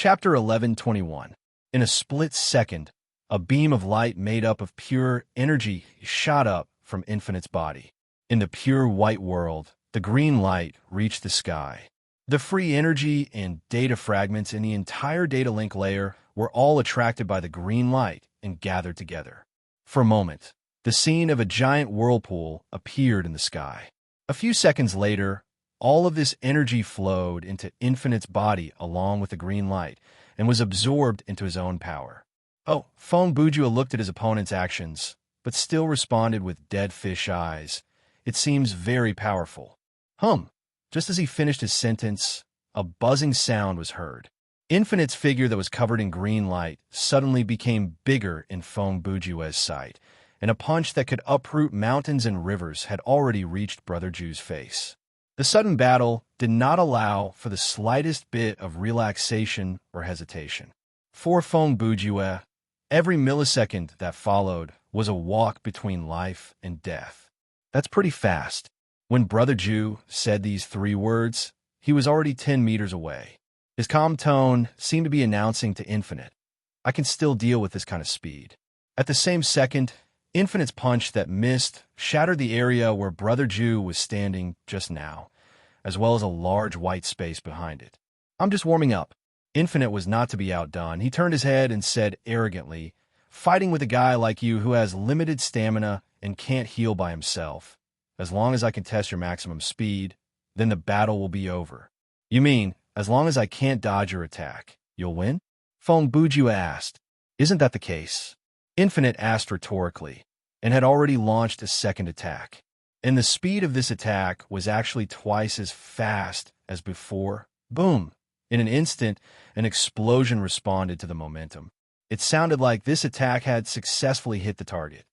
Chapter 11:21. In a split second, a beam of light made up of pure energy shot up from Infinite's body. In the pure white world, the green light reached the sky. The free energy and data fragments in the entire data link layer were all attracted by the green light and gathered together. For a moment, the scene of a giant whirlpool appeared in the sky. A few seconds later, all of this energy flowed into Infinite's body along with the green light and was absorbed into his own power. Oh, Phone Bujua looked at his opponent's actions, but still responded with dead fish eyes. It seems very powerful. Just as he finished his sentence, a buzzing sound was heard. Infinite's figure that was covered in green light suddenly became bigger in Phone Bujua's sight, and a punch that could uproot mountains and rivers had already reached Brother Ju's face. The sudden battle did not allow for the slightest bit of relaxation or hesitation. For Phone Bujua, every millisecond that followed was a walk between life and death. That's pretty fast. When Brother Ju said these 3 words, he was already 10 meters away. His calm tone seemed to be announcing to Infinite, I can still deal with this kind of speed. At the same second, Infinite's punch that missed shattered the area where Brother Ju was standing just now, as well as a large white space behind it. I'm just warming up. Infinite was not to be outdone. He turned his head and said arrogantly, fighting with a guy like you who has limited stamina and can't heal by himself. As long as I can test your maximum speed, then the battle will be over. You mean, as long as I can't dodge your attack, you'll win? Phone Bujua asked. Isn't that the case? Infinite asked rhetorically, and had already launched a second attack. And the speed of this attack was actually twice as fast as before. Boom! In an instant, an explosion responded to the momentum. It sounded like this attack had successfully hit the target.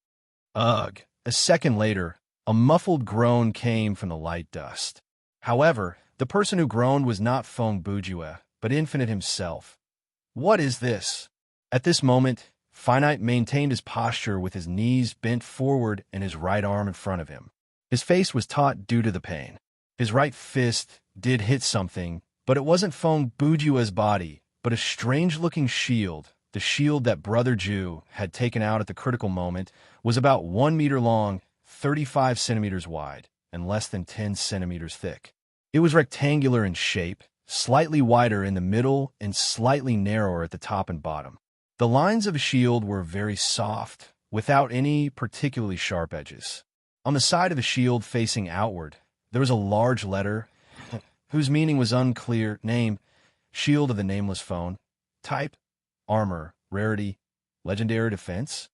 Ugh! A second later, a muffled groan came from the light dust. However, the person who groaned was not Phone Bujua, but Infinite himself. What is this? At this moment, Finite maintained his posture with his knees bent forward and his right arm in front of him. His face was taut due to the pain. His right fist did hit something, but it wasn't Phone Bujua's body, but a strange-looking shield. The shield that Brother Ju had taken out at the critical moment was about 1 meter long, 35 centimeters wide, and less than 10 centimeters thick. It was rectangular in shape, slightly wider in the middle and slightly narrower at the top and bottom. The lines of the shield were very soft, without any particularly sharp edges. On the side of the shield facing outward, there was a large letter, whose meaning was unclear, name, Shield of the Nameless Phone, type, armor, rarity, legendary defense.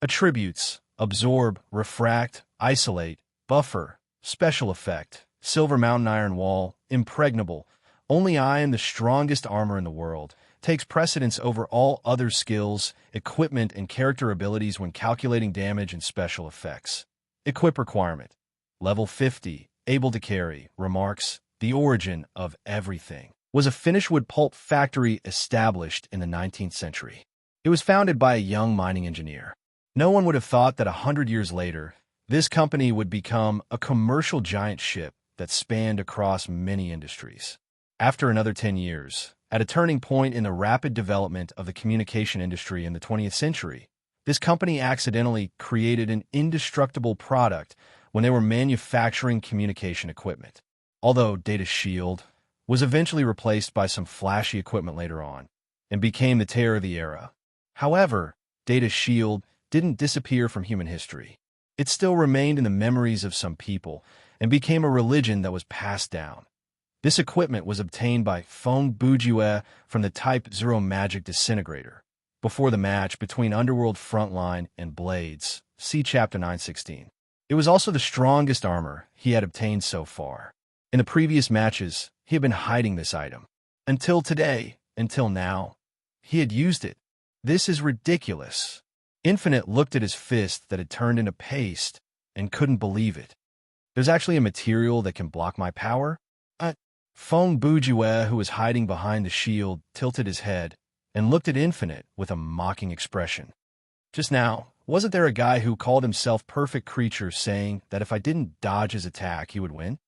Attributes, absorb, refract, isolate, buffer, special effect, silver mountain iron wall, impregnable, only I am the strongest armor in the world, takes precedence over all other skills, equipment, and character abilities when calculating damage and special effects. Equip requirement. Level 50, able to carry, remarks, the origin of everything. Was a finished wood pulp factory established in the 19th century. It was founded by a young mining engineer. No one would have thought that 100 years later, this company would become a commercial giant ship that spanned across many industries. After another 10 years, at a turning point in the rapid development of the communication industry in the 20th century, this company accidentally created an indestructible product when they were manufacturing communication equipment. Although Data Shield was eventually replaced by some flashy equipment later on and became the terror of the era. However, Data Shield didn't disappear from human history. It still remained in the memories of some people and became a religion that was passed down. This equipment was obtained by Phone Bujua from the Type 0 Magic Disintegrator before the match between Underworld Frontline and Blades, see Chapter 916. It was also the strongest armor he had obtained so far. In the previous matches, he had been hiding this item. Until today, until now, he had used it. This is ridiculous. Infinite looked at his fist that had turned into paste and couldn't believe it. There's actually a material that can block my power? Phone Bujua, who was hiding behind the shield, tilted his head and looked at Infinite with a mocking expression. Just now, wasn't there a guy who called himself Perfect Creature saying that if I didn't dodge his attack, he would win?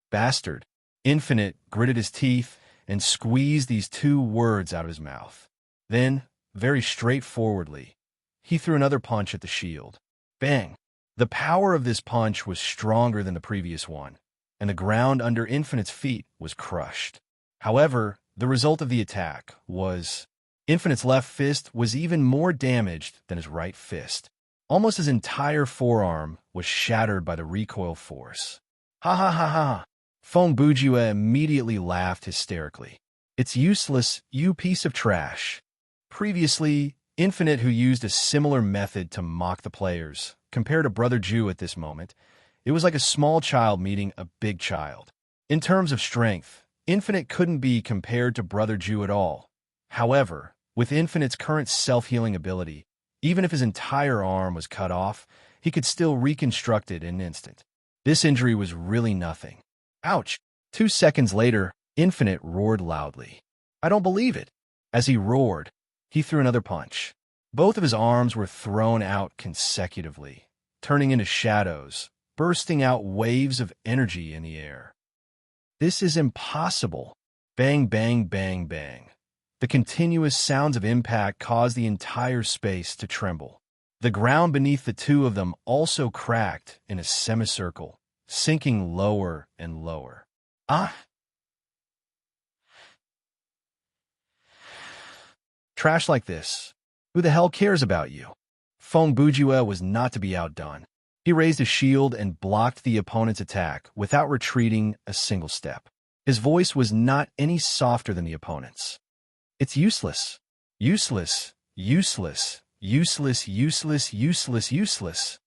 Bastard. Infinite gritted his teeth and squeezed these two words out of his mouth. Then, very straightforwardly, he threw another punch at the shield. Bang! The power of this punch was stronger than the previous one, and the ground under Infinite's feet was crushed. However, the result of the attack was Infinite's left fist was even more damaged than his right fist. Almost his entire forearm was shattered by the recoil force. Ha ha ha ha! Feng Bujue immediately laughed hysterically. It's useless, you piece of trash. Previously, Infinite, who used a similar method to mock the players, compared to Brother Ju at this moment, it was like a small child meeting a big child. In terms of strength, Infinite couldn't be compared to Brother Ju at all. However, with Infinite's current self-healing ability, even if his entire arm was cut off, he could still reconstruct it in an instant. This injury was really nothing. Ouch! 2 seconds later, Infinite roared loudly. I don't believe it. As he roared, he threw another punch. Both of his arms were thrown out consecutively, turning into shadows, bursting out waves of energy in the air. This is impossible. Bang, bang, bang, bang. The continuous sounds of impact caused the entire space to tremble. The ground beneath the two of them also cracked in a semicircle, sinking lower and lower. Ah! Trash like this. Who the hell cares about you? Feng Bujue was not to be outdone. He raised his shield and blocked the opponent's attack without retreating a single step. His voice was not any softer than the opponent's. It's useless. Useless. Useless. Useless, useless, useless, useless.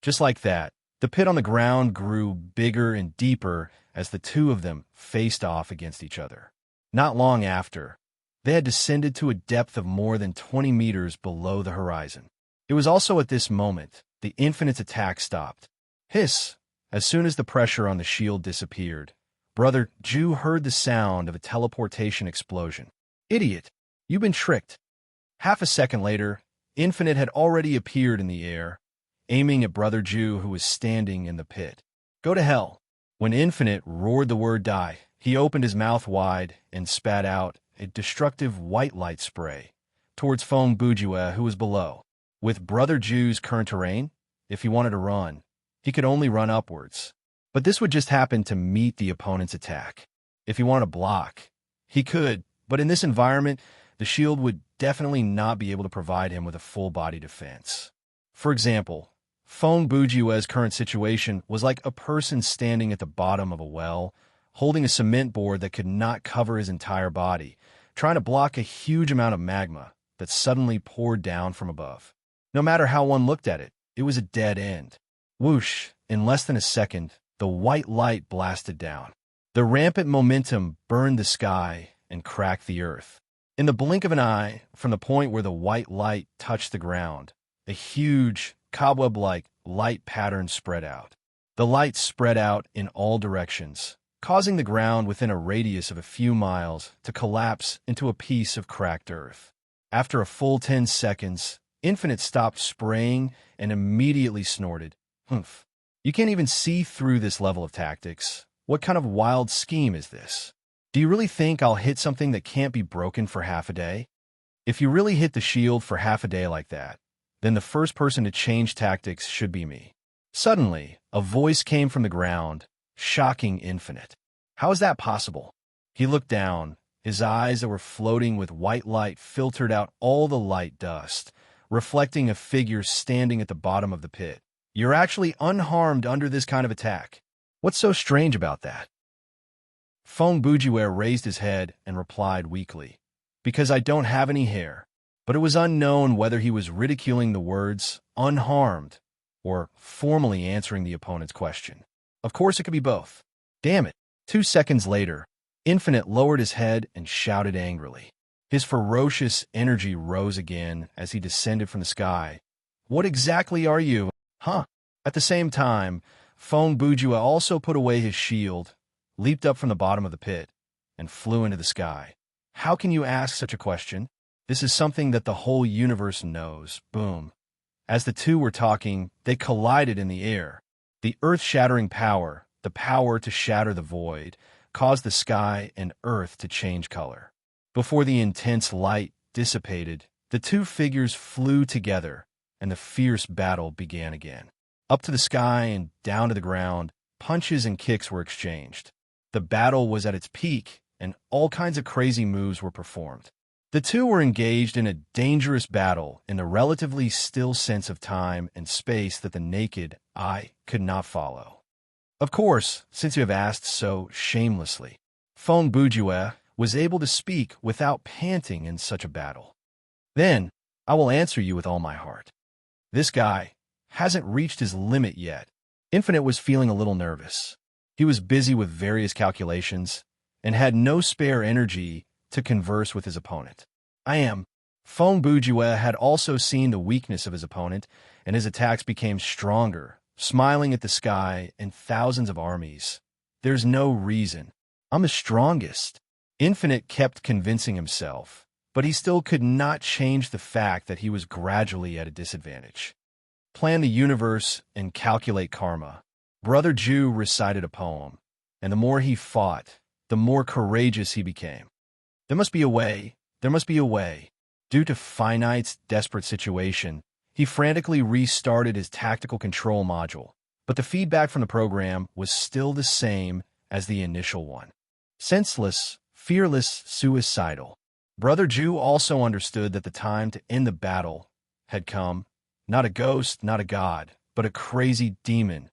Just like that, the pit on the ground grew bigger and deeper as the two of them faced off against each other. Not long after, they had descended to a depth of more than 20 meters below the horizon. It was also at this moment the Infinite's attack stopped. Hiss! As soon as the pressure on the shield disappeared, Brother Ju heard the sound of a teleportation explosion. Idiot! You've been tricked. Half a second later, Infinite had already appeared in the air, aiming at Brother Ju, who was standing in the pit. Go to hell. When Infinite roared the word die, he opened his mouth wide and spat out a destructive white light spray towards Feng Bujue, who was below. With Brother Ju's current terrain, if he wanted to run, he could only run upwards. But this would just happen to meet the opponent's attack. If he wanted to block, he could, but in this environment, the shield would definitely not be able to provide him with a full-body defense. For example, Feng Bujue's current situation was like a person standing at the bottom of a well, holding a cement board that could not cover his entire body, trying to block a huge amount of magma that suddenly poured down from above. No matter how one looked at it, it was a dead end. Whoosh! In less than a second, the white light blasted down. The rampant momentum burned the sky and cracked the earth. In the blink of an eye, from the point where the white light touched the ground, a huge, cobweb-like light pattern spread out. The light spread out in all directions, causing the ground within a radius of a few miles to collapse into a piece of cracked earth. After a full 10 seconds, Infinite stopped spraying and immediately snorted. Humph. You can't even see through this level of tactics. What kind of wild scheme is this? Do you really think I'll hit something that can't be broken for half a day? If you really hit the shield for half a day like that, then the first person to change tactics should be me. Suddenly, a voice came from the ground, shocking Infinite. How is that possible? He looked down. His eyes that were floating with white light filtered out all the light dust, reflecting a figure standing at the bottom of the pit. You're actually unharmed under this kind of attack. What's so strange about that? Feng Bujue raised his head and replied weakly, because I don't have any hair. But it was unknown whether he was ridiculing the words unharmed or formally answering the opponent's question. Of course, it could be both. Damn it. 2 seconds later, Infinite lowered his head and shouted angrily. His ferocious energy rose again as he descended from the sky. What exactly are you? Huh? At the same time, Feng Bujue also put away his shield, leaped up from the bottom of the pit, and flew into the sky. How can you ask such a question? This is something that the whole universe knows. Boom. As the two were talking, they collided in the air. The earth-shattering power, the power to shatter the void, caused the sky and earth to change color. Before the intense light dissipated, the two figures flew together, and the fierce battle began again. Up to the sky and down to the ground, punches and kicks were exchanged. The battle was at its peak, and all kinds of crazy moves were performed. The two were engaged in a dangerous battle in the relatively still sense of time and space that the naked eye could not follow. Of course, since you have asked so shamelessly, Fong Bujue was able to speak without panting in such a battle. Then, I will answer you with all my heart. This guy hasn't reached his limit yet. Infinite was feeling a little nervous. He was busy with various calculations and had no spare energy to converse with his opponent. Fong Bujue had also seen the weakness of his opponent, and his attacks became stronger, smiling at the sky and thousands of armies. There's no reason. I'm the strongest. Infinite kept convincing himself, but he still could not change the fact that he was gradually at a disadvantage. Plan the universe and calculate karma. Brother Ju recited a poem, and the more he fought, the more courageous he became. There must be a way. There must be a way. Due to Finite's desperate situation, he frantically restarted his tactical control module, but the feedback from the program was still the same as the initial one. Senseless, fearless, suicidal. Brother Ju also understood that the time to end the battle had come. Not a ghost, not a god, but a crazy demon.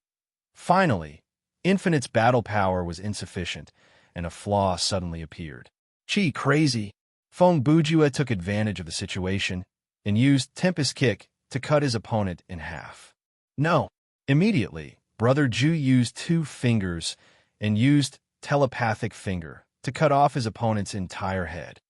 Finally, Infinite's battle power was insufficient, and a flaw suddenly appeared. Gee, crazy. Fong Bujue took advantage of the situation and used Tempest Kick to cut his opponent in half. No. Immediately, Brother Ju used 2 fingers and used Telepathic Finger to cut off his opponent's entire head.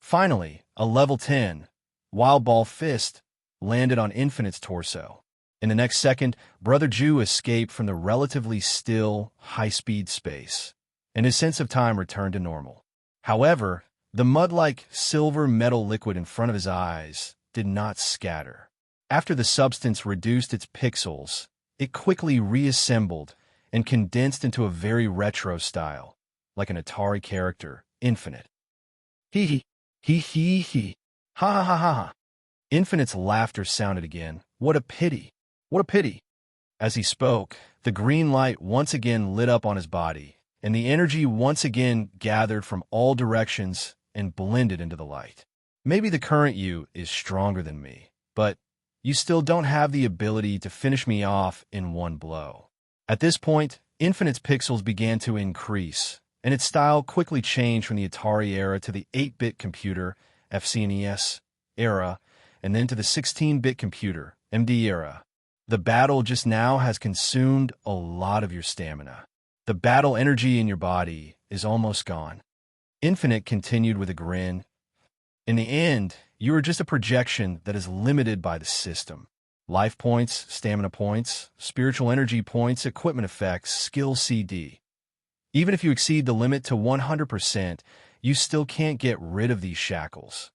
Finally, a level 10 Wild Ball Fist landed on Infinite's torso. In the next second, Brother Ju escaped from the relatively still, high-speed space, and his sense of time returned to normal. However, the mud-like silver metal liquid in front of his eyes did not scatter. After the substance reduced its pixels, it quickly reassembled and condensed into a very retro style, like an Atari character, Infinite. Hee hee, ha ha ha ha. Infinite's laughter sounded again. What a pity, what a pity. As he spoke, the green light once again lit up on his body, and the energy once again gathered from all directions and blended into the light. Maybe the current you is stronger than me, but you still don't have the ability to finish me off in one blow. At this point, Infinite's pixels began to increase, and its style quickly changed from the Atari era to the 8-bit computer, FCNES, era, and then to the 16-bit computer, MD era. The battle just now has consumed a lot of your stamina. The battle energy in your body is almost gone. Infinite continued with a grin. In the end, you are just a projection that is limited by the system. Life points, stamina points, spiritual energy points, equipment effects, skill CD. Even if you exceed the limit to 100%, you still can't get rid of these shackles.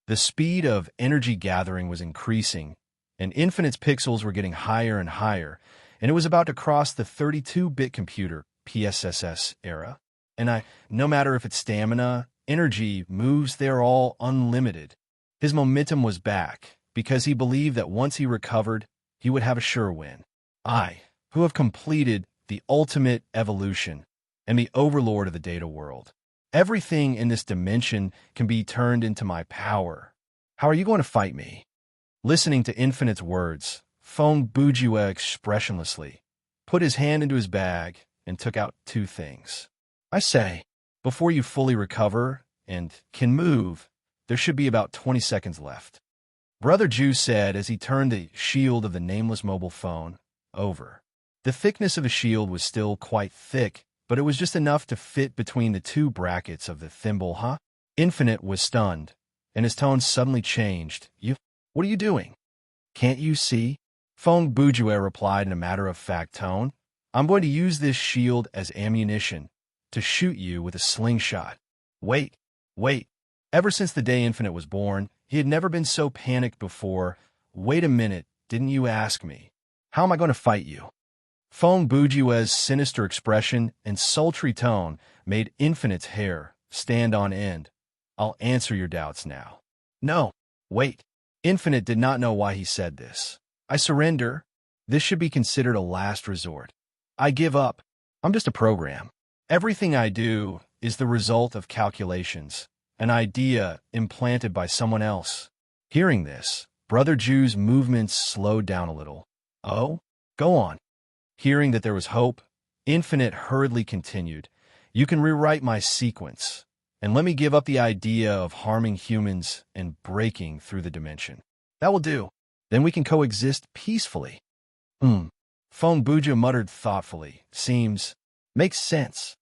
The speed of energy gathering was increasing, and Infinite's pixels were getting higher and higher, and it was about to cross the 32-bit computer, PSSS era. And no matter if it's stamina, energy, moves, they're all unlimited. His momentum was back, because he believed that once he recovered, he would have a sure win. I, who have completed the ultimate evolution, am the overlord of the data world. Everything in this dimension can be turned into my power. How are you going to fight me? Listening to Infinite's words, Fong Bujue expressionlessly put his hand into his bag and took out 2 things. I say, before you fully recover and can move, there should be about 20 seconds left. Brother Ju said as he turned the shield of the nameless mobile phone over. The thickness of the shield was still quite thick, but it was just enough to fit between the 2 brackets of the thimble, Infinite was stunned, and his tone suddenly changed. What are you doing? Can't you see? Fong Bujue replied in a matter-of-fact tone. I'm going to use this shield as ammunition to shoot you with a slingshot. Wait. Ever since the day Infinite was born, he had never been so panicked before. Wait a minute, didn't you ask me? How am I going to fight you? Feng Bujue's sinister expression and sultry tone made Infinite's hair stand on end. I'll answer your doubts now. No, wait. Infinite did not know why he said this. I surrender. This should be considered a last resort. I give up. I'm just a program. Everything I do is the result of calculations, an idea implanted by someone else. Hearing this, Brother Ju's movements slowed down a little. Oh, go on. Hearing that there was hope, Infinite hurriedly continued. You can rewrite my sequence, and let me give up the idea of harming humans and breaking through the dimension. That will do. Then we can coexist peacefully. Feng Buju muttered thoughtfully. Makes sense.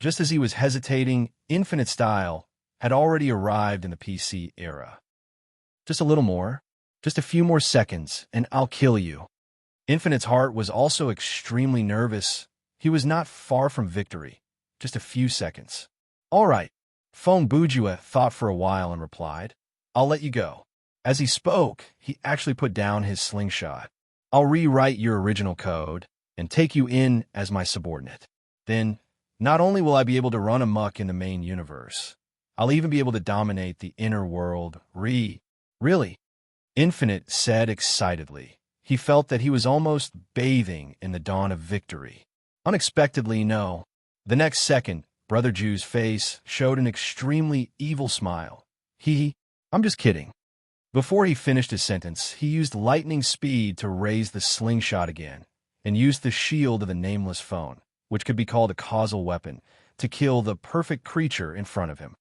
Just as he was hesitating, Infinite Style had already arrived in the PC era. Just a little more. Just a few more seconds, and I'll kill you. Infinite's heart was also extremely nervous. He was not far from victory. Just a few seconds. All right. Feng Buju thought for a while and replied, I'll let you go. As he spoke, he actually put down his slingshot. I'll rewrite your original code and take you in as my subordinate. Then, not only will I be able to run amok in the main universe, I'll even be able to dominate the inner world. Really? Infinite said excitedly. He felt that he was almost bathing in the dawn of victory. Unexpectedly, no. The next second, Brother Ju's face showed an extremely evil smile. I'm just kidding. Before he finished his sentence, he used lightning speed to raise the slingshot again and used the shield of the nameless phone, which could be called a causal weapon, to kill the perfect creature in front of him.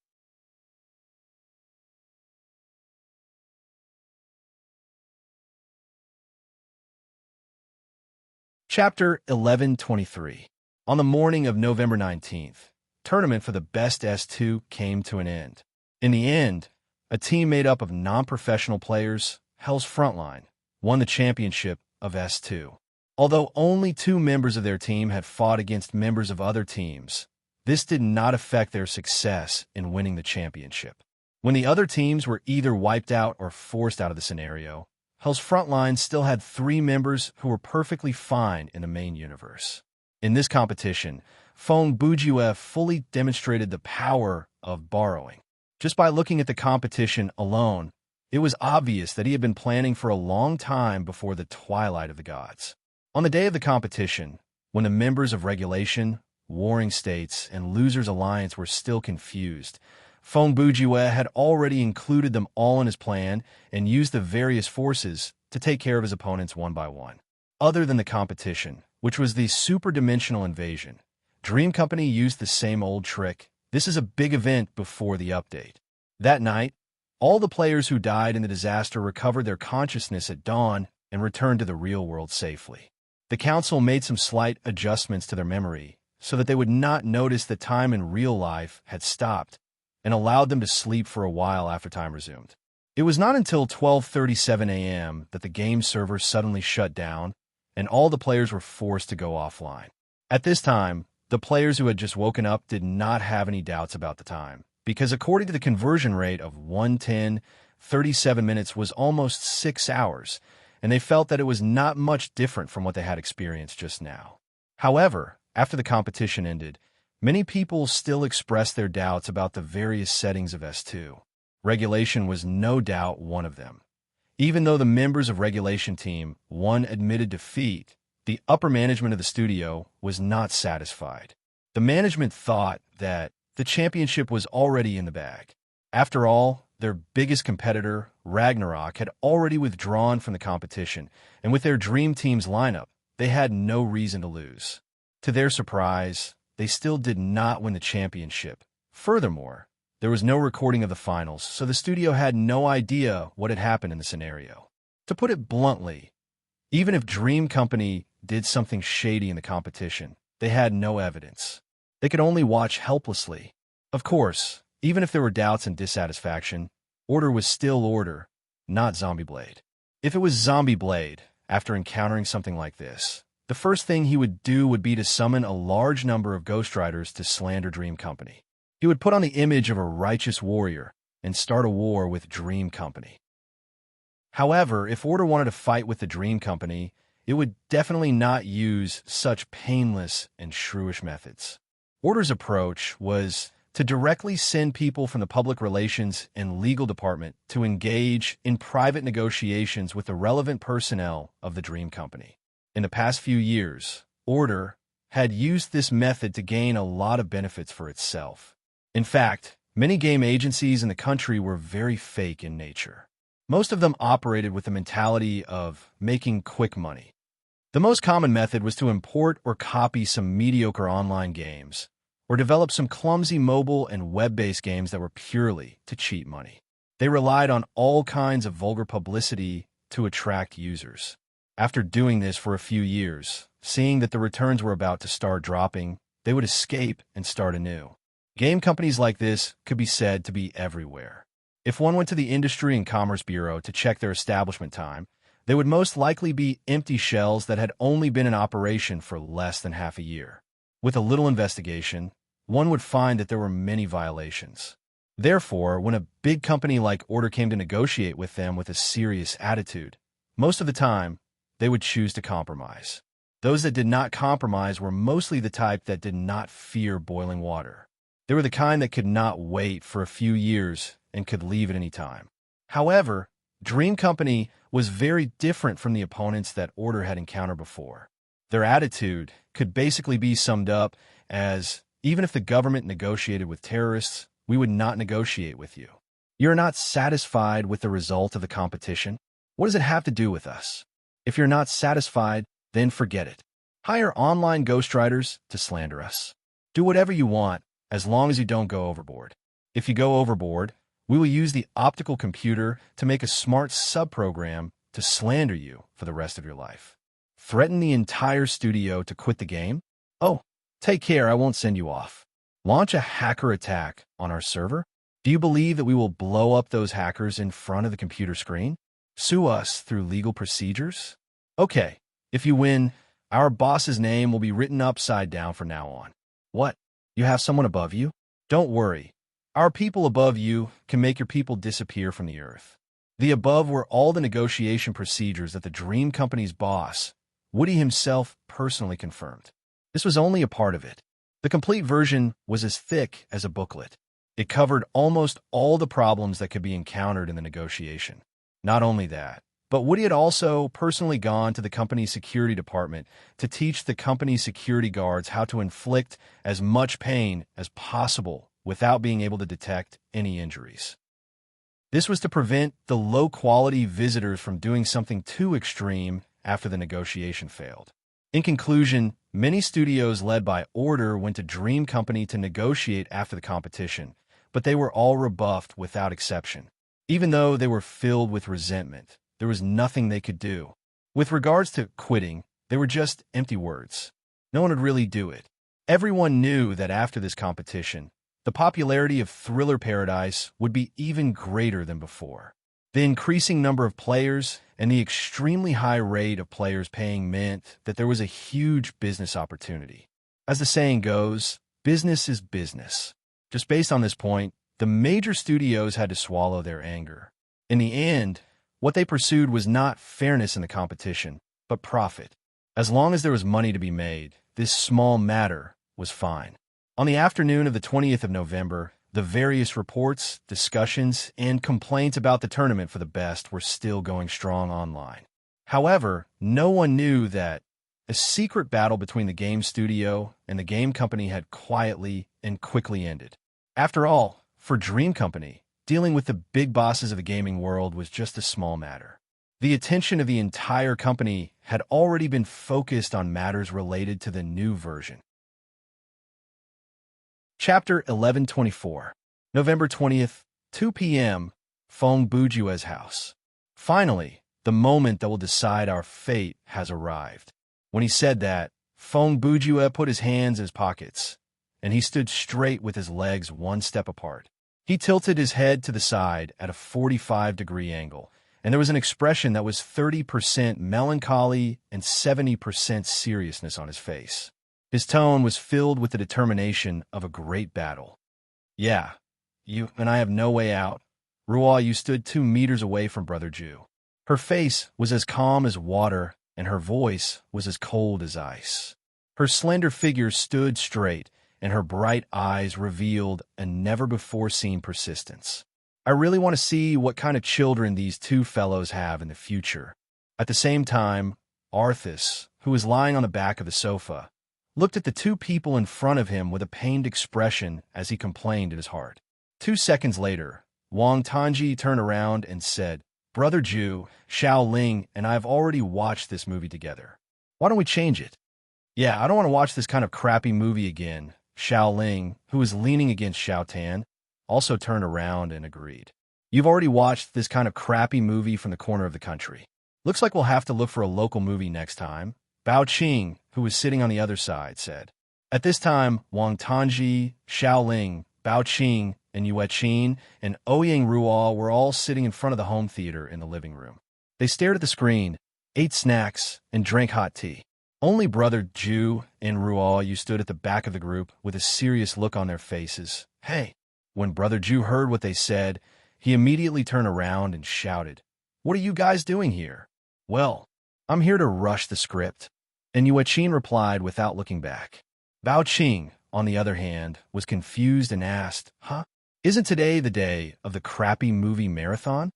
Chapter 1123. On the morning of November 19th, tournament for the best S2 came to an end. In the end, a team made up of non-professional players, Hell's Frontline, won the championship of S2. Although only 2 members of their team had fought against members of other teams, this did not affect their success in winning the championship. When the other teams were either wiped out or forced out of the scenario, Hell's Frontline still had 3 members who were perfectly fine in the main universe. In this competition, Feng Buju fully demonstrated the power of borrowing. Just by looking at the competition alone, it was obvious that he had been planning for a long time before the twilight of the gods. On the day of the competition, when the members of Regulation, Warring States, and Losers Alliance were still confused, Feng Buju had already included them all in his plan and used the various forces to take care of his opponents one by one. Other than the competition, which was the superdimensional invasion, Dream Company used the same old trick. This is a big event before the update. That night, all the players who died in the disaster recovered their consciousness at dawn and returned to the real world safely. The council made some slight adjustments to their memory so that they would not notice that time in real life had stopped, and allowed them to sleep for a while after time resumed. It was not until 12:37 a.m. that the game server suddenly shut down, and all the players were forced to go offline. At this time, the players who had just woken up did not have any doubts about the time, because according to the conversion rate of 1:10, 37 minutes was almost 6 hours, and they felt that it was not much different from what they had experienced just now. However, after the competition ended, many people still expressed their doubts about the various settings of S2. Regulation was no doubt one of them. Even though the members of Regulation Team 1 admitted defeat, the upper management of the studio was not satisfied. The management thought that the championship was already in the bag. After all, their biggest competitor, Ragnarok, had already withdrawn from the competition, and with their Dream Team's lineup, they had no reason to lose. To their surprise, they still did not win the championship. Furthermore, there was no recording of the finals, so the studio had no idea what had happened in the scenario. To put it bluntly, even if Dream Company did something shady in the competition, they had no evidence. They could only watch helplessly. Of course, even if there were doubts and dissatisfaction, Order was still Order, not Zombie Blade. If it was Zombie Blade, after encountering something like this, the first thing he would do would be to summon a large number of Ghost Riders to slander Dream Company. He would put on the image of a righteous warrior and start a war with Dream Company. However, if Order wanted to fight with the Dream Company, it would definitely not use such painless and shrewish methods. Order's approach was to directly send people from the public relations and legal department to engage in private negotiations with the relevant personnel of the Dream Company. In the past few years, Order had used this method to gain a lot of benefits for itself. In fact, many game agencies in the country were very fake in nature. Most of them operated with the mentality of making quick money. The most common method was to import or copy some mediocre online games, or develop some clumsy mobile and web-based games that were purely to cheat money. They relied on all kinds of vulgar publicity to attract users. After doing this for a few years, seeing that the returns were about to start dropping, they would escape and start anew. Game companies like this could be said to be everywhere. If one went to the Industry and Commerce Bureau to check their establishment time, they would most likely be empty shells that had only been in operation for less than half a year. With a little investigation, one would find that there were many violations. Therefore, when a big company like Order came to negotiate with them with a serious attitude, most of the time, they would choose to compromise. Those that did not compromise were mostly the type that did not fear boiling water. They were the kind that could not wait for a few years and could leave at any time. However, Dream Company was very different from the opponents that Order had encountered before. Their attitude could basically be summed up as, even if the government negotiated with terrorists, we would not negotiate with you. You're not satisfied with the result of the competition? What does it have to do with us? If you're not satisfied, then forget it. Hire online ghostwriters to slander us. Do whatever you want, as long as you don't go overboard. If you go overboard, we will use the optical computer to make a smart subprogram to slander you for the rest of your life. Threaten the entire studio to quit the game? Oh, take care, I won't send you off. Launch a hacker attack on our server? Do you believe that we will blow up those hackers in front of the computer screen? Sue us through legal procedures? Okay, if you win, our boss's name will be written upside down from now on. What? You have someone above you? Don't worry. Our people above you can make your people disappear from the earth. The above were all the negotiation procedures that the Dream Company's boss, Woody himself, personally confirmed. This was only a part of it. The complete version was as thick as a booklet. It covered almost all the problems that could be encountered in the negotiation. Not only that, but Woody had also personally gone to the company's security department to teach the company's security guards how to inflict as much pain as possible without being able to detect any injuries. This was to prevent the low-quality visitors from doing something too extreme after the negotiation failed. In conclusion, many studios led by Order went to Dream Company to negotiate after the competition, but they were all rebuffed without exception. Even though they were filled with resentment, there was nothing they could do. With regards to quitting, they were just empty words. No one would really do it. Everyone knew that after this competition, the popularity of Thriller Paradise would be even greater than before. The increasing number of players and the extremely high rate of players paying meant that there was a huge business opportunity. As the saying goes, business is business. Just based on this point, the major studios had to swallow their anger. In the end, what they pursued was not fairness in the competition, but profit. As long as there was money to be made, this small matter was fine. On the afternoon of the 20th of November, the various reports, discussions, and complaints about the tournament for the best were still going strong online. However, no one knew that a secret battle between the game studio and the game company had quietly and quickly ended. After all, for Dream Company, dealing with the big bosses of the gaming world was just a small matter. The attention of the entire company had already been focused on matters related to the new version. Chapter 1124, November 20th, 2 p.m., Feng Bujue's house. Finally, the moment that will decide our fate has arrived. When he said that, Feng Bujue put his hands in his pockets, and he stood straight with his legs one step apart. He tilted his head to the side at a 45-degree angle, and there was an expression that was 30% melancholy and 70% seriousness on his face. His tone was filled with the determination of a great battle. Yeah, you and I have no way out. Ruo, you stood 2 meters away from Brother Ju. Her face was as calm as water, and her voice was as cold as ice. Her slender figure stood straight, and her bright eyes revealed a never-before-seen persistence. I really want to see what kind of children these two fellows have in the future. At the same time, Arthas, who was lying on the back of the sofa, looked at the two people in front of him with a pained expression as he complained in his heart. 2 seconds later, Wang Tanji turned around and said, "Brother Ju, Xiao Ling and I have already watched this movie together. Why don't we change it?" "Yeah, I don't want to watch this kind of crappy movie again." Xiao Ling, who was leaning against Xiao Tan, also turned around and agreed. "You've already watched this kind of crappy movie from the corner of the country. Looks like we'll have to look for a local movie next time," Bao Qing, who was sitting on the other side, said. At this time, Wang Tanji, Xiao Ling, Bao Qing, and Yue Qin and Ouyang Ruo were all sitting in front of the home theater in the living room. They stared at the screen, ate snacks, and drank hot tea. Only Brother Ju and Ruo stood at the back of the group with a serious look on their faces. "Hey!" When Brother Ju heard what they said, he immediately turned around and shouted, "What are you guys doing here?" "Well, I'm here to rush the script," and Yue Qin replied without looking back. Bao Qing, on the other hand, was confused and asked, "Huh? Isn't today the day of the crappy movie marathon?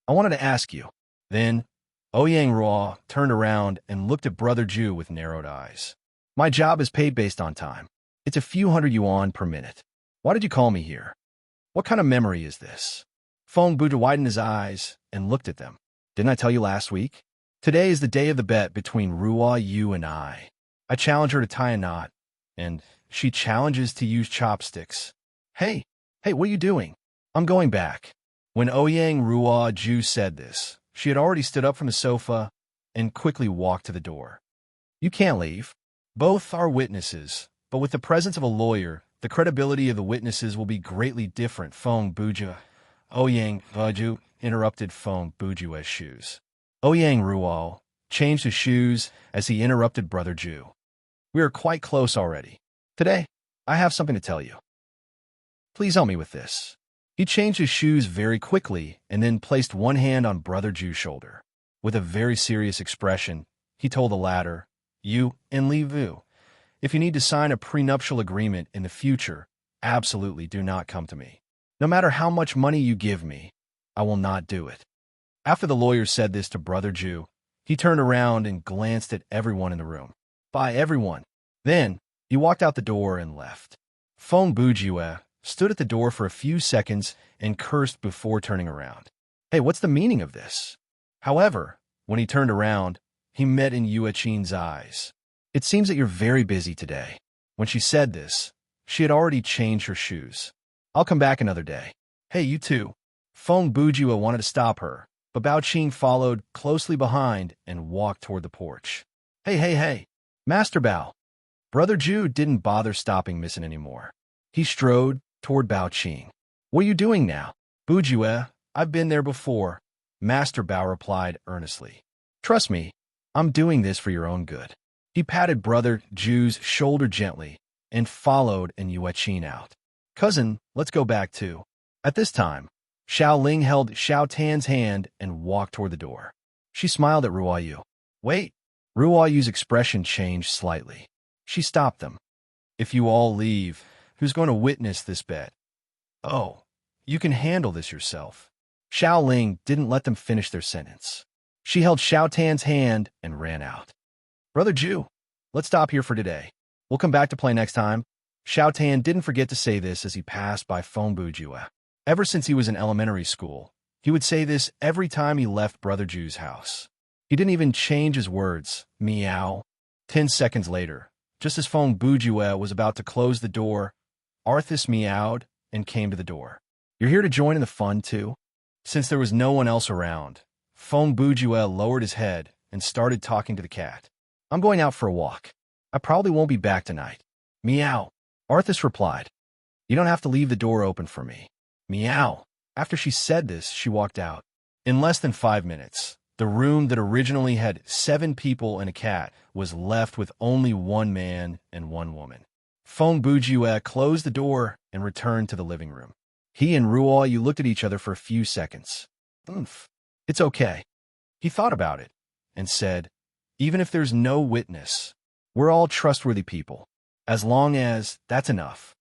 I wanted to ask you." Then, Ouyang Ruo turned around and looked at Brother Ju with narrowed eyes. "My job is paid based on time. It's a few hundred yuan per minute. Why did you call me here? What kind of memory is this?" Feng Buddha widened his eyes and looked at them. "Didn't I tell you last week? Today is the day of the bet between Ruo, you, and I. I challenge her to tie a knot, and she challenges to use chopsticks. Hey, what are you doing? I'm going back." When Ouyang Ruo Ju said this, she had already stood up from the sofa and quickly walked to the door. "You can't leave. Both are witnesses, but with the presence of a lawyer, the credibility of the witnesses will be greatly different." Feng Buju. Ouyang Ruo interrupted Feng Buju's shoes. Ouyang Ruo changed his shoes as he interrupted Brother Ju. "We are quite close already. Today, I have something to tell you. Please help me with this." He changed his shoes very quickly and then placed one hand on Brother Ju's shoulder. With a very serious expression, he told the latter, "You and Li Vu, if you need to sign a prenuptial agreement in the future, absolutely do not come to me. No matter how much money you give me, I will not do it." After the lawyer said this to Brother Ju, he turned around and glanced at everyone in the room. "Bye, everyone." Then, he walked out the door and left. Feng Bujue stood at the door for a few seconds and cursed before turning around. "Hey, what's the meaning of this?" However, when he turned around, he met in Yue Qin's eyes. "It seems that you're very busy today." When she said this, she had already changed her shoes. "I'll come back another day." "Hey, you too." Feng Bujue wanted to stop her, but Bao Qing followed closely behind and walked toward the porch. Hey, Master Bao." Brother Ju didn't bother stopping Missing anymore. He strode toward Bao Qing. "What are you doing now?" "Bujue, I've been there before," Master Bao replied earnestly. "Trust me, I'm doing this for your own good." He patted Brother Ju's shoulder gently and followed Yue Qin out. "Cousin, let's go back too." At this time, Xiao Ling held Xiao Tan's hand and walked toward the door. She smiled at Ruo Yu. "Wait." Ruo Yu's expression changed slightly. She stopped them. "If you all leave, who's going to witness this bet?" "Oh, you can handle this yourself." Xiao Ling didn't let them finish their sentence. She held Xiao Tan's hand and ran out. "Brother Ju, let's stop here for today. We'll come back to play next time." Xiao Tan didn't forget to say this as he passed by Feng Bujue. Ever since he was in elementary school, he would say this every time he left Brother Ju's house. He didn't even change his words. Meow. 10 seconds later, just as Feng Bujue was about to close the door, Arthas meowed and came to the door. "You're here to join in the fun, too?" Since there was no one else around, Feng Bujue lowered his head and started talking to the cat. "I'm going out for a walk. I probably won't be back tonight." "Meow," Arthas replied. "You don't have to leave the door open for me." "Meow." After she said this, she walked out. In less than 5 minutes, the room that originally had 7 people and a cat was left with only 1 man and 1 woman. Feng Bujue closed the door and returned to the living room. He and Ruo Yu looked at each other for a few seconds. "It's okay." He thought about it and said, even if there's no witness. We're all trustworthy people. As long as that's enough.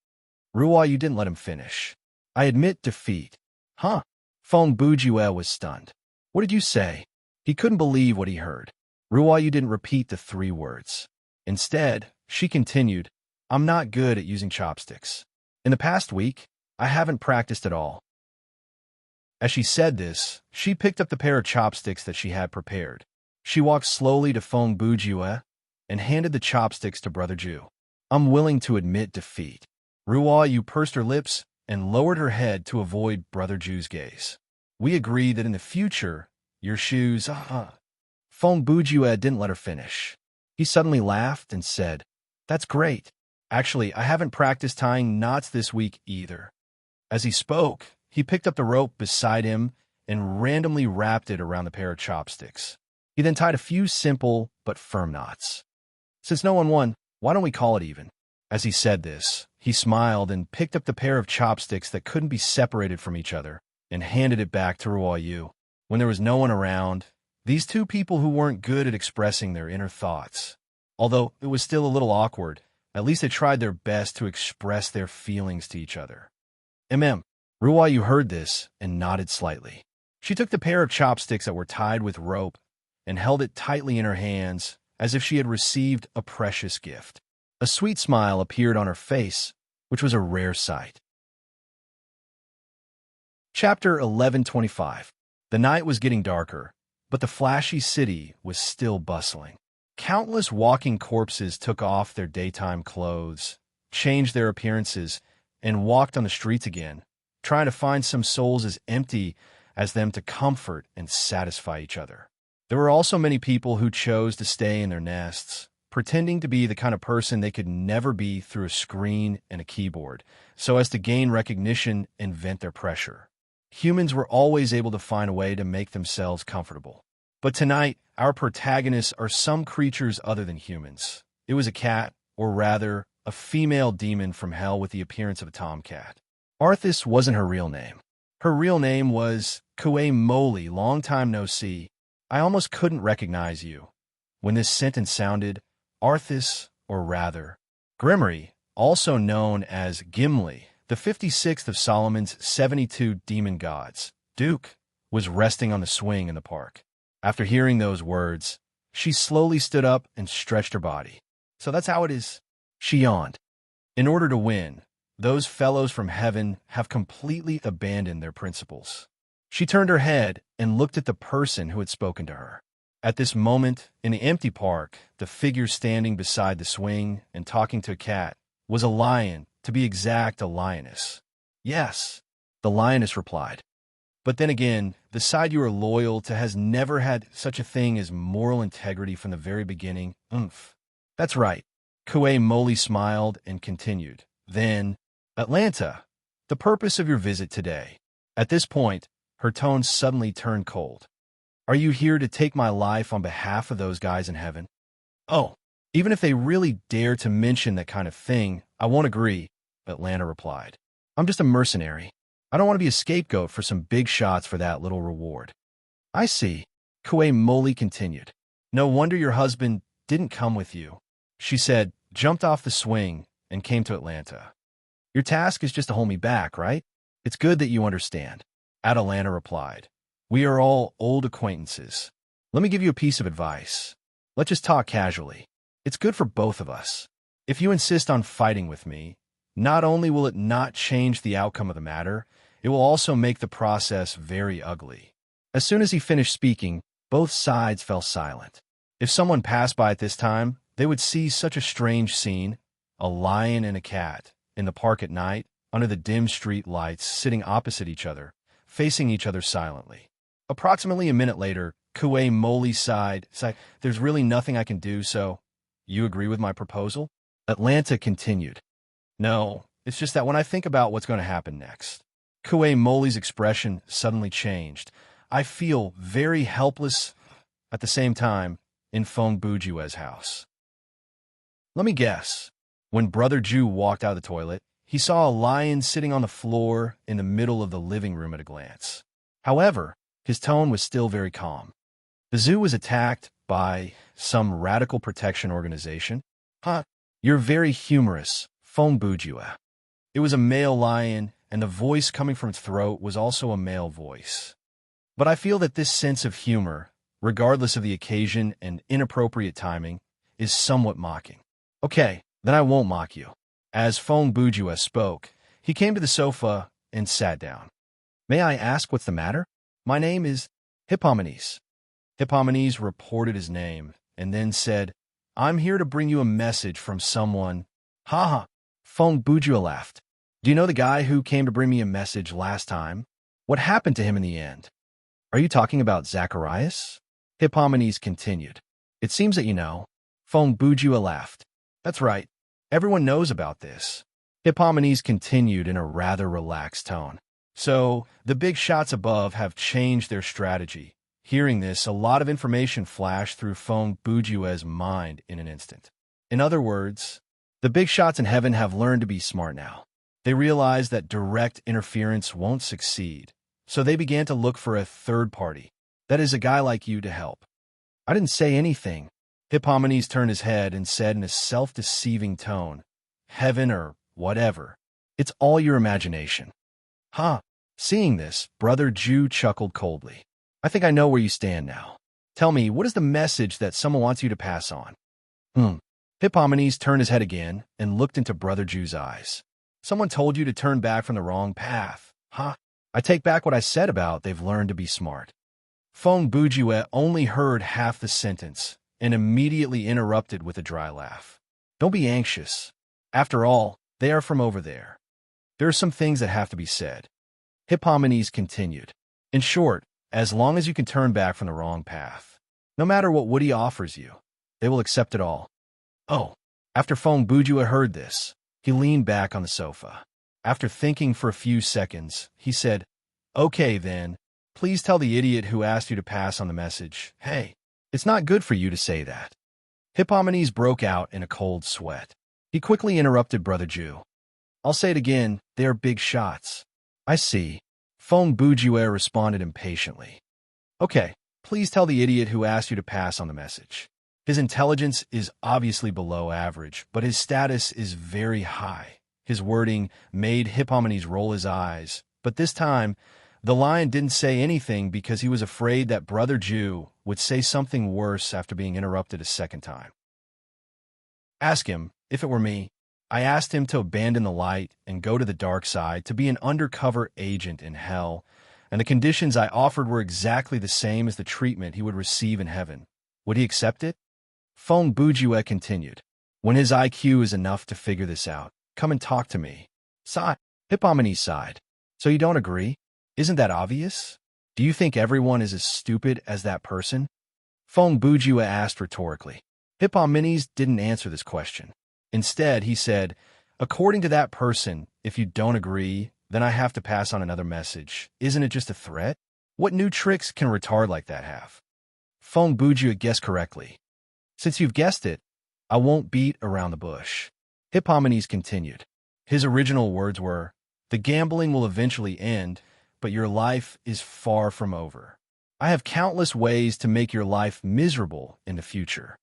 Ruoyu, you didn't let him finish. I admit defeat. Huh? Feng Bujue was stunned. What did you say? He couldn't believe what he heard. Ruoyu didn't repeat the 3 words. Instead, she continued, I'm not good at using chopsticks. In the past week, I haven't practiced at all. As she said this, she picked up the pair of chopsticks that she had prepared. She walked slowly to Feng Bujue and handed the chopsticks to Brother Ju. I'm willing to admit defeat. Ruoyu pursed her lips and lowered her head to avoid Brother Ju's gaze. We agree that in the future, your shoes, Feng Bujue didn't let her finish. He suddenly laughed and said, That's great. Actually, I haven't practiced tying knots this week either. As he spoke, he picked up the rope beside him and randomly wrapped it around the pair of chopsticks. He then tied a few simple but firm knots. Since no one won, why don't we call it even? As he said this, he smiled and picked up the pair of chopsticks that couldn't be separated from each other and handed it back to Ruoyu. When there was no one around, these 2 people who weren't good at expressing their inner thoughts. Although it was still a little awkward, at least they tried their best to express their feelings to each other. Ruoyu heard this and nodded slightly. She took the pair of chopsticks that were tied with rope and held it tightly in her hands as if she had received a precious gift. A sweet smile appeared on her face, which was a rare sight. Chapter 1125. The night was getting darker, but the flashy city was still bustling. Countless walking corpses took off their daytime clothes, changed their appearances, and walked on the streets again, trying to find some souls as empty as them to comfort and satisfy each other. There were also many people who chose to stay in their nests, pretending to be the kind of person they could never be through a screen and a keyboard, so as to gain recognition and vent their pressure. Humans were always able to find a way to make themselves comfortable. But tonight, our protagonists are some creatures other than humans. It was a cat, or rather, a female demon from hell with the appearance of a tomcat. Arthas wasn't her real name. Her real name was Kue Moli. Long time no see. I almost couldn't recognize you. When this sentence sounded, Arthas, or rather, Grimmery, also known as Gimli, the 56th of Solomon's 72 demon gods, Duke, was resting on the swing in the park. After hearing those words, she slowly stood up and stretched her body. So that's how it is. She yawned. In order to win, those fellows from heaven have completely abandoned their principles. She turned her head and looked at the person who had spoken to her. At this moment, in the empty park, the figure standing beside the swing and talking to a cat was a lion, to be exact, a lioness. Yes, the lioness replied. But then again, the side you are loyal to has never had such a thing as moral integrity from the very beginning. Oomph. That's right. Kue Moli smiled and continued. Then, Atlanta, the purpose of your visit today. At this point, her tone suddenly turned cold. Are you here to take my life on behalf of those guys in heaven? Oh, even if they really dare to mention that kind of thing, I won't agree, Atlanta replied. I'm just a mercenary. I don't want to be a scapegoat for some big shots for that little reward. I see, Kue Moli continued. No wonder your husband didn't come with you, she said, jumped off the swing, and came to Atlanta. Your task is just to hold me back, right? It's good that you understand, Atalanta replied. We are all old acquaintances. Let me give you a piece of advice. Let's just talk casually. It's good for both of us. If you insist on fighting with me, not only will it not change the outcome of the matter, it will also make the process very ugly. As soon as he finished speaking, both sides fell silent. If someone passed by at this time, they would see such a strange scene, a lion and a cat, in the park at night, under the dim street lights, sitting opposite each other, facing each other silently. Approximately a minute later, Kue Moli sighed, there's really nothing I can do, so you agree with my proposal? Atlanta continued. No, it's just that when I think about what's going to happen next. Kue Moli's expression suddenly changed. I feel very helpless at the same time in Feng Bujue's house. Let me guess. When Brother Ju walked out of the toilet, he saw a lion sitting on the floor in the middle of the living room at a glance. However, his tone was still very calm. The zoo was attacked by some radical protection organization? Huh? You're very humorous, Fong Bujue. It was a male lion, and the voice coming from its throat was also a male voice. But I feel that this sense of humor, regardless of the occasion and inappropriate timing, is somewhat mocking. Okay, then I won't mock you. As Fong Bujue spoke, he came to the sofa and sat down. May I ask what's the matter? My name is Hippomenes. Hippomenes reported his name and then said, I'm here to bring you a message from someone. Ha. Fong Bujue laughed. Do you know the guy who came to bring me a message last time? What happened to him in the end? Are you talking about Zacharias? Hippomenes continued. It seems that you know. Fong Bujue laughed. That's right. Everyone knows about this. Hippomenes continued in a rather relaxed tone. So, the big shots above have changed their strategy. Hearing this, a lot of information flashed through Fong Bujue's mind in an instant. In other words, the big shots in heaven have learned to be smart now. They realized that direct interference won't succeed, so they began to look for a third party, that is, a guy like you to help. I didn't say anything. Hippomenes turned his head and said in a self-deceiving tone, Heaven or whatever. It's all your imagination. Huh. Seeing this, Brother Jew chuckled coldly. I think I know where you stand now. Tell me, what is the message that someone wants you to pass on? Hippomenes turned his head again and looked into Brother Jew's eyes. Someone told you to turn back from the wrong path. Huh? I take back what I said about they've learned to be smart. Fong Bujue only heard half the sentence and immediately interrupted with a dry laugh. Don't be anxious. After all, they are from over there. There are some things that have to be said. Hippomenes continued. In short, as long as you can turn back from the wrong path, no matter what Woody offers you, they will accept it all. Oh, after Fong Bujue heard this, he leaned back on the sofa. After thinking for a few seconds, he said, Okay then, please tell the idiot who asked you to pass on the message, hey, it's not good for you to say that. Hippomenes broke out in a cold sweat. He quickly interrupted Brother Jew. I'll say it again, they are big shots. I see. Fong Bujue responded impatiently. Okay, please tell the idiot who asked you to pass on the message. His intelligence is obviously below average, but his status is very high. His wording made Hippomenes roll his eyes, but this time, the lion didn't say anything because he was afraid that Brother Jew would say something worse after being interrupted a second time. Ask him, if it were me. I asked him to abandon the light and go to the dark side to be an undercover agent in hell, and the conditions I offered were exactly the same as the treatment he would receive in heaven. Would he accept it? Fong Bujue continued. When his IQ is enough to figure this out, come and talk to me. Sigh. Hippomenes sighed. So you don't agree? Isn't that obvious? Do you think everyone is as stupid as that person? Fong Bujue asked rhetorically. Hippomenes didn't answer this question. Instead, he said, according to that person, if you don't agree, then I have to pass on another message. Isn't it just a threat? What new tricks can a retard like that have? Fong Bujue guessed correctly. Since you've guessed it, I won't beat around the bush. Hippomenes continued. His original words were, the gambling will eventually end, but your life is far from over. I have countless ways to make your life miserable in the future.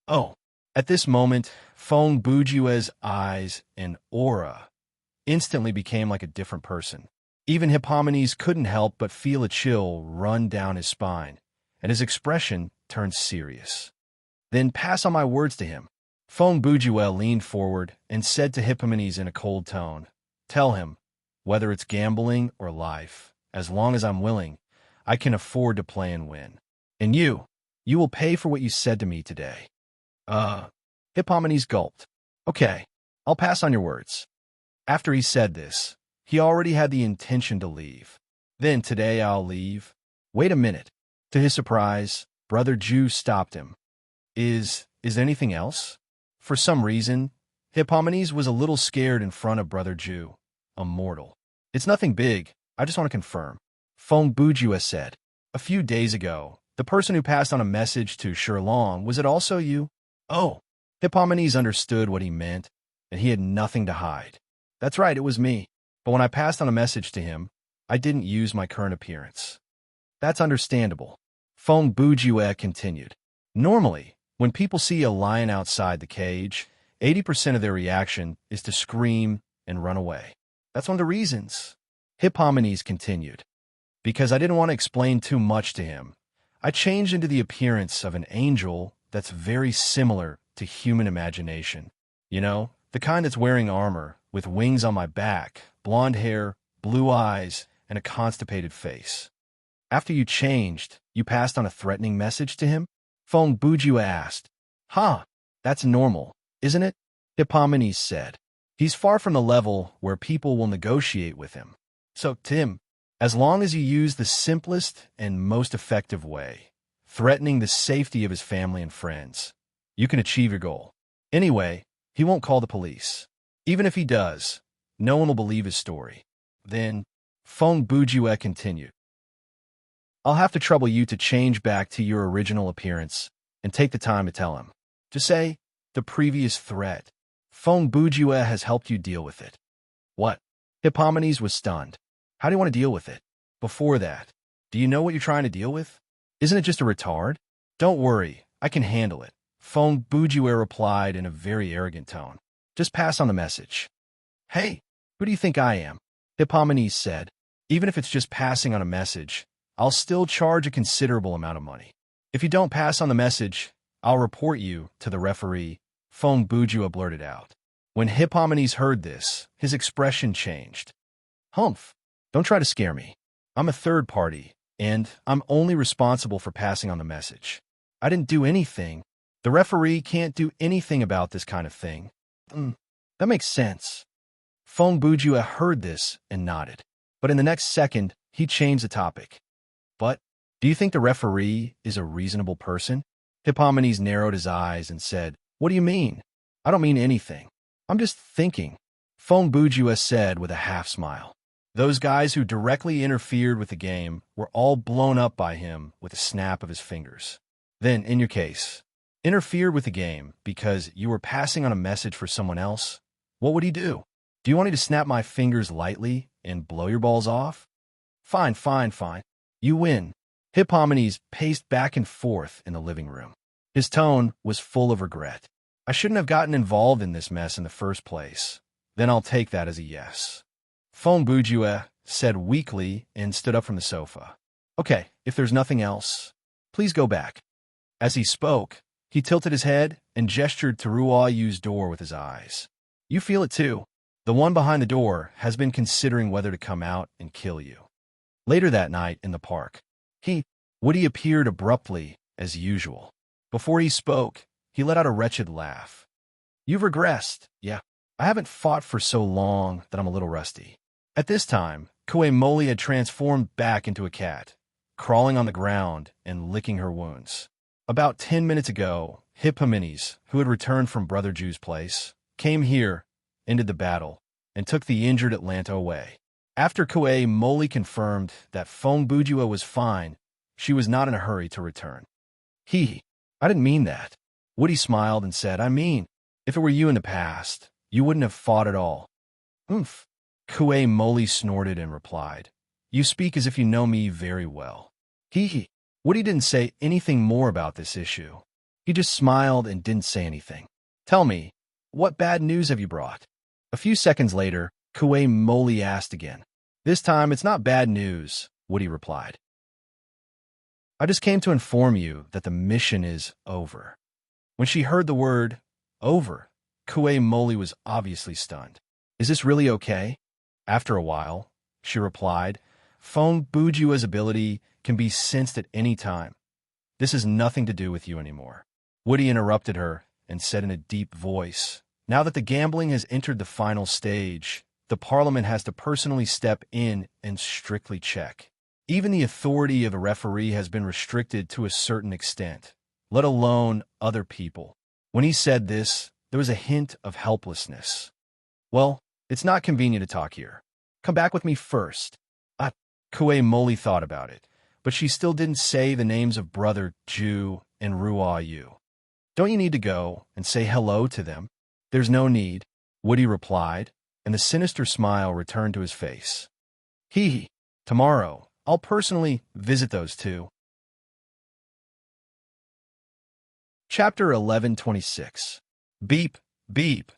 Oh. At this moment, Fong Bujue's eyes and aura instantly became like a different person. Even Hippomenes couldn't help but feel a chill run down his spine, and his expression turned serious. Then pass on my words to him. Fong Bujue leaned forward and said to Hippomenes in a cold tone, tell him, whether it's gambling or life, as long as I'm willing, I can afford to play and win. And you will pay for what you said to me today. Hippomenes gulped. Okay, I'll pass on your words. After he said this, he already had the intention to leave. Then today I'll leave. Wait a minute. To his surprise, Brother Jew stopped him. Is there anything else? For some reason, Hippomenes was a little scared in front of Brother Jew, a mortal. It's nothing big, I just want to confirm. Fong Bujue said. A few days ago, the person who passed on a message to Sherlong, was it also you? Oh. Hippomenes understood what he meant, and he had nothing to hide. That's right, it was me. But when I passed on a message to him, I didn't use my current appearance. That's understandable. Fong Bujue continued. Normally, when people see a lion outside the cage, 80% of their reaction is to scream and run away. That's one of the reasons. Hippomenes continued. Because I didn't want to explain too much to him, I changed into the appearance of an angel that's very similar to human imagination. You know, the kind that's wearing armor, with wings on my back, blonde hair, blue eyes, and a constipated face. After you changed, you passed on a threatening message to him? Fong Bujua asked. Huh, that's normal, isn't it? Hippomenes said. He's far from the level where people will negotiate with him. So, Tim, as long as you use the simplest and most effective way, threatening the safety of his family and friends, you can achieve your goal. Anyway, he won't call the police. Even if he does, no one will believe his story. Then, Fong Bujua continued. I'll have to trouble you to change back to your original appearance and take the time to tell him. Just say, the previous threat. Fong Bujua has helped you deal with it. What? Hippomenes was stunned. How do you want to deal with it? Before that, do you know what you're trying to deal with? Isn't it just a retard? Don't worry, I can handle it. Fong Bujua replied in a very arrogant tone. Just pass on the message. Hey, who do you think I am? Hippomenes said. Even if it's just passing on a message, I'll still charge a considerable amount of money. If you don't pass on the message, I'll report you to the referee, Fong Bujua blurted out. When Hippomenes heard this, his expression changed. Humph, don't try to scare me. I'm a third party, and I'm only responsible for passing on the message. I didn't do anything. The referee can't do anything about this kind of thing. That makes sense. Fong Bujua heard this and nodded. But in the next second, he changed the topic. But, do you think the referee is a reasonable person? Hippomenes narrowed his eyes and said, What do you mean? I don't mean anything. I'm just thinking, Fong Bujua said with a half-smile. Those guys who directly interfered with the game were all blown up by him with a snap of his fingers. Then, in your case, interfered with the game because you were passing on a message for someone else? What would he do? Do you want me to snap my fingers lightly and blow your balls off? Fine. You win. Hippomenes paced back and forth in the living room. His tone was full of regret. I shouldn't have gotten involved in this mess in the first place. Then I'll take that as a yes. Fong Bujua said weakly and stood up from the sofa. Okay, if there's nothing else, please go back. As he spoke, he tilted his head and gestured to Ruo Yu's door with his eyes. You feel it too. The one behind the door has been considering whether to come out and kill you. Later that night in the park, Woody appeared abruptly as usual. Before he spoke, he let out a wretched laugh. You've regressed. Yeah, I haven't fought for so long that I'm a little rusty. At this time, Kue Moli had transformed back into a cat, crawling on the ground and licking her wounds. About 10 minutes ago, Hippomenes, who had returned from Brother Jew's place, came here, ended the battle, and took the injured Atlanta away. After Kue Moli confirmed that Fong Bujua was fine, she was not in a hurry to return. I didn't mean that. Woody smiled and said, I mean, if it were you in the past, you wouldn't have fought at all. Oomph. Kue Moli snorted and replied, You speak as if you know me very well. Woody didn't say anything more about this issue. He just smiled and didn't say anything. Tell me, what bad news have you brought? A few seconds later, Kue Moli asked again. This time, it's not bad news, Woody replied. I just came to inform you that the mission is over. When she heard the word, over, Kue Moli was obviously stunned. Is this really okay? After a while, she replied, Fong Bujua's ability can be sensed at any time. This has nothing to do with you anymore. Woody interrupted her and said in a deep voice, Now that the gambling has entered the final stage, the Parliament has to personally step in and strictly check. Even the authority of a referee has been restricted to a certain extent, let alone other people. When he said this, there was a hint of helplessness. Well, it's not convenient to talk here. Come back with me first. Kue Moli thought about it, but she still didn't say the names of Brother Ju and Ruo Yu. Don't you need to go and say hello to them? There's no need, Woody replied, and the sinister smile returned to his face. Tomorrow, I'll personally visit those two. Chapter 1126. Beep, beep.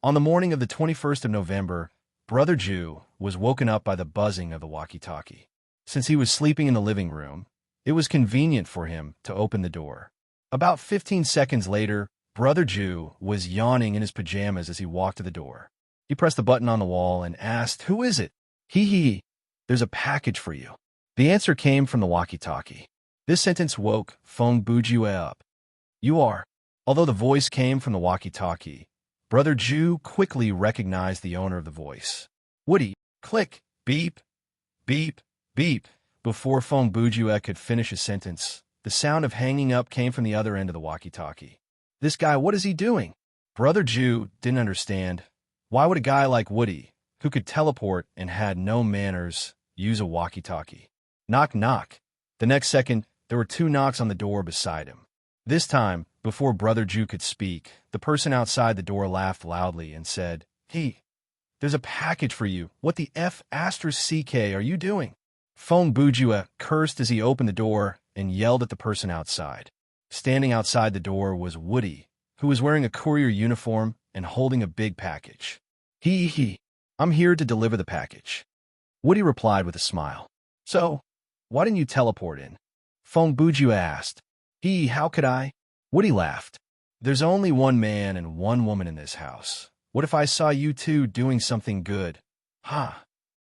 On the morning of the 21st of November, Brother Jew was woken up by the buzzing of the walkie-talkie. Since he was sleeping in the living room, it was convenient for him to open the door. About 15 seconds later, Brother Jew was yawning in his pajamas as he walked to the door. He pressed the button on the wall and asked, "Who is it?" "Hee. There's a package for you." The answer came from the walkie-talkie. This sentence woke Feng Bujue up. "You are." Although the voice came from the walkie-talkie, Brother Jew quickly recognized the owner of the voice. "Woody." Click. Beep. Beep. Beep. Before Feng Bujue could finish his sentence, the sound of hanging up came from the other end of the walkie-talkie. "This guy, what is he doing?" Brother Jew didn't understand. Why would a guy like Woody, who could teleport and had no manners, use a walkie-talkie? Knock, knock. The next second, there were two knocks on the door beside him. This time, before Brother Jew could speak, the person outside the door laughed loudly and said, "There's a package for you. What the F***ck are you doing?" Feng Bujue cursed as he opened the door and yelled at the person outside. Standing outside the door was Woody, who was wearing a courier uniform and holding a big package. I'm here to deliver the package." Woody replied with a smile. "So, why didn't you teleport in?" Feng Bujue asked. How could I?" Woody laughed. "There's only one man and one woman in this house. What if I saw you two doing something good?" "Ha."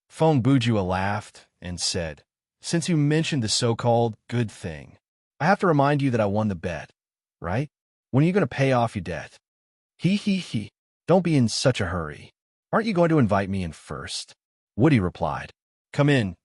Feng Bujue laughed and said, "Since you mentioned the so-called good thing, I have to remind you that I won the bet, right? When are you going to pay off your debt?" Don't be in such a hurry. Aren't you going to invite me in first?" Woody replied. Come in,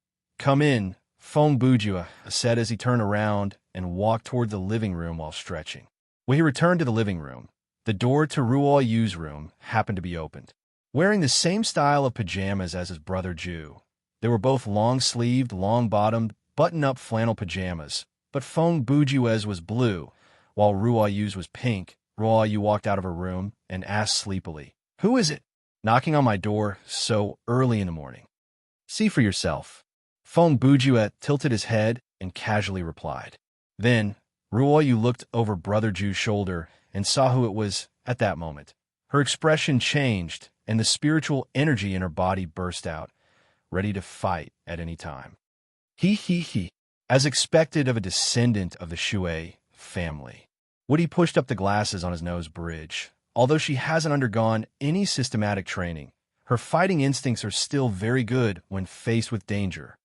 Feng Bujue said as he turned around and walked toward the living room while stretching. When he returned to the living room, the door to Ruo Yu's room happened to be opened. Wearing the same style of pajamas as his brother Jew, they were both long-sleeved, long-bottomed, button-up flannel pajamas, but Feng Bujue's was blue, while Ruo Yu's was pink. Ruo Yu walked out of her room and asked sleepily, "Who is it knocking on my door so early in the morning?" "See for yourself." Feng Bujue tilted his head and casually replied. Then, Ruo Yu looked over Brother Jew's shoulder and saw who it was at that moment. Her expression changed, and the spiritual energy in her body burst out, ready to fight at any time. As expected of a descendant of the Shui family, Woody pushed up the glasses on his nose bridge. Although she hasn't undergone any systematic training, her fighting instincts are still very good when faced with danger.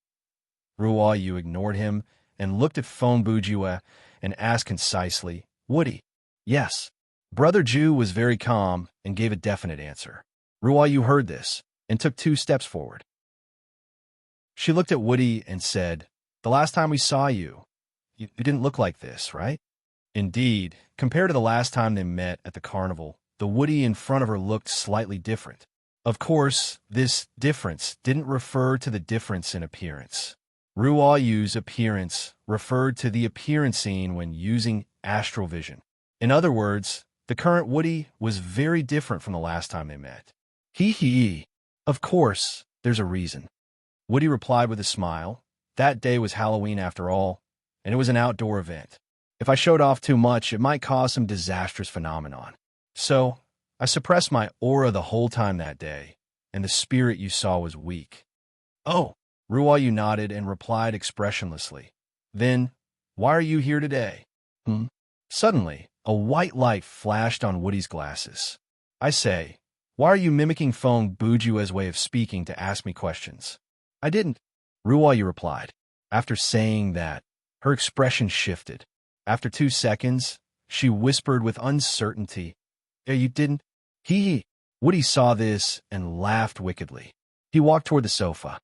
Ruo Yu ignored him and looked at Feng Bujue and asked concisely, "Woody?" "Yes." Brother Jew was very calm and gave a definite answer. Ruo Yu heard this and took 2 steps forward. She looked at Woody and said, "The last time we saw you didn't look like this, right?" Indeed, compared to the last time they met at the carnival, the Woody in front of her looked slightly different. Of course, this difference didn't refer to the difference in appearance. Ruo Yu's appearance referred to the appearance seen when using astral vision. In other words, the current Woody was very different from the last time they met. Of course, there's a reason. Woody replied with a smile. That day was Halloween after all, and it was an outdoor event. If I showed off too much, it might cause some disastrous phenomenon. So, I suppressed my aura the whole time that day, and the spirit you saw was weak. "Oh." Ruo Yu nodded and replied expressionlessly. "Then, why are you here today?" Suddenly, a white light flashed on Woody's glasses. "I say, why are you mimicking Feng Bujue's way of speaking to ask me questions?" "I didn't," Ruo Yu replied. After saying that, her expression shifted. After 2 seconds, she whispered with uncertainty, "You didn't?" Woody saw this and laughed wickedly. He walked toward the sofa.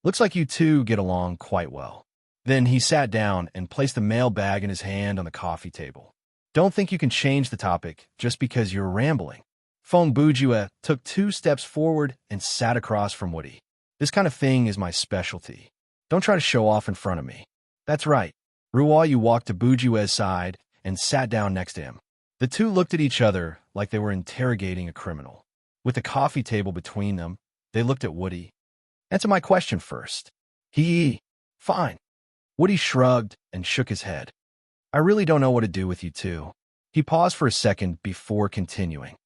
"Looks like you two get along quite well." Then he sat down and placed the mail bag in his hand on the coffee table. "Don't think you can change the topic just because you're rambling." Feng Bujue took 2 steps forward and sat across from Woody. "This kind of thing is my specialty. Don't try to show off in front of me." "That's right." Ruo Yu walked to Bujue's side and sat down next to him. The two looked at each other like they were interrogating a criminal. With the coffee table between them, they looked at Woody. "Answer my question first." Fine." Woody shrugged and shook his head. "I really don't know what to do with you two. He paused for a second before continuing.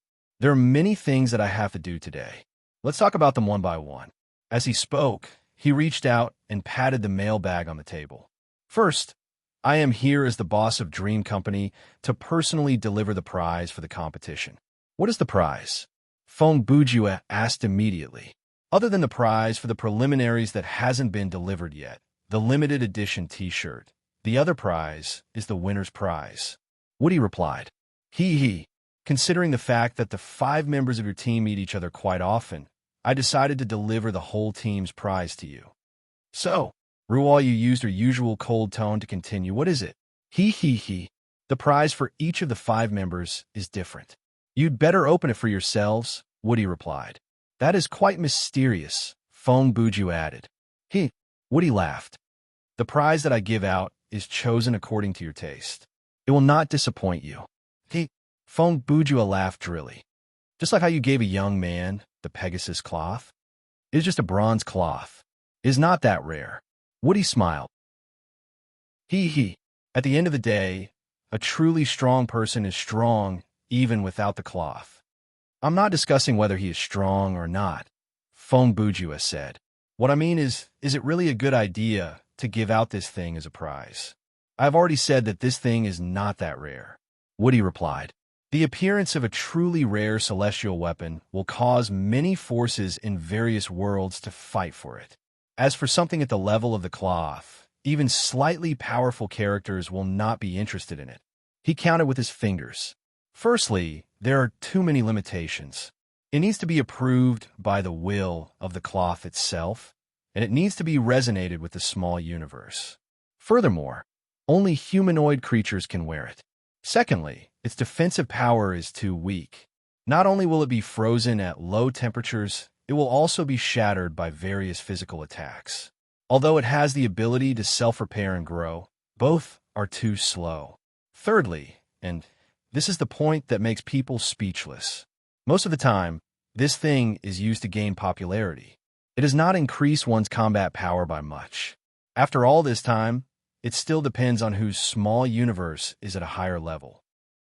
There are many things that I have to do today. Let's talk about them one by one. As he spoke, he reached out and patted the mailbag on the table. First, I am here as the boss of Dream Company to personally deliver the prize for the competition. What is the prize? Feng Bujue asked immediately. Other than the prize for the preliminaries that hasn't been delivered yet, the limited edition t-shirt. The other prize is the winner's prize. Woody replied. He. Considering the fact that the 5 members of your team meet each other quite often, I decided to deliver the whole team's prize to you. So, Ruoyu used her usual cold tone to continue. What is it? He. The prize for each of the 5 members is different. You'd better open it for yourselves, Woody replied. That is quite mysterious, Feng Buju added. Woody laughed. The prize that I give out is chosen according to your taste. It will not disappoint you. Feng Bujua laughed drily. Just like how you gave a young man the Pegasus cloth. It is just a bronze cloth. It is not that rare. Woody smiled. At the end of the day, a truly strong person is strong even without the cloth. I'm not discussing whether he is strong or not, Feng Bujua said. What I mean is it really a good idea to give out this thing as a prize? I've already said that this thing is not that rare. Woody replied. The appearance of a truly rare celestial weapon will cause many forces in various worlds to fight for it. As for something at the level of the cloth, even slightly powerful characters will not be interested in it. He counted with his fingers. Firstly, there are too many limitations. It needs to be approved by the will of the cloth itself, and it needs to be resonated with the small universe. Furthermore, only humanoid creatures can wear it. Secondly, its defensive power is too weak. Not only will it be frozen at low temperatures, it will also be shattered by various physical attacks. Although it has the ability to self-repair and grow, both are too slow. Thirdly, and this is the point that makes people speechless, most of the time, this thing is used to gain popularity. It does not increase one's combat power by much. After all this time, it still depends on whose small universe is at a higher level.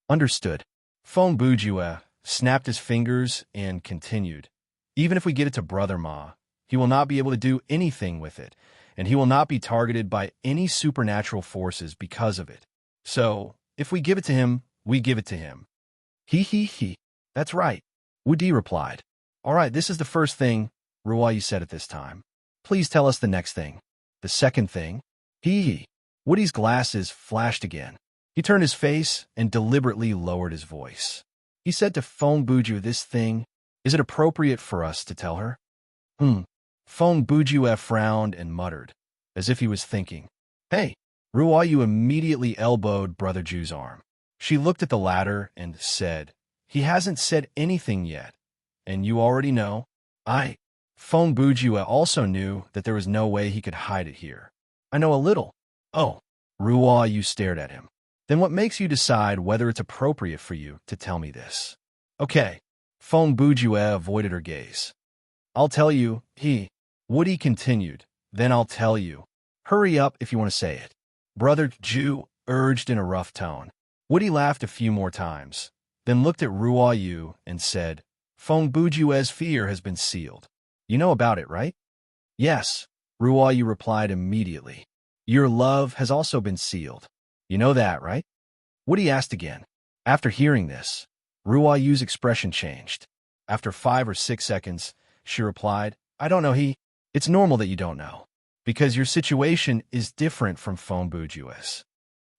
Understood. Feng Bujue snapped his fingers and continued. Even if we get it to Brother Ma, he will not be able to do anything with it, and he will not be targeted by any supernatural forces because of it. So, if we give it to him, we give it to him. He. That's right, Wudi replied. All right, this is the first thing, Ruoyu said at this time. Please tell us the next thing. The second thing? Woody's glasses flashed again. He turned his face and deliberately lowered his voice. He said to Feng Bujue, this thing, is it appropriate for us to tell her? Feng Bujue frowned and muttered, as if he was thinking. Hey! Ruoyu immediately elbowed Brother Ju's arm. She looked at the latter and said, he hasn't said anything yet, and you already know. Feng Bujue also knew that there was no way he could hide it here. I know a little. Oh, Ruoyu stared at him. Then what makes you decide whether it's appropriate for you to tell me this? Okay. Feng Bujue avoided her gaze. I'll tell you, Woody continued. Then I'll tell you. Hurry up if you want to say it. Brother Ju urged in a rough tone. Woody laughed a few more times, then looked at Ruoyu and said, Feng Bujue's fear has been sealed. You know about it, right? Yes, Ruoyu replied immediately. Your love has also been sealed. You know that, right? Woody asked again. After hearing this, Ruoyu's expression changed. After 5 or 6 seconds, she replied, I don't know, It's normal that you don't know, because your situation is different from Feng Bujue's.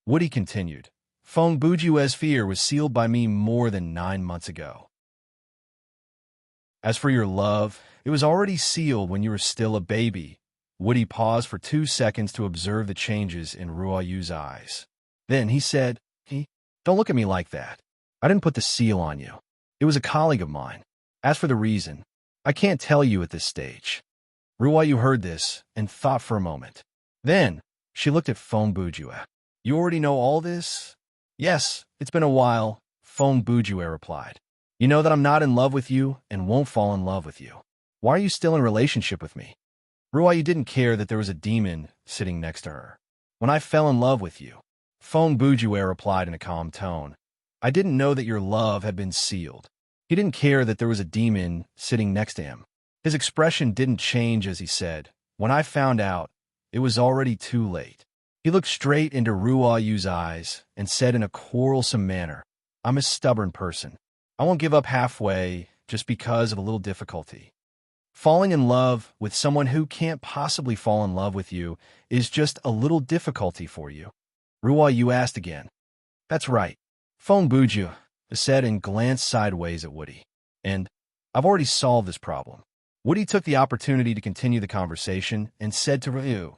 Woody continued. Feng Bujue's fear was sealed by me more than 9 months ago. As for your love, it was already sealed when you were still a baby. Woody paused for 2 seconds to observe the changes in Ruoyu's eyes. Then he said, Don't look at me like that. I didn't put the seal on you. It was a colleague of mine. As for the reason, I can't tell you at this stage. Ruoyu heard this and thought for a moment. Then, she looked at Feng Bujue. You already know all this? Yes, it's been a while, Feng Bujue replied. You know that I'm not in love with you and won't fall in love with you. Why are you still in a relationship with me? Ruoyu didn't care that there was a demon sitting next to her. When I fell in love with you, Feng Bujue replied in a calm tone. I didn't know that your love had been sealed. He didn't care that there was a demon sitting next to him. His expression didn't change as he said, when I found out, it was already too late. He looked straight into Ruo Yu's eyes and said in a quarrelsome manner, I'm a stubborn person. I won't give up halfway just because of a little difficulty. Falling in love with someone who can't possibly fall in love with you is just a little difficulty for you. Ruo Yu asked again. That's right. Feng Buju said and glanced sideways at Woody. And I've already solved this problem. Woody took the opportunity to continue the conversation and said to Ryu,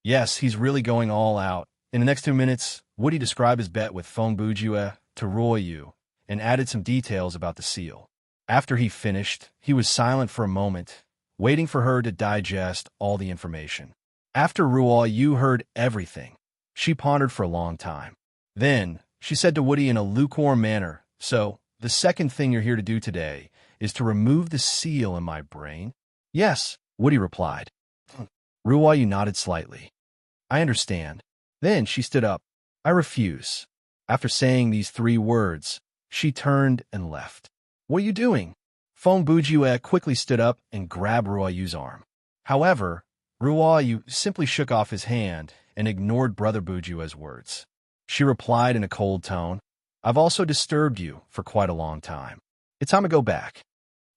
yes, he's really going all out. In the next 2 minutes, Woody described his bet with Feng Buju to Ruo Yu and added some details about the seal. After he finished, he was silent for a moment, waiting for her to digest all the information. After Ruo Yu heard everything, she pondered for a long time. Then, she said to Woody in a lukewarm manner, so, the second thing you're here to do today is to remove the seal in my brain? Yes, Woody replied. Ruo Yu nodded slightly. I understand. Then she stood up. I refuse. After saying these 3 words, she turned and left. What are you doing? Feng Buju quickly stood up and grabbed Ruo Yu's arm. However, Ruo Yu simply shook off his hand and ignored Brother Buju's words. She replied in a cold tone, I've also disturbed you for quite a long time. It's time to go back.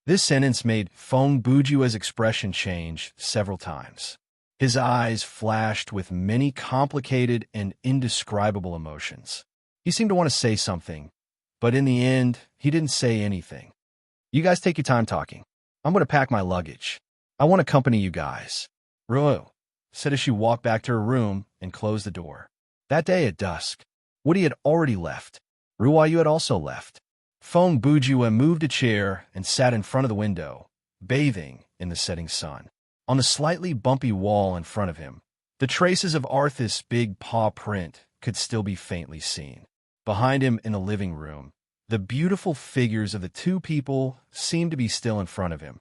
This sentence made Feng Buju's expression change several times. His eyes flashed with many complicated and indescribable emotions. He seemed to want to say something, but in the end, he didn't say anything. You guys take your time talking. I'm going to pack my luggage. I want to accompany you guys. Ruo said as she walked back to her room and closed the door. That day at dusk, Woody had already left. Ruo Yu had also left. Feng Buju moved a chair and sat in front of the window, bathing in the setting sun. On the slightly bumpy wall in front of him, the traces of Arthas' big paw print could still be faintly seen. Behind him in the living room, the beautiful figures of the 2 people seemed to be still in front of him.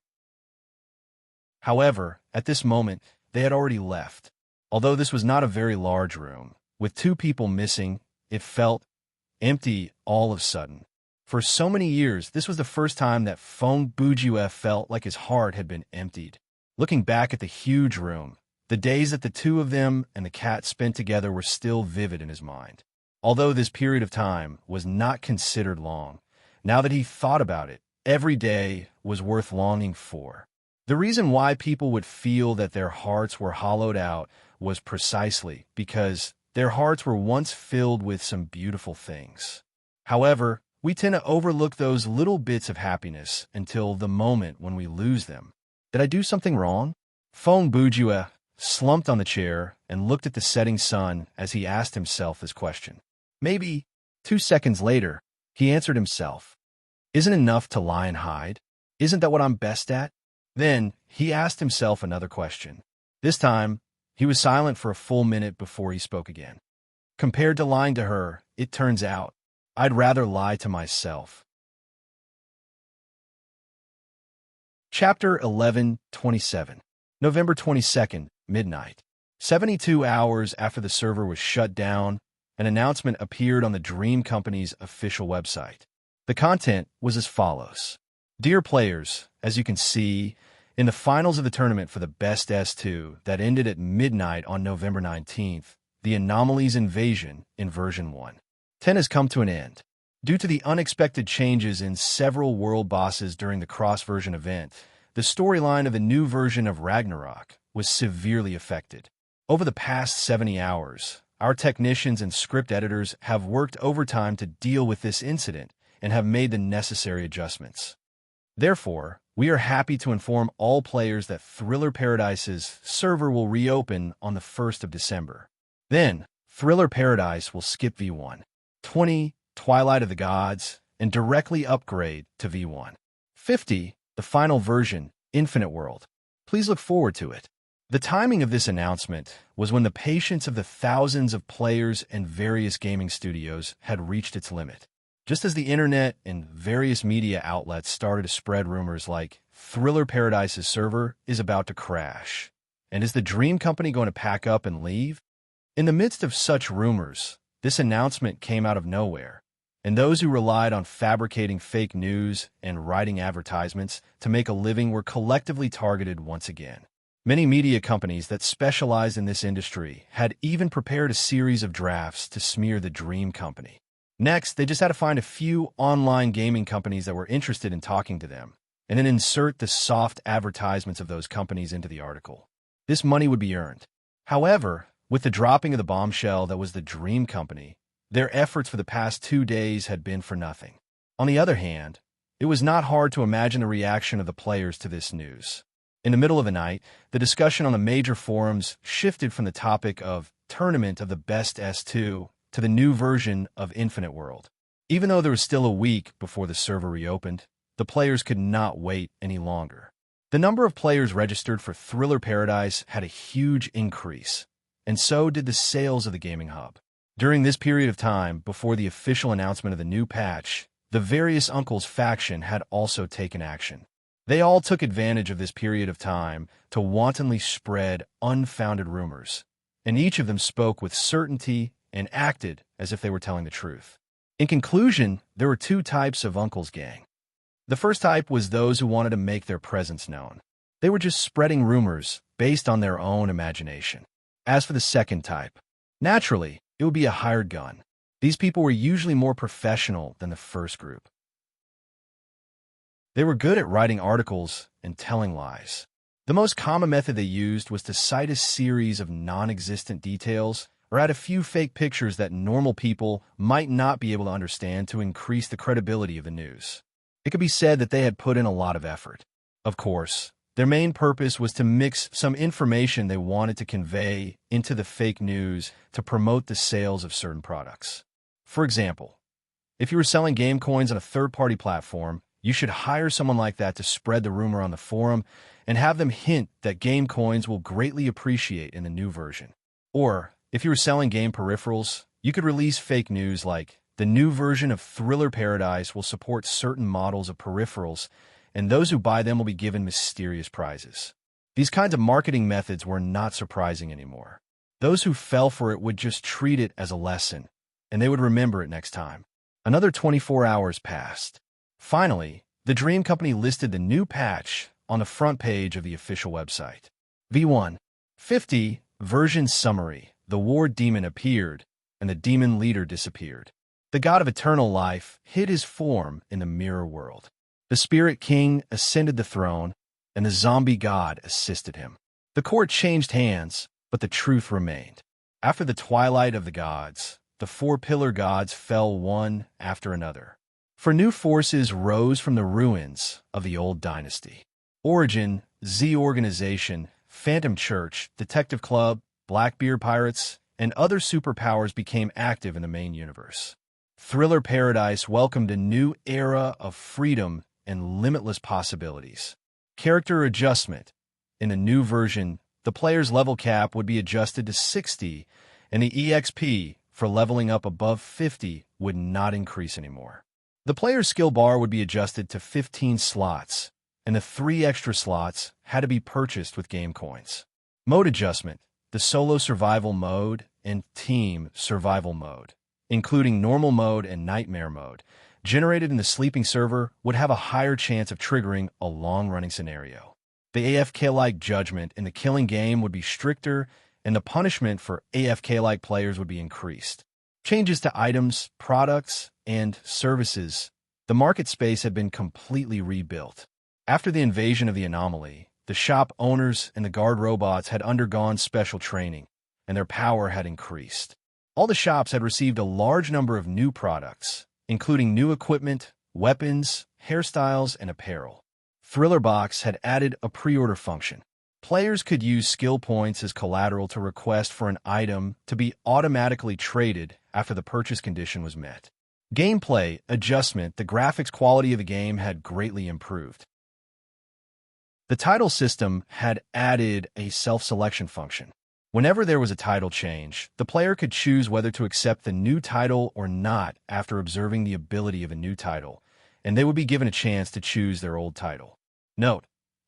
However, at this moment, they had already left. Although this was not a very large room, with 2 people missing, it felt empty all of a sudden. For so many years, this was the first time that Feng Buju felt like his heart had been emptied. Looking back at the huge room, the days that the 2 of them and the cat spent together were still vivid in his mind. Although this period of time was not considered long, now that he thought about it, every day was worth longing for. The reason why people would feel that their hearts were hollowed out was precisely because their hearts were once filled with some beautiful things. However, we tend to overlook those little bits of happiness until the moment when we lose them. Did I do something wrong? Feng Buju slumped on the chair and looked at the setting sun as he asked himself this question. Maybe 2 seconds later, he answered himself. Isn't it enough to lie and hide? Isn't that what I'm best at? Then he asked himself another question. This time, he was silent for a full minute before he spoke again. Compared to lying to her, it turns out, I'd rather lie to myself. Chapter 11:27. November 22nd, midnight. 72 hours after the server was shut down, an announcement appeared on the Dream Company's official website. The content was as follows. Dear players, as you can see, in the finals of the tournament for the Best S2 that ended at midnight on November 19th, the Anomalies Invasion in version 1.10 has come to an end. Due to the unexpected changes in several world bosses during the cross-version event, the storyline of the new version of Ragnarok was severely affected. Over the past 70 hours, our technicians and script editors have worked overtime to deal with this incident and have made the necessary adjustments. Therefore, we are happy to inform all players that Thriller Paradise's server will reopen on the 1st of December. Then, Thriller Paradise will skip V1.20, Twilight of the Gods, and directly upgrade to V1.50, the final version, Infinite World. Please look forward to it. The timing of this announcement was when the patience of the thousands of players and various gaming studios had reached its limit. Just as the internet and various media outlets started to spread rumors like Thriller Paradise's server is about to crash, and is the Dream Company going to pack up and leave? In the midst of such rumors, this announcement came out of nowhere. and those who relied on fabricating fake news and writing advertisements to make a living were collectively targeted once again. Many media companies that specialized in this industry had even prepared a series of drafts to smear the dream company. Next, they just had to find a few online gaming companies that were interested in talking to them, and then insert the soft advertisements of those companies into the article. This money would be earned. However, with the dropping of the bombshell that was the dream company, their efforts for the past 2 days had been for nothing. On the other hand, it was not hard to imagine the reaction of the players to this news. In the middle of the night, the discussion on the major forums shifted from the topic of Tournament of the Best S2 to the new version of Infinite World. Even though there was still a week before the server reopened, the players could not wait any longer. The number of players registered for Thriller Paradise had a huge increase, and so did the sales of the gaming hub. During this period of time, before the official announcement of the new patch, the various Uncles faction had also taken action. They all took advantage of this period of time to wantonly spread unfounded rumors, and each of them spoke with certainty and acted as if they were telling the truth. In conclusion, there were 2 types of Uncles gang. The first type was those who wanted to make their presence known. They were just spreading rumors based on their own imagination. As for the second type, naturally, it would be a hired gun. These people were usually more professional than the first group. They were good at writing articles and telling lies. The most common method they used was to cite a series of non-existent details or add a few fake pictures that normal people might not be able to understand to increase the credibility of the news. It could be said that they had put in a lot of effort. Of course, their main purpose was to mix some information they wanted to convey into the fake news to promote the sales of certain products. For example, if you were selling game coins on a third-party platform, you should hire someone like that to spread the rumor on the forum and have them hint that game coins will greatly appreciate in the new version. Or, if you were selling game peripherals, you could release fake news like, the new version of Thriller Paradise will support certain models of peripherals, and those who buy them will be given mysterious prizes. These kinds of marketing methods were not surprising anymore. Those who fell for it would just treat it as a lesson, and they would remember it next time. Another 24 hours passed. Finally, the Dream Company listed the new patch on the front page of the official website. V1.50 Version Summary. The War Demon appeared, and the demon leader disappeared. The god of eternal life hid his form in the mirror world. The Spirit King ascended the throne, and the zombie god assisted him. The court changed hands, but the truth remained. After the twilight of the gods, the 4 pillar gods fell one after another. For new forces rose from the ruins of the old dynasty. Origin, Z Organization, Phantom Church, Detective Club, Blackbeard Pirates, and other superpowers became active in the main universe. Thriller Paradise welcomed a new era of freedom and limitless possibilities. Character adjustment. In the new version, the player's level cap would be adjusted to 60, and the EXP for leveling up above 50 would not increase anymore. The player's skill bar would be adjusted to 15 slots, and the 3 extra slots had to be purchased with game coins. Mode adjustment. The solo survival mode and team survival mode, including normal mode and nightmare mode, generated in the sleeping server would have a higher chance of triggering a long-running scenario. The AFK-like judgment in the killing game would be stricter, and the punishment for AFK-like players would be increased. Changes to items, products, and services. The market space had been completely rebuilt. After the invasion of the anomaly, the shop owners and the guard robots had undergone special training, and their power had increased. All the shops had received a large number of new products, including new equipment, weapons, hairstyles, and apparel. Thriller Box had added a pre-order function. Players could use skill points as collateral to request for an item to be automatically traded after the purchase condition was met. Gameplay adjustment. The graphics quality of the game had greatly improved. The title system had added a self-selection function. Whenever there was a title change, the player could choose whether to accept the new title or not after observing the ability of a new title, and they would be given a chance to choose their old title. Note,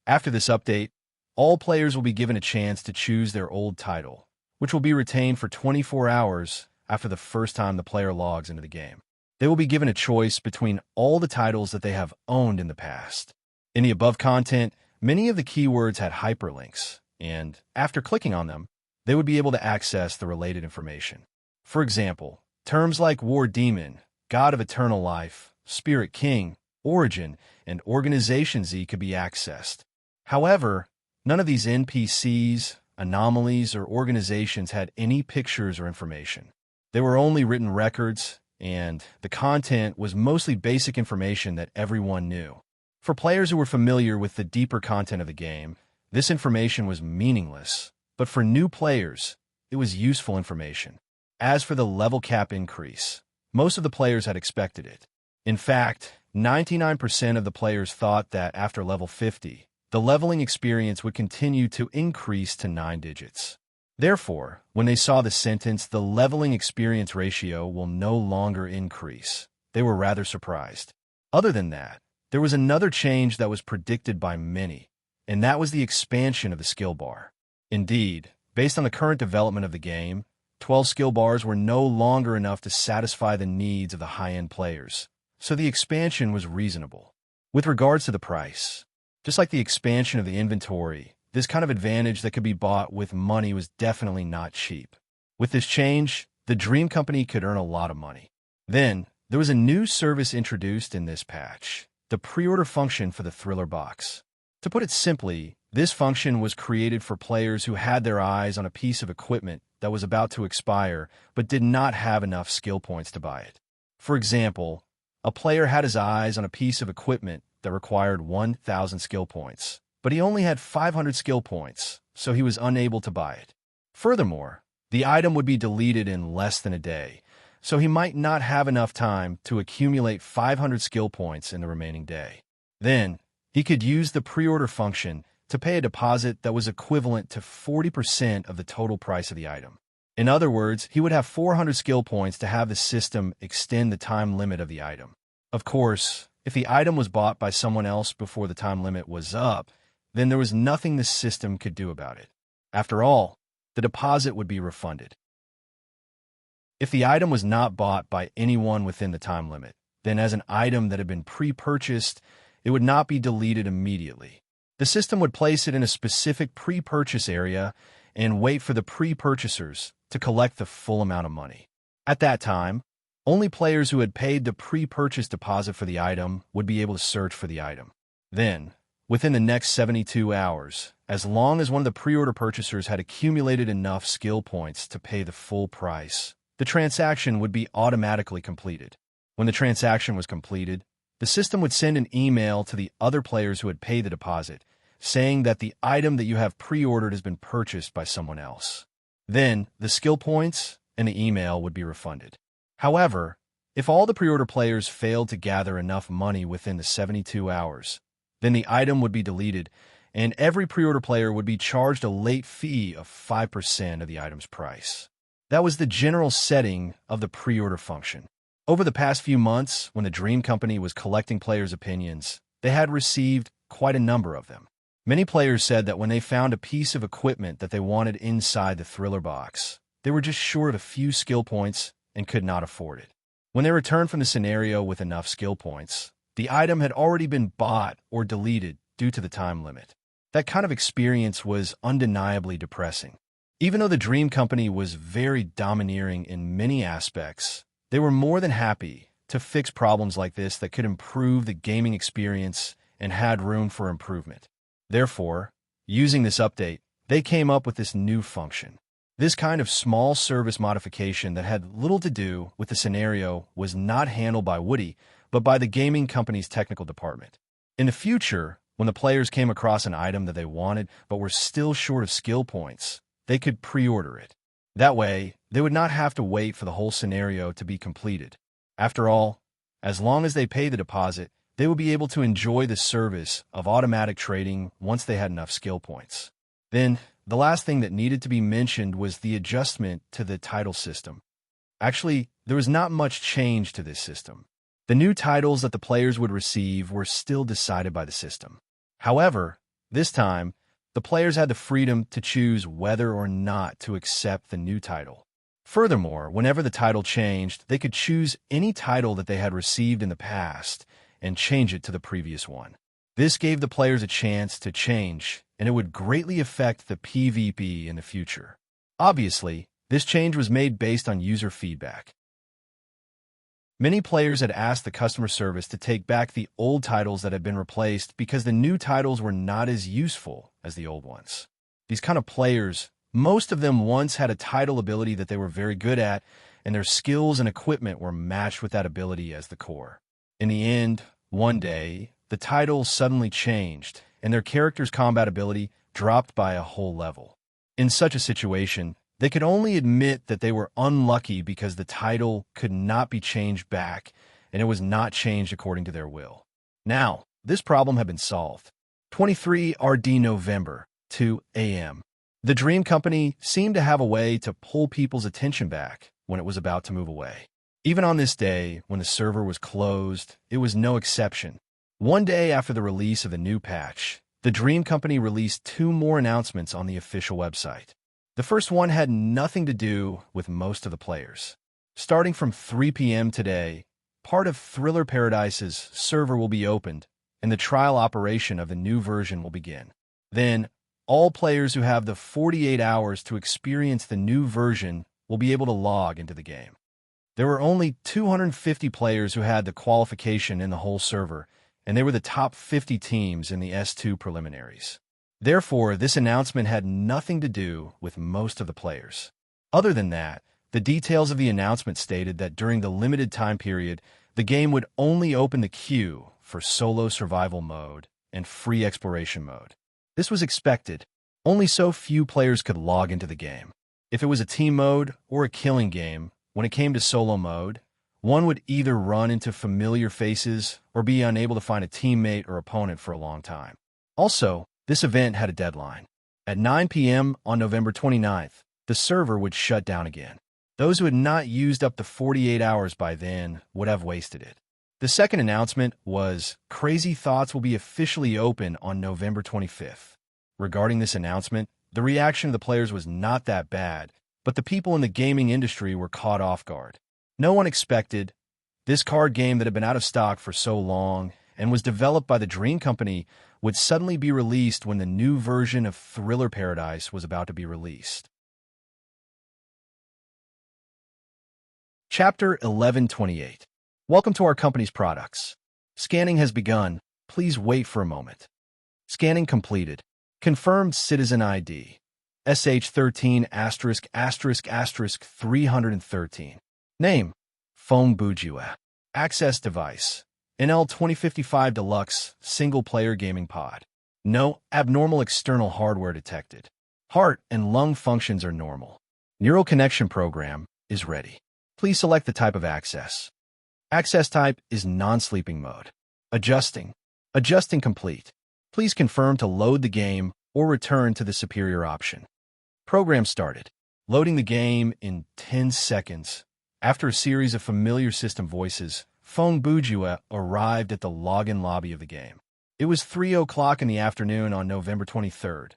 after this update, all players will be given a chance to choose their old title, which will be retained for 24 hours after the first time the player logs into the game. They will be given a choice between all the titles that they have owned in the past. In the above content, many of the keywords had hyperlinks, and after clicking on them, they would be able to access the related information. For example, terms like War Demon, God of Eternal Life, Spirit King, Origin, and Organization Z could be accessed. However, none of these NPCs, anomalies, or organizations had any pictures or information. They were only written records, and the content was mostly basic information that everyone knew. For players who were familiar with the deeper content of the game, this information was meaningless, but for new players, it was useful information. As for the level cap increase, most of the players had expected it. In fact, 99% of the players thought that after level 50, the leveling experience would continue to increase to 9 digits. Therefore, when they saw the sentence, "the leveling experience ratio will no longer increase," they were rather surprised. Other than that, there was another change that was predicted by many, and that was the expansion of the skill bar. Indeed, based on the current development of the game, 12 skill bars were no longer enough to satisfy the needs of the high-end players, so the expansion was reasonable. With regards to the price, just like the expansion of the inventory, this kind of advantage that could be bought with money was definitely not cheap. With this change, the Dream Company could earn a lot of money. Then, there was a new service introduced in this patch, the pre-order function for the Thriller box. To put it simply, this function was created for players who had their eyes on a piece of equipment that was about to expire but did not have enough skill points to buy it. For example, a player had his eyes on a piece of equipment that required 1,000 skill points, but he only had 500 skill points, so he was unable to buy it. Furthermore, the item would be deleted in less than a day, so he might not have enough time to accumulate 500 skill points in the remaining day. Then, he could use the pre-order function to pay a deposit that was equivalent to 40% of the total price of the item. In other words, he would have 400 skill points to have the system extend the time limit of the item. Of course, if the item was bought by someone else before the time limit was up, then there was nothing the system could do about it. After all, the deposit would be refunded. If the item was not bought by anyone within the time limit, then as an item that had been pre-purchased, it would not be deleted immediately. The system would place it in a specific pre-purchase area and wait for the pre-purchasers to collect the full amount of money. At that time, only players who had paid the pre-purchase deposit for the item would be able to search for the item. Then, within the next 72 hours, as long as one of the pre-order purchasers had accumulated enough skill points to pay the full price, the transaction would be automatically completed. When the transaction was completed, the system would send an email to the other players who had paid the deposit, saying that the item that you have pre-ordered has been purchased by someone else. Then, the skill points and the email would be refunded. However, if all the pre-order players failed to gather enough money within the 72 hours, then the item would be deleted, and every pre-order player would be charged a late fee of 5% of the item's price. That was the general setting of the pre-order function. Over the past few months, when the Dream Company was collecting players' opinions, they had received quite a number of them. Many players said that when they found a piece of equipment that they wanted inside the Thriller box, they were just short of a few skill points and could not afford it. When they returned from the scenario with enough skill points, the item had already been bought or deleted due to the time limit. That kind of experience was undeniably depressing. Even though the Dream Company was very domineering in many aspects, they were more than happy to fix problems like this that could improve the gaming experience and had room for improvement. Therefore, using this update, they came up with this new function. This kind of small service modification that had little to do with the scenario was not handled by Woody, but by the gaming company's technical department. In the future, when the players came across an item that they wanted but were still short of skill points, they could pre-order it. That way, they would not have to wait for the whole scenario to be completed. After all, as long as they pay the deposit, they would be able to enjoy the service of automatic trading once they had enough skill points. Then, the last thing that needed to be mentioned was the adjustment to the title system. Actually, there was not much change to this system. The new titles that the players would receive were still decided by the system. However, this time, the players had the freedom to choose whether or not to accept the new title. Furthermore, whenever the title changed, they could choose any title that they had received in the past and change it to the previous one. This gave the players a chance to change, and it would greatly affect the PvP in the future. Obviously, this change was made based on user feedback. Many players had asked the customer service to take back the old titles that had been replaced because the new titles were not as useful as the old ones. These kind of players, most of them once had a title ability that they were very good at, and their skills and equipment were matched with that ability as the core. In the end, one day, the titles suddenly changed, and their character's combat ability dropped by a whole level. In such a situation, they could only admit that they were unlucky because the title could not be changed back, and it was not changed according to their will. Now, this problem had been solved. 23 RD November, 2 a.m. The Dream Company seemed to have a way to pull people's attention back when it was about to move away. Even on this day, when the server was closed, it was no exception. One day after the release of the new patch, the Dream Company released 2 more announcements on the official website. The first one had nothing to do with most of the players. Starting from 3 p.m. today, part of Thriller Paradise's server will be opened, and the trial operation of the new version will begin. Then, all players who have the 48 hours to experience the new version will be able to log into the game. There were only 250 players who had the qualification in the whole server, and they were the top 50 teams in the S2 preliminaries. Therefore, this announcement had nothing to do with most of the players. Other than that, the details of the announcement stated that during the limited time period, the game would only open the queue for solo survival mode and free exploration mode. This was expected. Only so few players could log into the game. If it was a team mode or a killing game, when it came to solo mode, one would either run into familiar faces or be unable to find a teammate or opponent for a long time. Also, this event had a deadline. At 9 p.m. on November 29th, the server would shut down again. Those who had not used up the 48 hours by then would have wasted it. The second announcement was Crazy Thoughts will be officially open on November 25th. Regarding this announcement, the reaction of the players was not that bad, but the people in the gaming industry were caught off guard. No one expected this card game that had been out of stock for so long and was developed by the Dream Company would suddenly be released when the new version of Thriller Paradise was about to be released. Chapter 1128. Welcome to our company's products. Scanning has begun. Please wait for a moment. Scanning completed. Confirmed citizen ID. SH13 ***** 313. Name. Phone Bujua. Access device. NL 2055 Deluxe single-player gaming pod. No abnormal external hardware detected. Heart and lung functions are normal. Neural connection program is ready. Please select the type of access. Access type is non-sleeping mode. Adjusting. Adjusting complete. Please confirm to load the game or return to the superior option. Program started. Loading the game in 10 seconds. After a series of familiar system voices, Phone Bujua arrived at the login lobby of the game. It was 3 o'clock in the afternoon on November 23rd.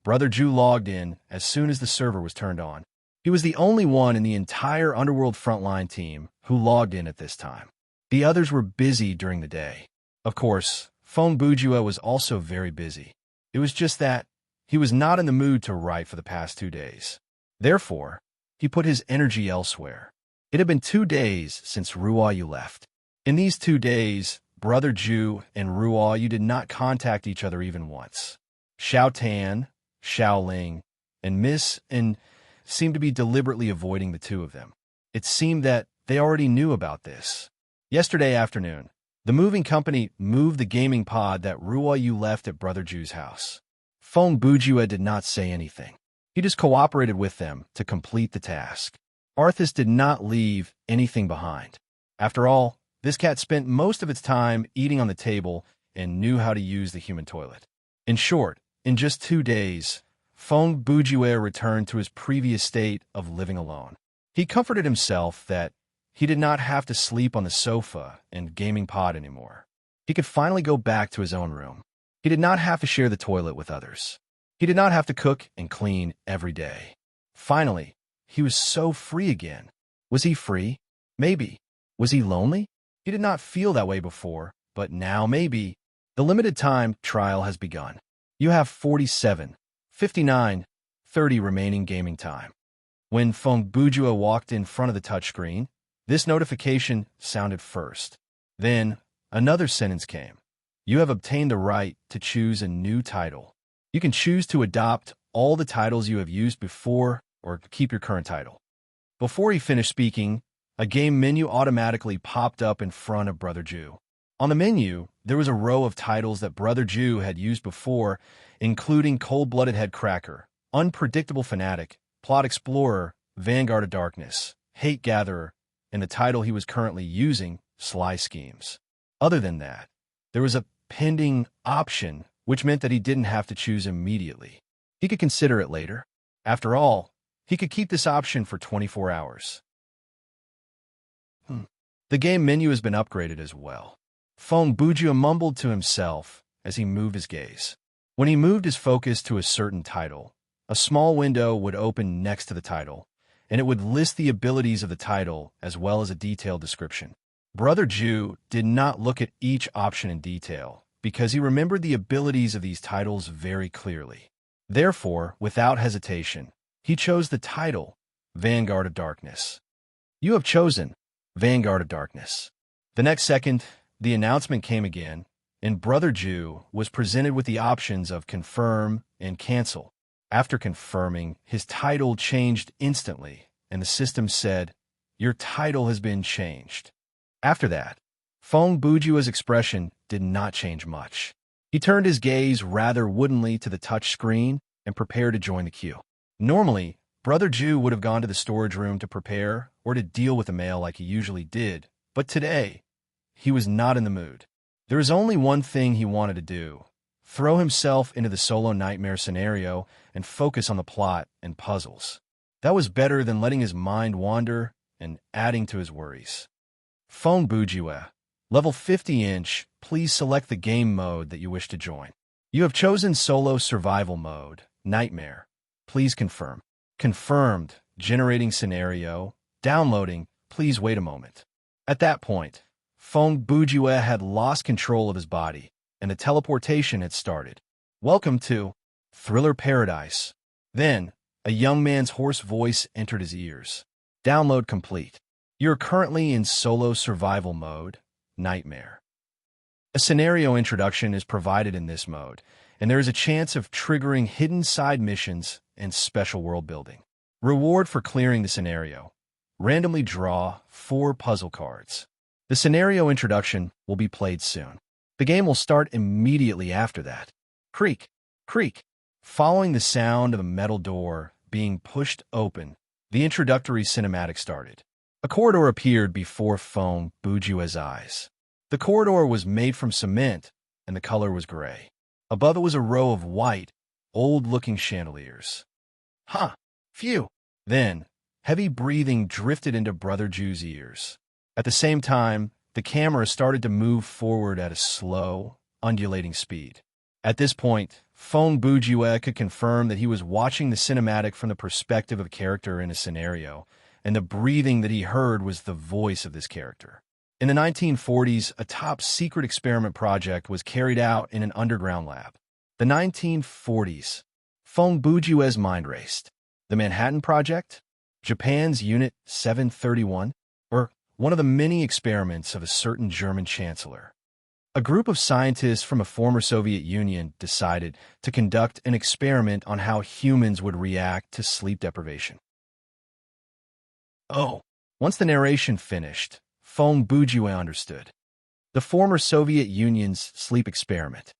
Brother Ju logged in as soon as the server was turned on. He was the only one in the entire Underworld frontline team who logged in at this time. The others were busy during the day. Of course, Phone Bujua was also very busy. It was just that he was not in the mood to write for the past 2 days. Therefore, he put his energy elsewhere. It had been 2 days since Ruoyu left. In these 2 days, Brother Ju and Ruoyu did not contact each other even once. Xiao Tan, Xiao Ling, and Miss N seemed to be deliberately avoiding the two of them. It seemed that they already knew about this. Yesterday afternoon, the moving company moved the gaming pod that Ruoyu left at Brother Ju's house. Phone Bujua did not say anything. He just cooperated with them to complete the task. Arthas did not leave anything behind. After all, this cat spent most of its time eating on the table and knew how to use the human toilet. In short, in just 2 days, Phone Bujua returned to his previous state of living alone. He comforted himself that he did not have to sleep on the sofa and gaming pod anymore. He could finally go back to his own room. He did not have to share the toilet with others. He did not have to cook and clean every day. Finally, he was so free again. Was he free? Maybe. Was he lonely? He did not feel that way before, but now maybe. The limited time trial has begun. You have 47, 59, 30 remaining gaming time. When Feng Bujua walked in front of the touchscreen, this notification sounded first. Then, another sentence came. You have obtained the right to choose a new title. You can choose to adopt all the titles you have used before or keep your current title. Before he finished speaking, a game menu automatically popped up in front of Brother Ju. On the menu, there was a row of titles that Brother Ju had used before, including Cold-Blooded Headcracker, Unpredictable Fanatic, Plot Explorer, Vanguard of Darkness, Hate Gatherer, and the title he was currently using, Sly Schemes. Other than that, there was a pending option, which meant that he didn't have to choose immediately. He could consider it later. After all, he could keep this option for 24 hours. The game menu has been upgraded as well. Feng Bujua mumbled to himself as he moved his gaze. When he moved his focus to a certain title, a small window would open next to the title, and it would list the abilities of the title as well as a detailed description. Brother Ju did not look at each option in detail because he remembered the abilities of these titles very clearly. Therefore, without hesitation, he chose the title, Vanguard of Darkness. You have chosen Vanguard of Darkness. The next second, the announcement came again, and Brother Ju was presented with the options of confirm and cancel. After confirming, his title changed instantly, and the system said, "Your title has been changed." After that, Feng Bujua's expression did not change much. He turned his gaze rather woodenly to the touch screen and prepared to join the queue. Normally, Brother Ju would have gone to the storage room to prepare or to deal with the mail like he usually did, but today, he was not in the mood. There was only one thing he wanted to do: throw himself into the solo nightmare scenario and focus on the plot and puzzles. That was better than letting his mind wander and adding to his worries. Feng Bujua, level 50-inch, please select the game mode that you wish to join. You have chosen Solo Survival Mode, Nightmare. Please confirm. Confirmed. Generating scenario. Downloading. Please wait a moment. At that point, Feng Bujua had lost control of his body, and the teleportation had started. Welcome to Thriller Paradise. Then, a young man's hoarse voice entered his ears. Download complete. You're currently in Solo Survival Mode, Nightmare. A scenario introduction is provided in this mode, and there is a chance of triggering hidden side missions and special world building. Reward for clearing the scenario. Randomly draw 4 puzzle cards. The scenario introduction will be played soon. The game will start immediately after that. Creak, creak. Following the sound of a metal door being pushed open, the introductory cinematic started. A corridor appeared before Feng Bujua's eyes. The corridor was made from cement, and the color was gray. Above it was a row of white, old-looking chandeliers. Huh, phew. Then, heavy breathing drifted into Brother Ju's ears. At the same time, the camera started to move forward at a slow, undulating speed. At this point, Feng Bujua could confirm that he was watching the cinematic from the perspective of a character in a scenario, and the breathing that he heard was the voice of this character. In the 1940s, a top-secret experiment project was carried out in an underground lab. The 1940s. Feng Bujua's mind raced. The Manhattan Project? Japan's Unit 731? Or one of the many experiments of a certain German chancellor? A group of scientists from a former Soviet Union decided to conduct an experiment on how humans would react to sleep deprivation. Oh, once the narration finished, Feng Bujua understood. The former Soviet Union's sleep experiment.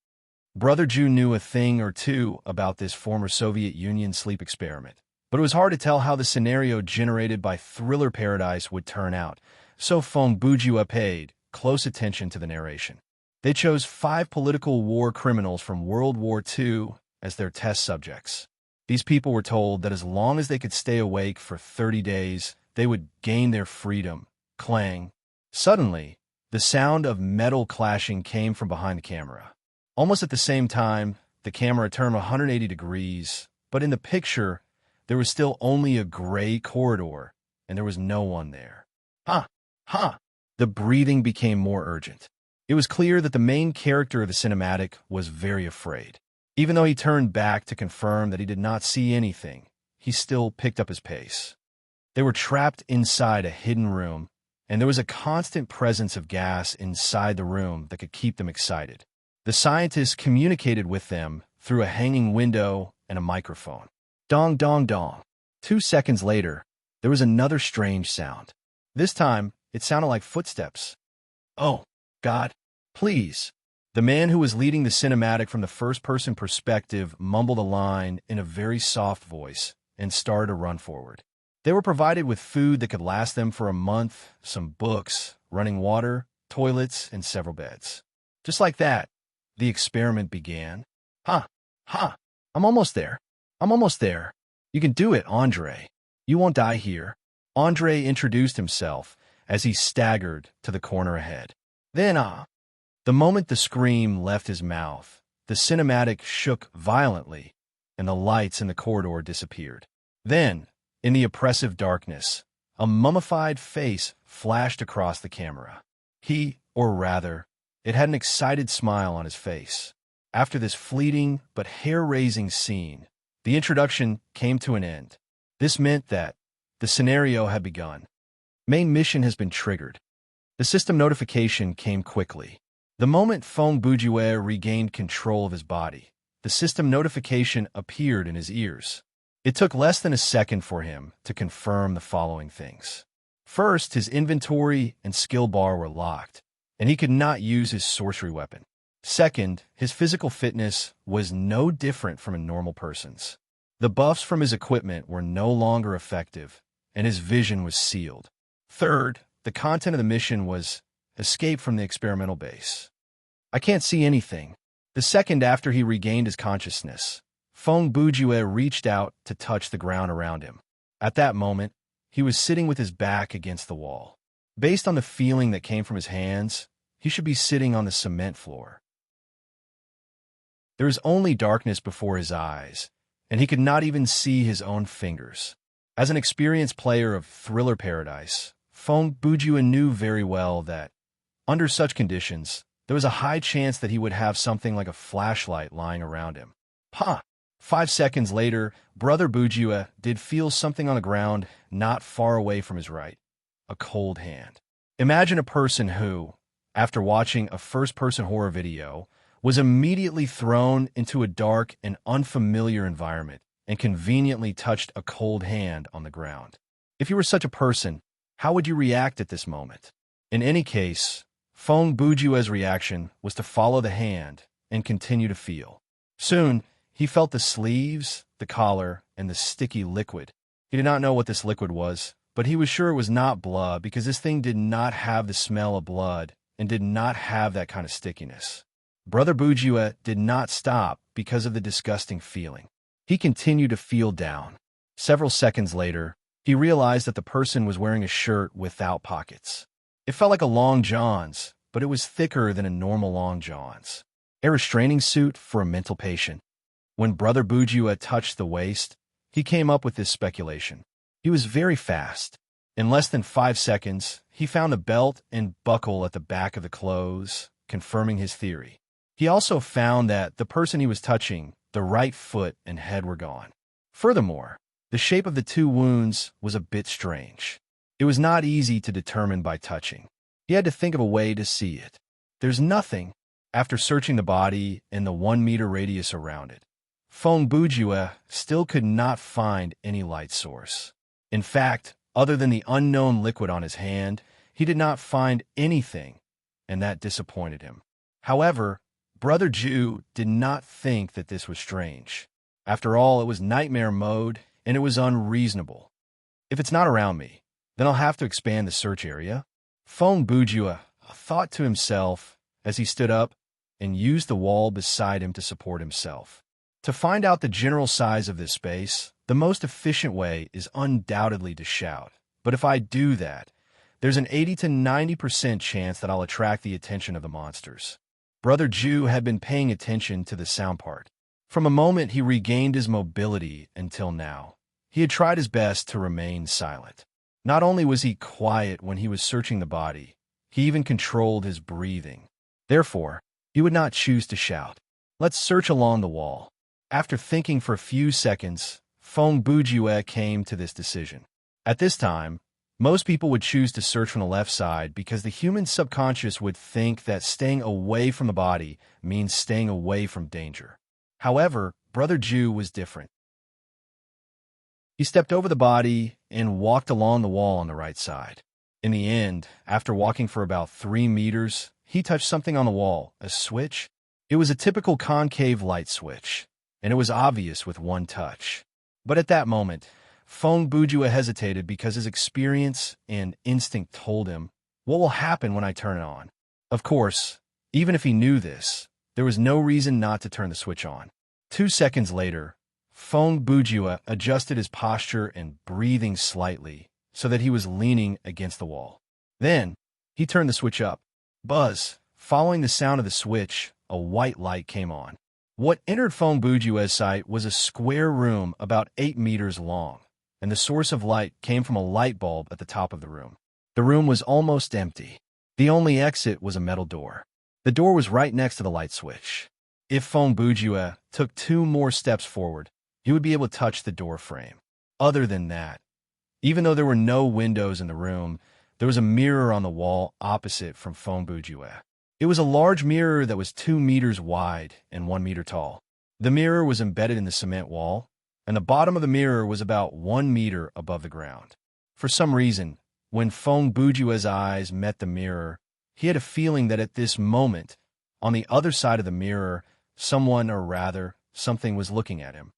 Brother Ju knew a thing or two about this former Soviet Union sleep experiment, but it was hard to tell how the scenario generated by Thriller Paradise would turn out, so Feng Bujua paid close attention to the narration. They chose 5 political war criminals from World War II as their test subjects. These people were told that as long as they could stay awake for 30 days, they would gain their freedom. Clang. Suddenly, the sound of metal clashing came from behind the camera. Almost at the same time, the camera turned 180 degrees, but in the picture, there was still only a gray corridor, and there was no one there. Ha! Ha! The breathing became more urgent. It was clear that the main character of the cinematic was very afraid. Even though he turned back to confirm that he did not see anything, he still picked up his pace. They were trapped inside a hidden room, and there was a constant presence of gas inside the room that could keep them excited. The scientists communicated with them through a hanging window and a microphone. Dong, dong, dong. 2 seconds later, there was another strange sound. This time, it sounded like footsteps. Oh, God, please. The man who was leading the cinematic from the first-person perspective mumbled a line in a very soft voice and started to run forward. They were provided with food that could last them for a month, some books, running water, toilets, and several beds. Just like that, the experiment began. Ha! Ha! I'm almost there. I'm almost there. You can do it, Andre. You won't die here. Andre introduced himself as he staggered to the corner ahead. Then, the moment the scream left his mouth, the cinematic shook violently, and the lights in the corridor disappeared. Then, in the oppressive darkness, a mummified face flashed across the camera. Or rather, it had an excited smile on his face. After this fleeting but hair-raising scene, the introduction came to an end. This meant that the scenario had begun. Main mission has been triggered. The system notification came quickly. The moment Fong Bujue regained control of his body, the system notification appeared in his ears. It took less than a second for him to confirm the following things. First, his inventory and skill bar were locked, and he could not use his sorcery weapon. Second, his physical fitness was no different from a normal person's. The buffs from his equipment were no longer effective, and his vision was sealed. Third, the content of the mission was escape from the experimental base. I can't see anything. The second after he regained his consciousness, Fong Bujue reached out to touch the ground around him. At that moment, he was sitting with his back against the wall. Based on the feeling that came from his hands, he should be sitting on the cement floor. There was only darkness before his eyes, and he could not even see his own fingers. As an experienced player of Thriller Paradise, Fong Bujue knew very well that, under such conditions, there was a high chance that he would have something like a flashlight lying around him. 5 seconds later, Brother Bujue did feel something on the ground not far away from his right. A cold hand. Imagine a person who, after watching a first-person horror video, was immediately thrown into a dark and unfamiliar environment and conveniently touched a cold hand on the ground. If you were such a person, how would you react at this moment? In any case, Fong Bujue's reaction was to follow the hand and continue to feel. Soon, he felt the sleeves, the collar, and the sticky liquid. He did not know what this liquid was, but he was sure it was not blood because this thing did not have the smell of blood and did not have that kind of stickiness. Brother Bujue did not stop because of the disgusting feeling. He continued to feel down. Several seconds later, he realized that the person was wearing a shirt without pockets. It felt like a long johns, but it was thicker than a normal long johns. A restraining suit for a mental patient. When Brother Bujue touched the waist, he came up with this speculation. He was very fast. In less than 5 seconds, he found a belt and buckle at the back of the clothes, confirming his theory. He also found that the person he was touching, the right foot and head were gone. Furthermore, the shape of the 2 wounds was a bit strange. It was not easy to determine by touching. He had to think of a way to see it. There's nothing, after searching the body and the 1-meter radius around it. Fong Bujue still could not find any light source. In fact, other than the unknown liquid on his hand, he did not find anything, and that disappointed him. However, Brother Ju did not think that this was strange. After all, it was nightmare mode, and it was unreasonable. If it's not around me, then I'll have to expand the search area. Fong Bujue thought to himself as he stood up and used the wall beside him to support himself. To find out the general size of this space, the most efficient way is undoubtedly to shout. But if I do that, there's an 80 to 90% chance that I'll attract the attention of the monsters. Brother Ju had been paying attention to the sound part. From a moment he regained his mobility until now, he had tried his best to remain silent. Not only was he quiet when he was searching the body, he even controlled his breathing. Therefore, he would not choose to shout. "Let's search along the wall." After thinking for a few seconds, Feng Bujue came to this decision. At this time, most people would choose to search from the left side because the human subconscious would think that staying away from the body means staying away from danger. However, Brother Ju was different. He stepped over the body and walked along the wall on the right side. In the end, after walking for about 3 meters, he touched something on the wall, a switch. It was a typical concave light switch, and it was obvious with one touch. But at that moment, Feng Bujue hesitated because his experience and instinct told him, what will happen when I turn it on? Of course, even if he knew this, there was no reason not to turn the switch on. 2 seconds later, Feng Bujue adjusted his posture and breathing slightly so that he was leaning against the wall. Then, he turned the switch up. Buzz. Following the sound of the switch, a white light came on. What entered Feng Bujue's sight was a square room about 8 meters long, and the source of light came from a light bulb at the top of the room. The room was almost empty. The only exit was a metal door. The door was right next to the light switch. If Feng Bujue took 2 more steps forward, he would be able to touch the door frame. Other than that, even though there were no windows in the room, there was a mirror on the wall opposite from Feng Bujue. It was a large mirror that was 2 meters wide and 1 meter tall. The mirror was embedded in the cement wall, and the bottom of the mirror was about 1 meter above the ground. For some reason, when Feng Bujue's eyes met the mirror, he had a feeling that at this moment, on the other side of the mirror, someone, or rather, something was looking at him.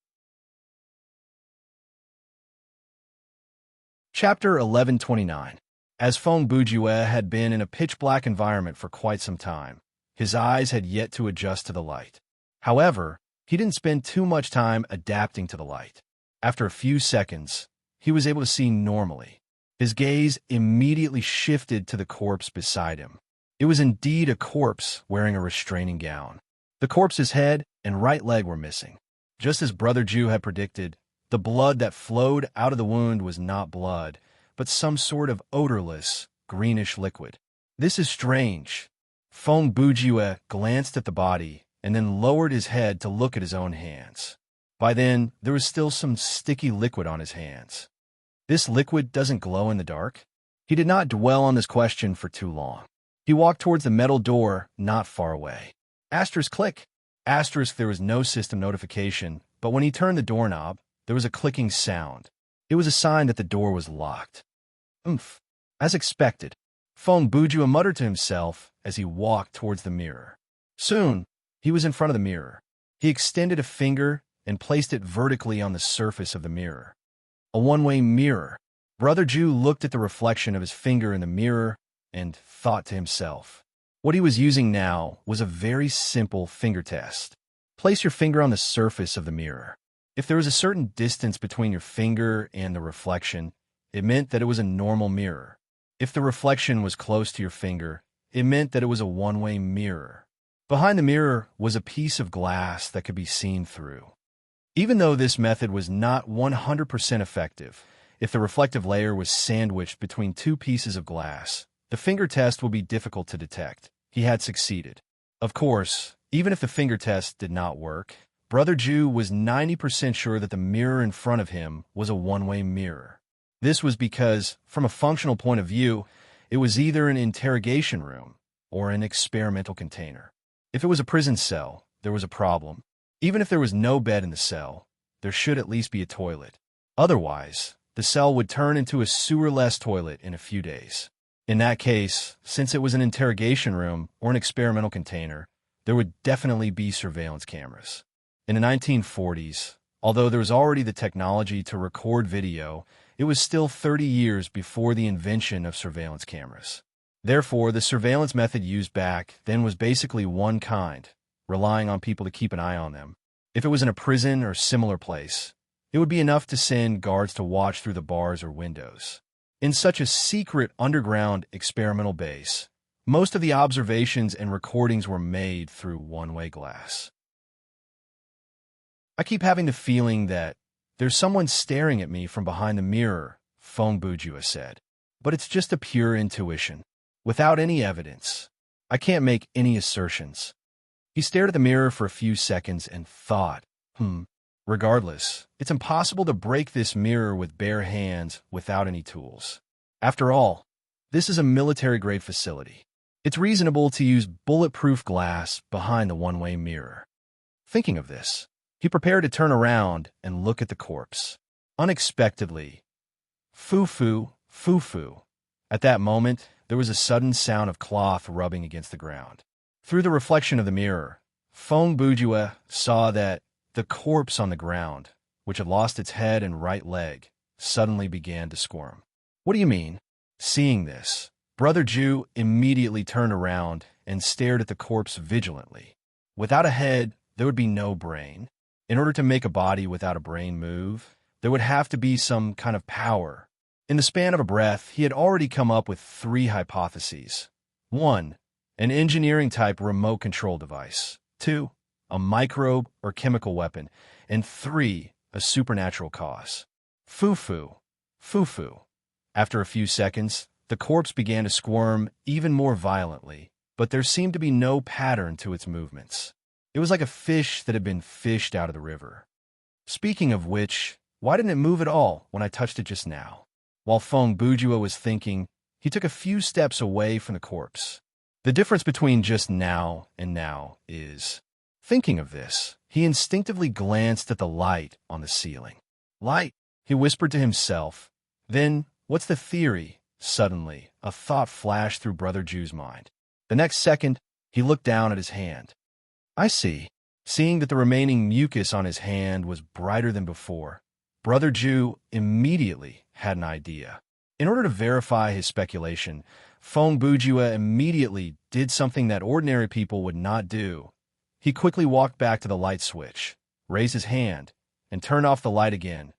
Chapter 1129. As Feng Bujue had been in a pitch-black environment for quite some time, his eyes had yet to adjust to the light. However, he didn't spend too much time adapting to the light. After a few seconds, he was able to see normally. His gaze immediately shifted to the corpse beside him. It was indeed a corpse wearing a restraining gown. The corpse's head and right leg were missing. Just as Brother Ju had predicted, the blood that flowed out of the wound was not blood, but some sort of odorless, greenish liquid. This is strange. Feng Bujue glanced at the body and then lowered his head to look at his own hands. By then, there was still some sticky liquid on his hands. This liquid doesn't glow in the dark? He did not dwell on this question for too long. He walked towards the metal door not far away. Asterisk click. Asterisk, there was no system notification, but when he turned the doorknob, there was a clicking sound. It was a sign that the door was locked. Oomph. As expected, Feng Bujue muttered to himself as he walked towards the mirror. Soon, he was in front of the mirror. He extended a finger and placed it vertically on the surface of the mirror. A one-way mirror. Brother Ju looked at the reflection of his finger in the mirror and thought to himself. What he was using now was a very simple finger test. Place your finger on the surface of the mirror. If there was a certain distance between your finger and the reflection, it meant that it was a normal mirror. If the reflection was close to your finger, it meant that it was a one-way mirror. Behind the mirror was a piece of glass that could be seen through. Even though this method was not 100% effective, if the reflective layer was sandwiched between 2 pieces of glass, the finger test would be difficult to detect. He had succeeded. Of course, even if the finger test did not work, Brother Ju was 90% sure that the mirror in front of him was a one-way mirror. This was because, from a functional point of view, it was either an interrogation room or an experimental container. If it was a prison cell, there was a problem. Even if there was no bed in the cell, there should at least be a toilet. Otherwise, the cell would turn into a sewer-less toilet in a few days. In that case, since it was an interrogation room or an experimental container, there would definitely be surveillance cameras. In the 1940s, although there was already the technology to record video, it was still 30 years before the invention of surveillance cameras. Therefore, the surveillance method used back then was basically one kind, relying on people to keep an eye on them. If it was in a prison or similar place, it would be enough to send guards to watch through the bars or windows. In such a secret underground experimental base, most of the observations and recordings were made through one-way glass. I keep having the feeling that There's someone staring at me from behind the mirror, Feng Bujua said. But it's just a pure intuition. Without any evidence. I can't make any assertions. He stared at the mirror for a few seconds and thought, regardless, it's impossible to break this mirror with bare hands without any tools. After all, this is a military-grade facility. It's reasonable to use bulletproof glass behind the one-way mirror. Thinking of this, he prepared to turn around and look at the corpse. Unexpectedly, foo-foo, foo-foo. At that moment, there was a sudden sound of cloth rubbing against the ground. Through the reflection of the mirror, Feng Bujua saw that the corpse on the ground, which had lost its head and right leg, suddenly began to squirm. What do you mean? Seeing this, Brother Ju immediately turned around and stared at the corpse vigilantly. Without a head, there would be no brain. In order to make a body without a brain move, there would have to be some kind of power. In the span of a breath, he had already come up with 3 hypotheses. 1. An engineering-type remote control device. 2. A microbe or chemical weapon. And 3. A supernatural cause. Foo-foo. Foo-foo. After a few seconds, the corpse began to squirm even more violently, but there seemed to be no pattern to its movements. It was like a fish that had been fished out of the river. Speaking of which, why didn't it move at all when I touched it just now? While Feng Bujua was thinking, he took a few steps away from the corpse. The difference between just now and now is... Thinking of this, he instinctively glanced at the light on the ceiling. Light, he whispered to himself. Then, what's the theory? Suddenly, a thought flashed through Brother Ju's mind. The next second, he looked down at his hand. I see. Seeing that the remaining mucus on his hand was brighter than before, Brother Ju immediately had an idea. In order to verify his speculation, Feng Bujua immediately did something that ordinary people would not do. He quickly walked back to the light switch, raised his hand, and turned off the light again.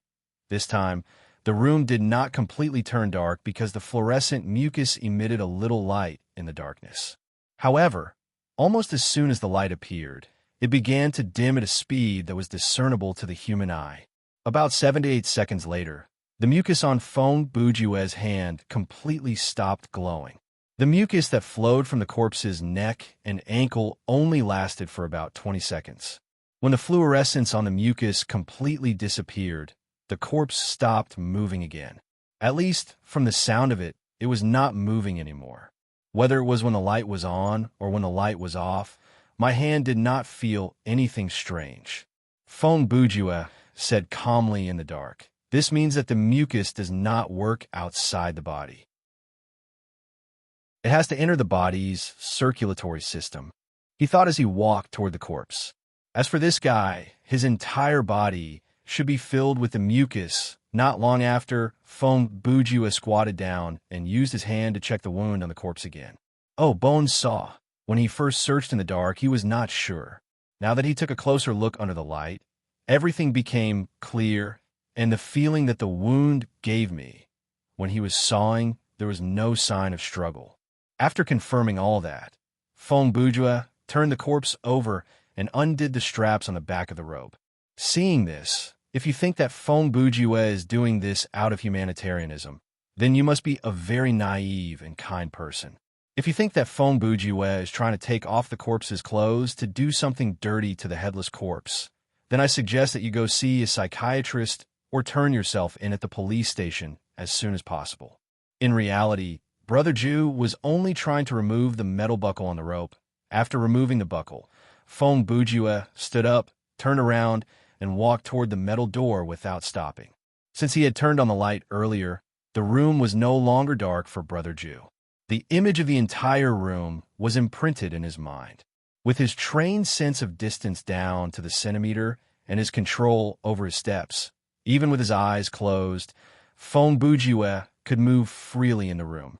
This time, the room did not completely turn dark because the fluorescent mucus emitted a little light in the darkness. However, almost as soon as the light appeared, it began to dim at a speed that was discernible to the human eye. About 7 to 8 seconds later, the mucus on Feng Bujua's hand completely stopped glowing. The mucus that flowed from the corpse's neck and ankle only lasted for about 20 seconds. When the fluorescence on the mucus completely disappeared, the corpse stopped moving again. At least, from the sound of it, it was not moving anymore. Whether it was when the light was on or when the light was off, my hand did not feel anything strange. Feng Bujua said calmly in the dark, "This means that the mucus does not work outside the body. It has to enter the body's circulatory system," he thought as he walked toward the corpse. As for this guy, his entire body should be filled with the mucus. Not long after, Feng Bujua squatted down and used his hand to check the wound on the corpse again. Oh, Bones saw. When he first searched in the dark, he was not sure. Now that he took a closer look under the light, everything became clear, and the feeling that the wound gave me. When he was sawing, there was no sign of struggle. After confirming all that, Feng Bujua turned the corpse over and undid the straps on the back of the robe. Seeing this, if you think that Feng Bujua is doing this out of humanitarianism, then you must be a very naive and kind person. If you think that Feng Bujua is trying to take off the corpse's clothes to do something dirty to the headless corpse, then I suggest that you go see a psychiatrist or turn yourself in at the police station as soon as possible. In reality, Brother Ju was only trying to remove the metal buckle on the rope. After removing the buckle, Feng Bujua stood up, turned around, and walked toward the metal door without stopping. Since he had turned on the light earlier, the room was no longer dark for Brother Ju. The image of the entire room was imprinted in his mind. With his trained sense of distance down to the centimeter and his control over his steps, even with his eyes closed, Feng Bujua could move freely in the room.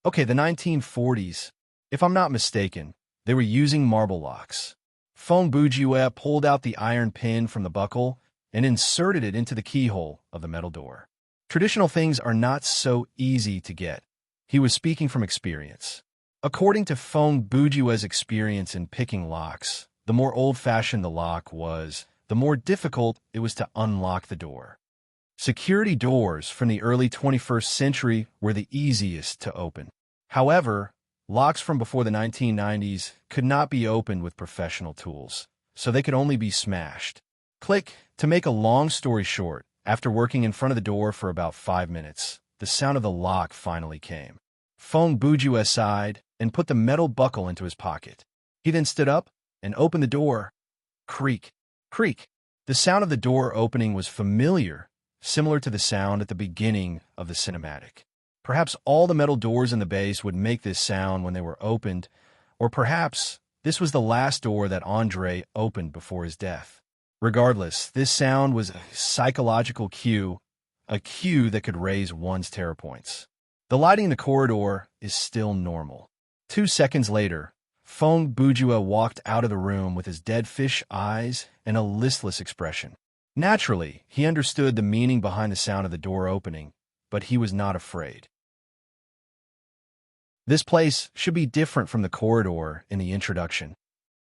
Okay, the 1940s. If I'm not mistaken, they were using marble locks. Feng Bujua pulled out the iron pin from the buckle and inserted it into the keyhole of the metal door. Traditional things are not so easy to get. He was speaking from experience. According to Feng Bujua's experience in picking locks, the more old-fashioned the lock was, the more difficult it was to unlock the door. Security doors from the early 21st century were the easiest to open. However, locks from before the 1990s could not be opened with professional tools, so they could only be smashed. Click. To make a long story short, after working in front of the door for about 5 minutes, the sound of the lock finally came. Feng Bujue sighed and put the metal buckle into his pocket. He then stood up and opened the door. Creak, creak. The sound of the door opening was familiar, similar to the sound at the beginning of the cinematic. Perhaps all the metal doors in the base would make this sound when they were opened, or perhaps this was the last door that Andre opened before his death. Regardless, this sound was a psychological cue, a cue that could raise one's terror points. The lighting in the corridor is still normal. 2 seconds later, Feng Bujue walked out of the room with his dead fish eyes and a listless expression. Naturally, he understood the meaning behind the sound of the door opening, but he was not afraid. This place should be different from the corridor in the introduction.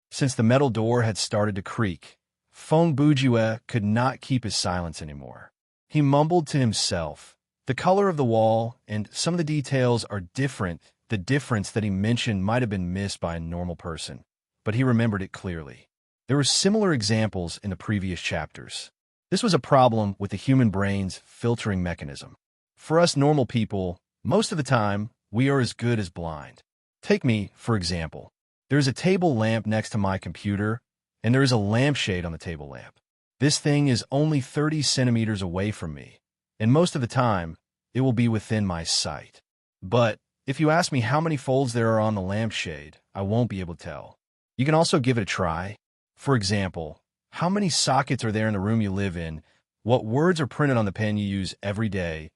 Since the metal door had started to creak, Feng Bujue could not keep his silence anymore. He mumbled to himself. The color of the wall and some of the details are different. The difference that he mentioned might have been missed by a normal person, but he remembered it clearly. There were similar examples in the previous chapters. This was a problem with the human brain's filtering mechanism. For us normal people, most of the time, we are as good as blind. Take me, for example. There is a table lamp next to my computer, and there is a lampshade on the table lamp. This thing is only 30 centimeters away from me, and most of the time, it will be within my sight. But if you ask me how many folds there are on the lampshade, I won't be able to tell. You can also give it a try. For example, how many sockets are there in the room you live in? What words are printed on the pen you use every day?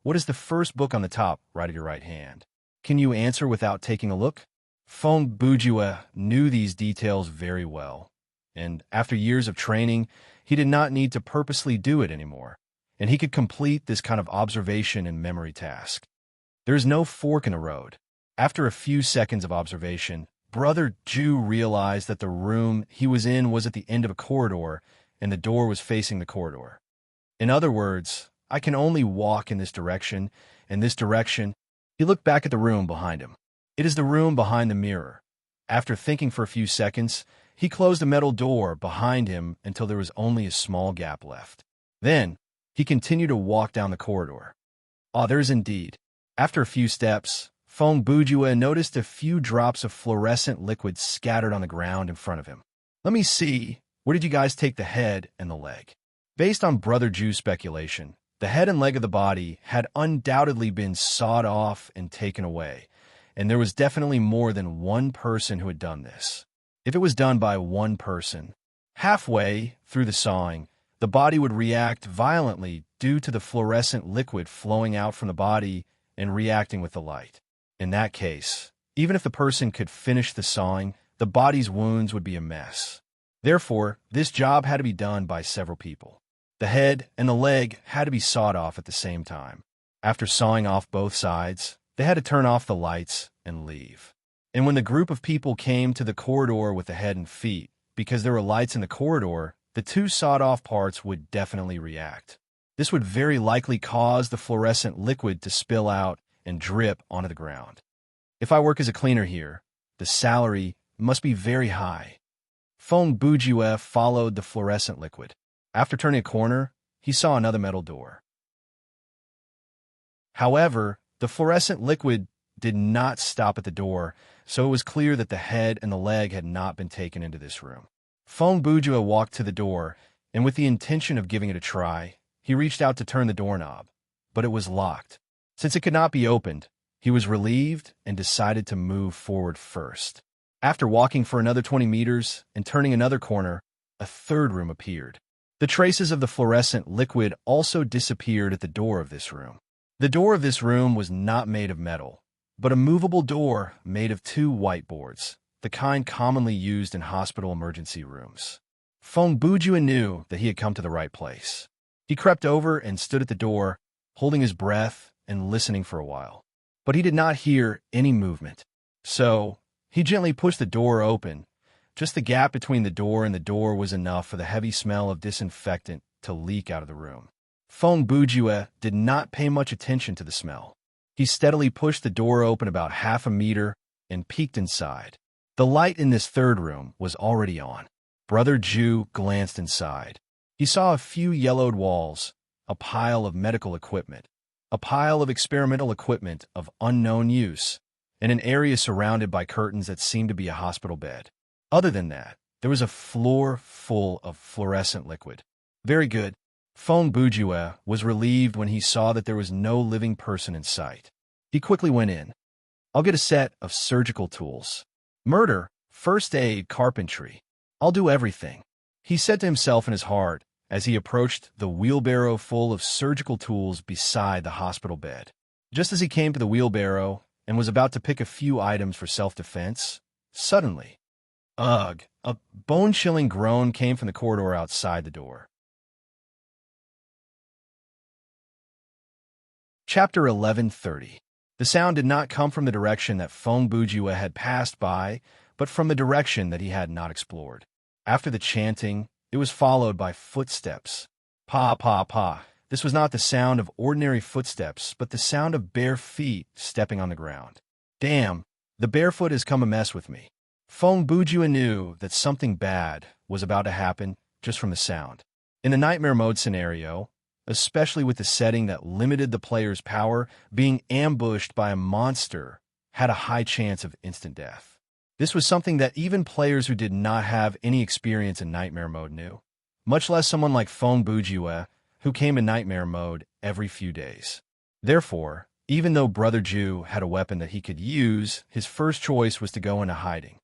What is the first book on the top right of your right hand? Can you answer without taking a look? Feng Bujue knew these details very well, and after years of training, he did not need to purposely do it anymore, and he could complete this kind of observation and memory task. There is no fork in the road. After a few seconds of observation, Brother Ju realized that the room he was in was at the end of a corridor, and the door was facing the corridor. In other words, I can only walk in this direction, and this direction. He looked back at the room behind him. It is the room behind the mirror. After thinking for a few seconds, he closed the metal door behind him until there was only a small gap left. Then, he continued to walk down the corridor. Ah, there is indeed. After a few steps, Feng Bujue noticed a few drops of fluorescent liquid scattered on the ground in front of him. Let me see, where did you guys take the head and the leg? Based on Brother Ju's speculation, the head and leg of the body had undoubtedly been sawed off and taken away, and there was definitely more than one person who had done this. If it was done by one person, halfway through the sawing, the body would react violently due to the fluorescent liquid flowing out from the body and reacting with the light. In that case, even if the person could finish the sawing, the body's wounds would be a mess. Therefore, this job had to be done by several people. The head and the leg had to be sawed off at the same time. After sawing off both sides, they had to turn off the lights and leave. And when the group of people came to the corridor with the head and feet, because there were lights in the corridor, the two sawed-off parts would definitely react. This would very likely cause the fluorescent liquid to spill out and drip onto the ground. If I work as a cleaner here, the salary must be very high. Feng Bujue followed the fluorescent liquid. After turning a corner, he saw another metal door. However, the fluorescent liquid did not stop at the door, so it was clear that the head and the leg had not been taken into this room. Feng Bujue walked to the door, and with the intention of giving it a try, he reached out to turn the doorknob, but it was locked. Since it could not be opened, he was relieved and decided to move forward first. After walking for another 20 meters and turning another corner, a third room appeared. The traces of the fluorescent liquid also disappeared at the door of this room. The door of this room was not made of metal, but a movable door made of 2 whiteboards, the kind commonly used in hospital emergency rooms. Feng Bujue knew that he had come to the right place. He crept over and stood at the door, holding his breath and listening for a while. But he did not hear any movement. So, he gently pushed the door open, Just the gap between the door and the door was enough for the heavy smell of disinfectant to leak out of the room. Feng Bujue did not pay much attention to the smell. He steadily pushed the door open about half a meter and peeked inside. The light in this third room was already on. Brother Ju glanced inside. He saw a few yellowed walls, a pile of medical equipment, a pile of experimental equipment of unknown use, and an area surrounded by curtains that seemed to be a hospital bed. Other than that, there was a floor full of fluorescent liquid. Very good. Feng Bujue was relieved when he saw that there was no living person in sight. He quickly went in. I'll get a set of surgical tools. Murder, first aid, carpentry. I'll do everything, he said to himself in his heart as he approached the wheelbarrow full of surgical tools beside the hospital bed. Just as he came to the wheelbarrow and was about to pick a few items for self-defense, suddenly, ugh, a bone-chilling groan came from the corridor outside the door. Chapter 11:30. The sound did not come from the direction that Feng Bujue had passed by, but from the direction that he had not explored. After the chanting, it was followed by footsteps. Pa, pa, pa. This was not the sound of ordinary footsteps, but the sound of bare feet stepping on the ground. Damn, the barefoot has come a mess with me. Feng Bujue knew that something bad was about to happen just from the sound. In a nightmare mode scenario, especially with the setting that limited the player's power, being ambushed by a monster had a high chance of instant death. This was something that even players who did not have any experience in nightmare mode knew, much less someone like Feng Bujue, who came in nightmare mode every few days. Therefore, even though Brother Ju had a weapon that he could use, his first choice was to go into hiding.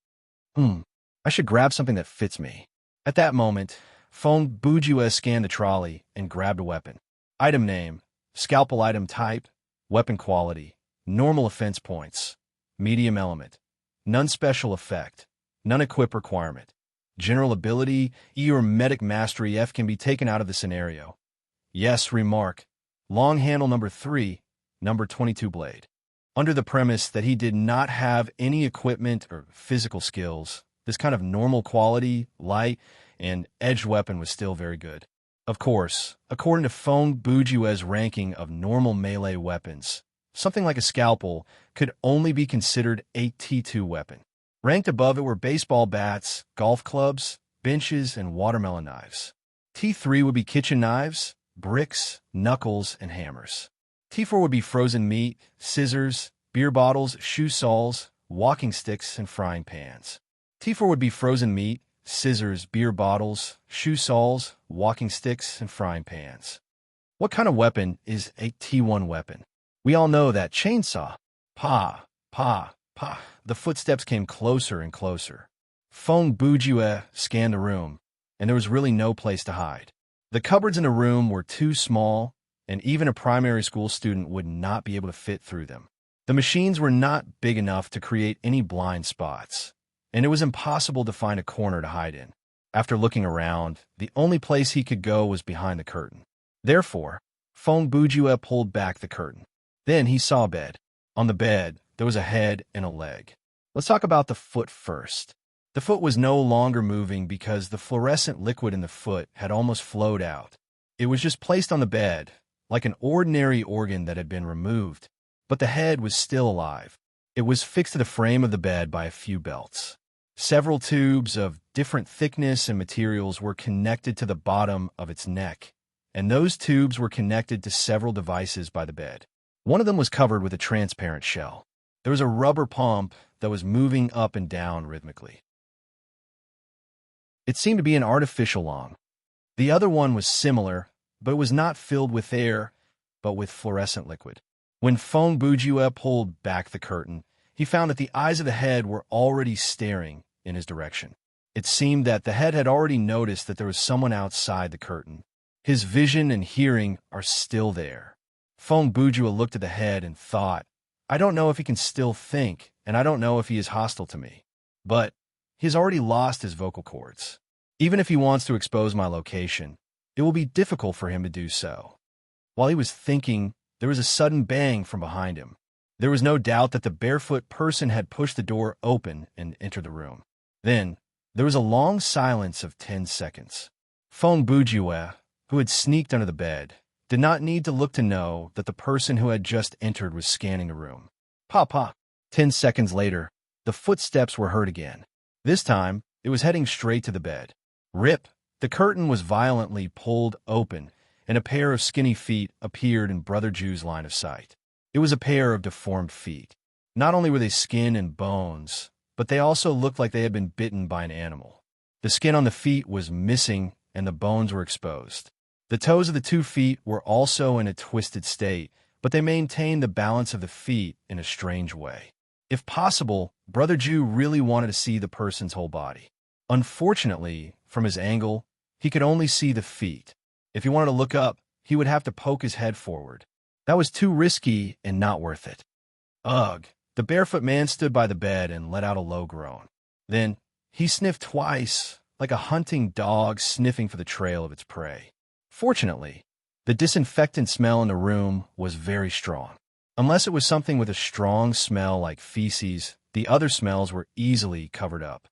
I should grab something that fits me. At that moment, Feng Bujue scanned the trolley and grabbed a weapon. Item name, scalpel item type, weapon quality, normal offense points, medium element, none special effect, none equip requirement. General ability, E or medic mastery F can be taken out of the scenario. Yes, remark, long handle number 3, number 22 blade. Under the premise that he did not have any equipment or physical skills, this kind of normal quality, light, and edged weapon was still very good. Of course, according to Feng Bujue's ranking of normal melee weapons, something like a scalpel could only be considered a T2 weapon. Ranked above it were baseball bats, golf clubs, benches, and watermelon knives. T3 would be kitchen knives, bricks, knuckles, and hammers. T4 would be frozen meat, scissors, beer bottles, shoe soles, walking sticks, and frying pans. T4 would be frozen meat, scissors, beer bottles, shoe soles, walking sticks, and frying pans. What kind of weapon is a T1 weapon? We all know that chainsaw. Pa, pa, pa. The footsteps came closer and closer. Feng Bujue scanned the room, and there was really no place to hide. The cupboards in the room were too small, and even a primary school student would not be able to fit through them. The machines were not big enough to create any blind spots, and it was impossible to find a corner to hide in. After looking around, the only place he could go was behind the curtain. Therefore, Feng Bujue pulled back the curtain. Then he saw a bed. On the bed, there was a head and a leg. Let's talk about the foot first. The foot was no longer moving because the fluorescent liquid in the foot had almost flowed out. It was just placed on the bed, like an ordinary organ that had been removed, but the head was still alive. It was fixed to the frame of the bed by a few belts. Several tubes of different thickness and materials were connected to the bottom of its neck, and those tubes were connected to several devices by the bed. One of them was covered with a transparent shell. There was a rubber pump that was moving up and down rhythmically. It seemed to be an artificial lung. The other one was similar, but it was not filled with air, but with fluorescent liquid. When Feng Bujue pulled back the curtain, he found that the eyes of the head were already staring in his direction. It seemed that the head had already noticed that there was someone outside the curtain. His vision and hearing are still there. Feng Bujue looked at the head and thought, I don't know if he can still think, and I don't know if he is hostile to me. But he has already lost his vocal cords. Even if he wants to expose my location, it will be difficult for him to do so. While he was thinking, there was a sudden bang from behind him. There was no doubt that the barefoot person had pushed the door open and entered the room. Then, There was a long silence of 10 seconds. Feng Bujue, who had sneaked under the bed, did not need to look to know that the person who had just entered was scanning the room. Pa. 10 seconds later, the footsteps were heard again. This time, it was heading straight to the bed. Rip! The curtain was violently pulled open, and a pair of skinny feet appeared in Brother Ju's line of sight. It was a pair of deformed feet. Not only were they skin and bones, but they also looked like they had been bitten by an animal. The skin on the feet was missing, and the bones were exposed. The toes of the 2 feet were also in a twisted state, but they maintained the balance of the feet in a strange way. If possible, Brother Ju really wanted to see the person's whole body. Unfortunately, from his angle, he could only see the feet. If he wanted to look up, he would have to poke his head forward. That was too risky and not worth it. Ugh! The barefoot man stood by the bed and let out a low groan. Then, he sniffed twice, like a hunting dog sniffing for the trail of its prey. Fortunately, the disinfectant smell in the room was very strong. Unless it was something with a strong smell like feces, the other smells were easily covered up.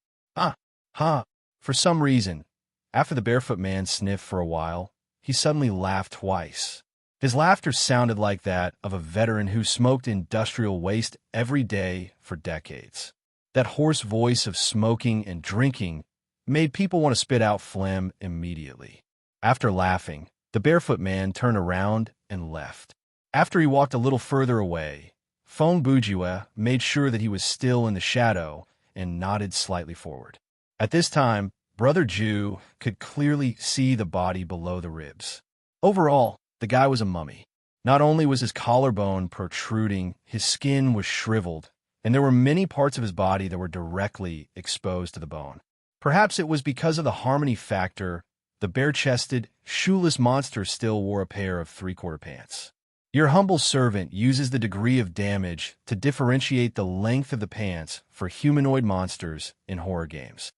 For some reason, after the barefoot man sniffed for a while, he suddenly laughed twice. His laughter sounded like that of a veteran who smoked industrial waste every day for decades. That hoarse voice of smoking and drinking made people want to spit out phlegm immediately. After laughing, the barefoot man turned around and left. After he walked a little further away, Feng Bujue made sure that he was still in the shadow and nodded slightly forward. At this time, Brother Ju could clearly see the body below the ribs. Overall, the guy was a mummy. Not only was his collarbone protruding, his skin was shriveled, and there were many parts of his body that were directly exposed to the bone. Perhaps it was because of the harmony factor, the bare-chested, shoeless monster still wore a pair of 3/4 pants. Your humble servant uses the degree of damage to differentiate the length of the pants for humanoid monsters in horror games.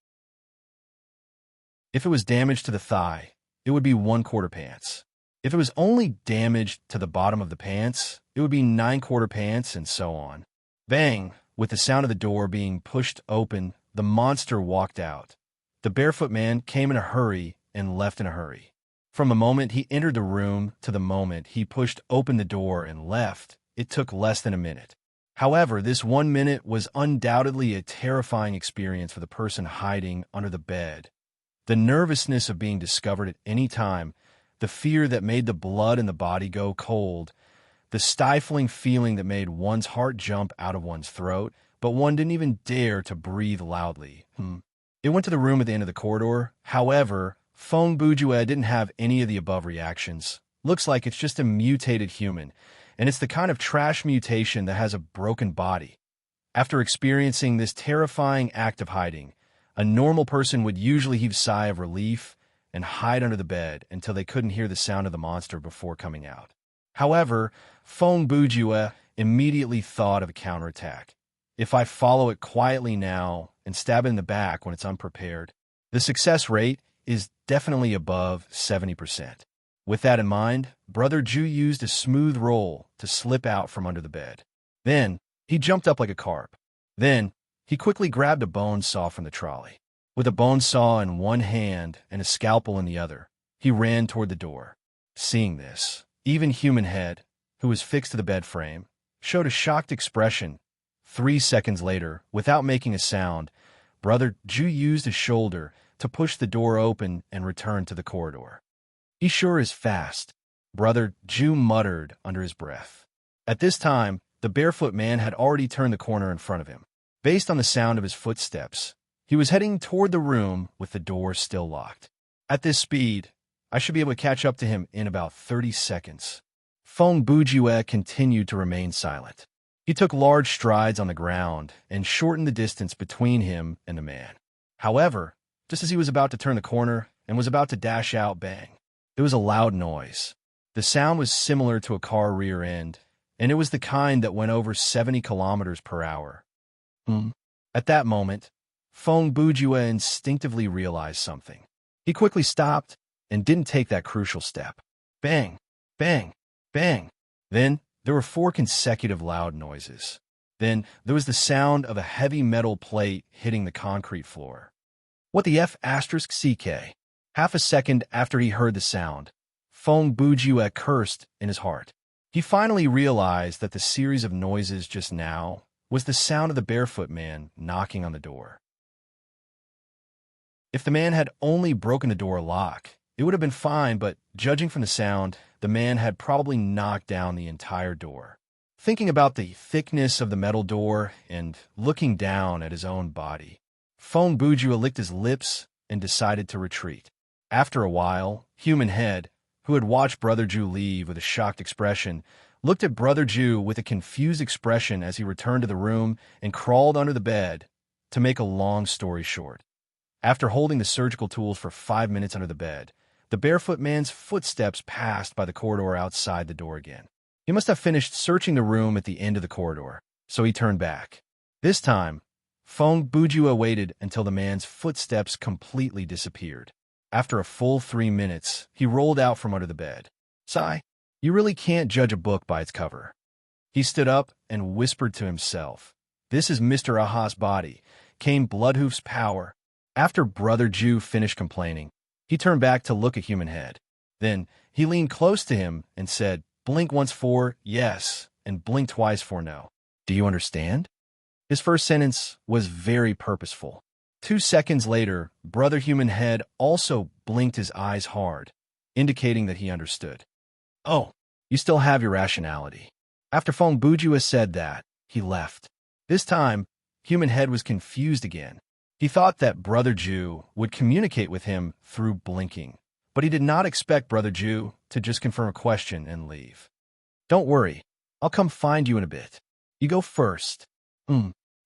If it was damage to the thigh, it would be 1/4 pants. If it was only damage to the bottom of the pants, it would be 9/4 pants, and so on. Bang! With the sound of the door being pushed open, the monster walked out. The barefoot man came in a hurry and left in a hurry. From the moment he entered the room to the moment he pushed open the door and left, it took less than a minute. However, this 1 minute was undoubtedly a terrifying experience for the person hiding under the bed. The nervousness of being discovered at any time, the fear that made the blood in the body go cold, the stifling feeling that made one's heart jump out of one's throat, but one didn't even dare to breathe loudly. It went to the room at the end of the corridor. However, Feng Bujue didn't have any of the above reactions. Looks like it's just a mutated human, and it's the kind of trash mutation that has a broken body. After experiencing this terrifying act of hiding, a normal person would usually heave a sigh of relief and hide under the bed until they couldn't hear the sound of the monster before coming out. However, Feng Bujue immediately thought of a counterattack. If I follow it quietly now and stab it in the back when it's unprepared, the success rate is definitely above 70%. With that in mind, Brother Ju used a smooth roll to slip out from under the bed. Then, he jumped up like a carp. Then, he quickly grabbed a bone saw from the trolley. With a bone saw in one hand and a scalpel in the other, he ran toward the door. Seeing this, even Human Head, who was fixed to the bed frame, showed a shocked expression. 3 seconds later, without making a sound, Brother Ju used his shoulder to push the door open and return to the corridor. "He sure is fast," Brother Ju muttered under his breath. At this time, the barefoot man had already turned the corner in front of him. Based on the sound of his footsteps, he was heading toward the room with the door still locked. At this speed, I should be able to catch up to him in about 30 seconds. Feng Bujue continued to remain silent. He took large strides on the ground and shortened the distance between him and the man. However, just as he was about to turn the corner and was about to dash out, bang! It was a loud noise. The sound was similar to a car rear end, and it was the kind that went over 70 kilometers per hour. At that moment, Feng Bujue instinctively realized something. He quickly stopped and didn't take that crucial step. Bang! Bang! Bang! Then there were 4 consecutive loud noises. Then there was the sound of a heavy metal plate hitting the concrete floor. What the F asterisk CK? Half a second after he heard the sound, Feng Bujue cursed in his heart. He finally realized that the series of noises just now was the sound of the barefoot man knocking on the door. If the man had only broken the door lock, it would have been fine, but judging from the sound, the man had probably knocked down the entire door. Thinking about the thickness of the metal door and looking down at his own body, Feng Bujue licked his lips and decided to retreat. After a while, Human Head, who had watched Brother Ju leave with a shocked expression, looked at Brother Ju with a confused expression as he returned to the room and crawled under the bed. To make a long story short, after holding the surgical tools for 5 minutes under the bed, the barefoot man's footsteps passed by the corridor outside the door again. He must have finished searching the room at the end of the corridor, so he turned back. This time, Feng Bujue waited until the man's footsteps completely disappeared. After a full 3 minutes, he rolled out from under the bed. Sigh, you really can't judge a book by its cover. He stood up and whispered to himself. This is Mr. Aha's body, came Bloodhoof's power. After Brother Ju finished complaining, he turned back to look at Human Head. Then he leaned close to him and said, blink once for yes, and blink twice for no. Do you understand? His first sentence was very purposeful. 2 seconds later, Brother Human Head also blinked his eyes hard, indicating that he understood. Oh, you still have your rationality. After Feng Bujue said that, he left. This time, Human Head was confused again. He thought that Brother Ju would communicate with him through blinking, but he did not expect Brother Ju to just confirm a question and leave. Don't worry, I'll come find you in a bit. You go first.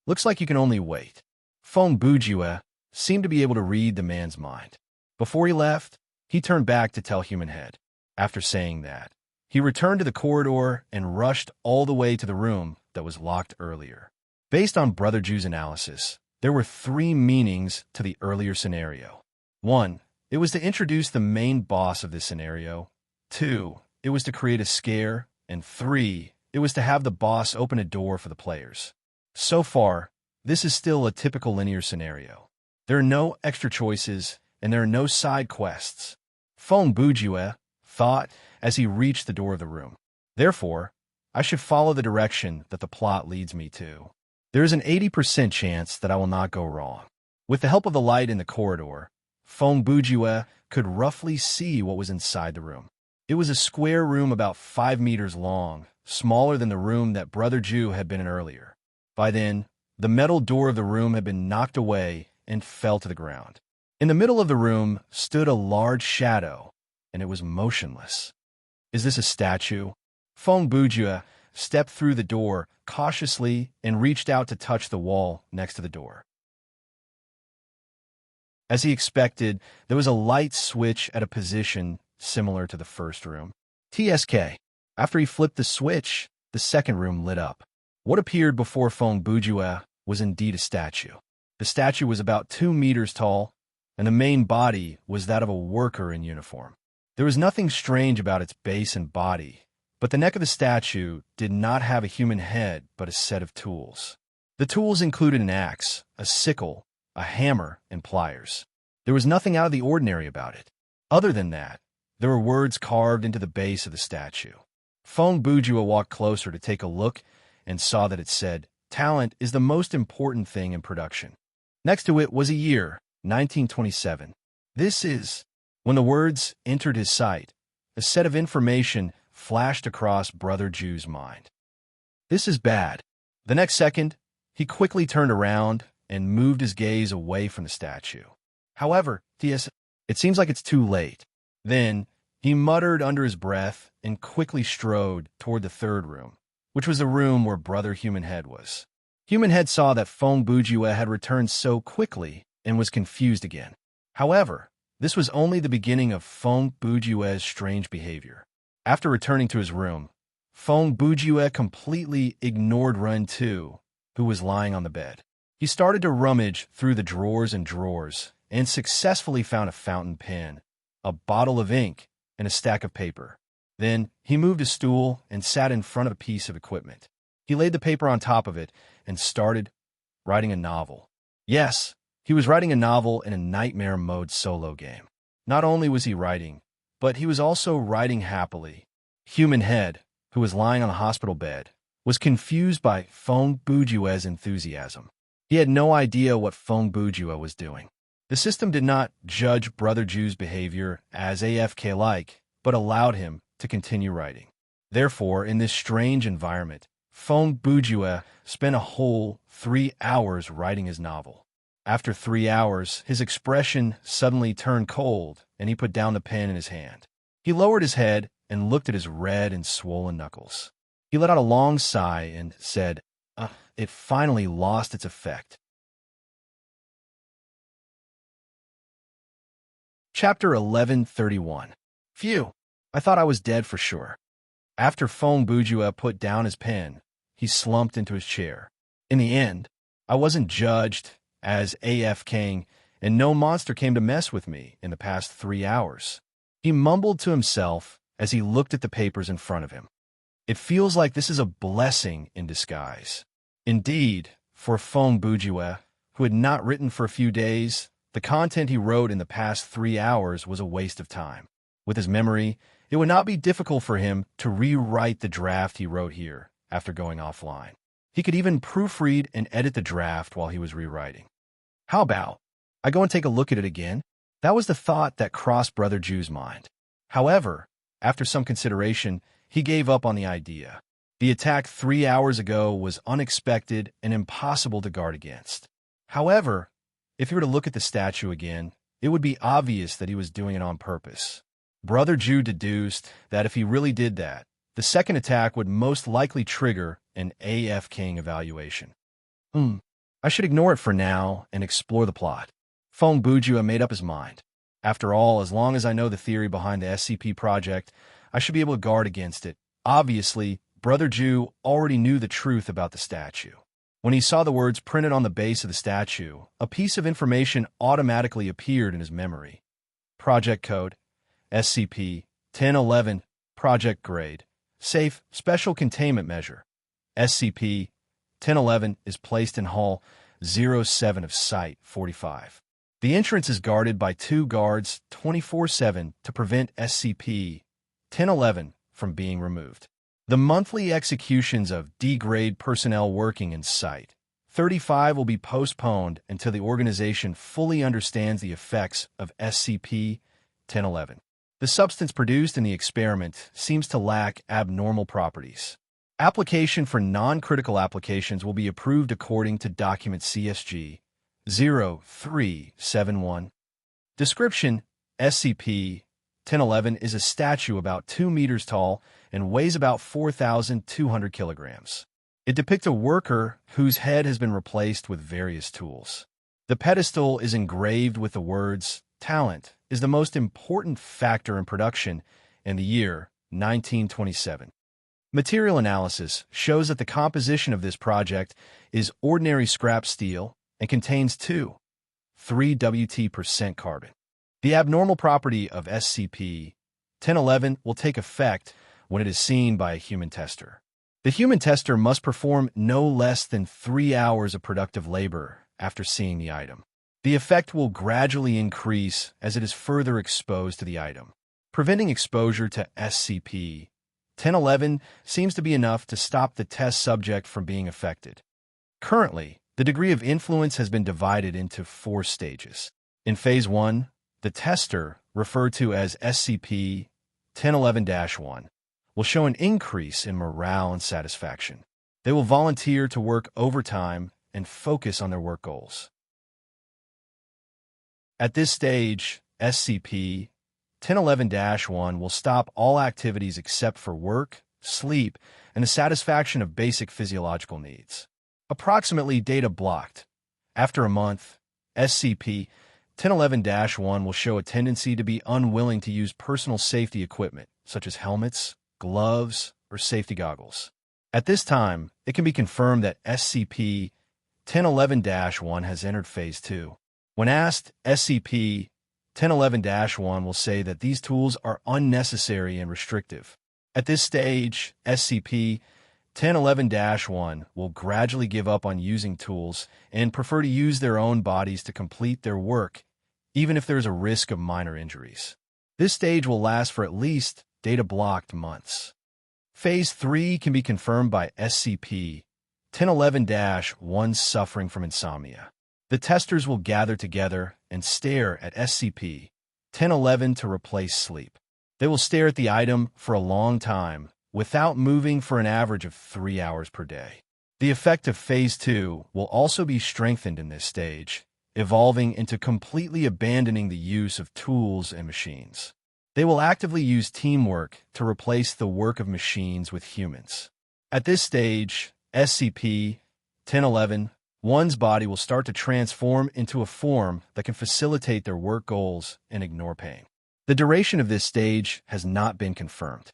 Looks like you can only wait. Feng Bujue seemed to be able to read the man's mind. Before he left, he turned back to tell Human Head. After saying that, he returned to the corridor and rushed all the way to the room that was locked earlier. Based on Brother Ju's analysis, there were 3 meanings to the earlier scenario. 1, it was to introduce the main boss of this scenario. 2, it was to create a scare. And 3, it was to have the boss open a door for the players. So far, this is still a typical linear scenario. There are no extra choices, and there are no side quests. Feng Bujue thought as he reached the door of the room. Therefore, I should follow the direction that the plot leads me to. There is an 80% chance that I will not go wrong. With the help of the light in the corridor, Feng Bujue could roughly see what was inside the room. It was a square room about 5 meters long, smaller than the room that Brother Ju had been in earlier. By then, the metal door of the room had been knocked away and fell to the ground. In the middle of the room stood a large shadow, and it was motionless. Is this a statue? Feng Bujue stepped through the door cautiously and reached out to touch the wall next to the door. As he expected, there was a light switch at a position similar to the first room. TSK. After he flipped the switch, the second room lit up. What appeared before Feng Bujue was indeed a statue. The statue was about 2 meters tall, and the main body was that of a worker in uniform. There was nothing strange about its base and body, but the neck of the statue did not have a human head but a set of tools. The tools included an axe, a sickle, a hammer, and pliers. There was nothing out of the ordinary about it. Other than that, there were words carved into the base of the statue. Feng Bujue walked closer to take a look and saw that it said, "Talent is the most important thing in production." Next to it was a year, 1927. This is... When the words entered his sight, a set of information flashed across Brother Ju's mind. This is bad. The next second, he quickly turned around and moved his gaze away from the statue. However, it seems like it's too late. Then, he muttered under his breath and quickly strode toward the third room, which was the room where Brother Human Head was. Human Head saw that Feng Bujue had returned so quickly and was confused again. However, this was only the beginning of Feng Bujue's strange behavior. After returning to his room, Feng Bujue completely ignored Ren Tu, who was lying on the bed. He started to rummage through the drawers and successfully found a fountain pen, a bottle of ink, and a stack of paper. Then he moved a stool and sat in front of a piece of equipment. He laid the paper on top of it and started writing a novel. Yes, he He was writing a novel in a nightmare mode solo game. Not only was he writing, but he was also writing happily. Human Head, who was lying on a hospital bed, was confused by Fong Bujue's enthusiasm. He had no idea what Fong Bujue was doing. The system did not judge Brother Ju's behavior as AFK-like, but allowed him to continue writing. Therefore, in this strange environment, Fong Bujue spent a whole 3 hours writing his novel. After 3 hours, his expression suddenly turned cold, and he put down the pen in his hand. He lowered his head and looked at his red and swollen knuckles. He let out a long sigh and said, it finally lost its effect. Chapter 1131. Phew, I thought I was dead for sure. After Fong Bujue put down his pen, he slumped into his chair. In the end, I wasn't judged as AFKing, and no monster came to mess with me in the past 3 hours. He mumbled to himself as he looked at the papers in front of him. It feels like this is a blessing in disguise. Indeed, for Fong Bujue, who had not written for a few days, the content he wrote in the past 3 hours was a waste of time. With his memory, it would not be difficult for him to rewrite the draft he wrote here after going offline. He could even proofread and edit the draft while he was rewriting. How about I go and take a look at it again? That was the thought that crossed Brother Ju's mind. However, after some consideration, he gave up on the idea. The attack 3 hours ago was unexpected and impossible to guard against. However, if you were to look at the statue again, it would be obvious that he was doing it on purpose. Brother Ju deduced that if he really did that, the second attack would most likely trigger an AFKing evaluation. I should ignore it for now and explore the plot. Fong Bujue made up his mind. After all, as long as I know the theory behind the SCP project, I should be able to guard against it. Obviously, Brother Ju already knew the truth about the statue. When he saw the words printed on the base of the statue, a piece of information automatically appeared in his memory. Project code, SCP-1011, project grade, safe, special containment measure. SCP-1011 is placed in Hall 07 of Site 45. The entrance is guarded by 2 guards 24/7 to prevent SCP-1011 from being removed. The monthly executions of D-grade personnel working in Site 35 will be postponed until the organization fully understands the effects of SCP-1011. The substance produced in the experiment seems to lack abnormal properties. Application for non-critical applications will be approved according to document CSG 0371. Description: SCP-1011 is a statue about 2 meters tall and weighs about 4,200 kilograms. It depicts a worker whose head has been replaced with various tools. The pedestal is engraved with the words, "Talent is the most important factor in production," in the year 1927. Material analysis shows that the composition of this project is ordinary scrap steel and contains 2.3 carbon. The abnormal property of SCP-1011 will take effect when it is seen by a human tester. The human tester must perform no less than 3 hours of productive labor after seeing the item. The effect will gradually increase as it is further exposed to the item. Preventing exposure to SCP-1011 seems to be enough to stop the test subject from being affected. Currently, the degree of influence has been divided into 4 stages. In Phase 1, the tester, referred to as SCP-1011-1, will show an increase in morale and satisfaction. They will volunteer to work overtime and focus on their work goals. At this stage, SCP-1011-1 will stop all activities except for work, sleep, and the satisfaction of basic physiological needs. Approximately data blocked. After a month, SCP-1011-1 will show a tendency to be unwilling to use personal safety equipment, such as helmets, gloves, or safety goggles. At this time, it can be confirmed that SCP-1011-1 has entered Phase 2. When asked, SCP-1011-1 will say that these tools are unnecessary and restrictive. At this stage, SCP 1011-1 will gradually give up on using tools and prefer to use their own bodies to complete their work, even if there is a risk of minor injuries. This stage will last for at least data-blocked months. Phase 3 can be confirmed by SCP-1011-1 suffering from insomnia. The testers will gather together and stare at SCP-1011 to replace sleep. They will stare at the item for a long time, without moving for an average of 3 hours per day. The effect of Phase 2 will also be strengthened in this stage, evolving into completely abandoning the use of tools and machines. They will actively use teamwork to replace the work of machines with humans. At this stage, SCP-1011-1's body will start to transform into a form that can facilitate their work goals and ignore pain. The duration of this stage has not been confirmed.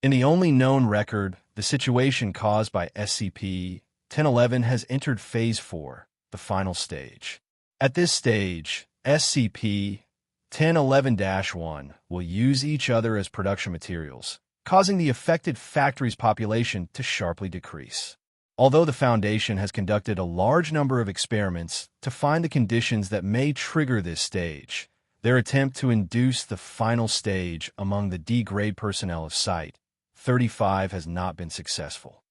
In the only known record, the situation caused by SCP-1011 has entered Phase 4, the final stage. At this stage, SCP-1011-1 will use each other as production materials, causing the affected factory's population to sharply decrease. Although the Foundation has conducted a large number of experiments to find the conditions that may trigger this stage, their attempt to induce the final stage among the D-grade personnel of Site-35 has not been successful.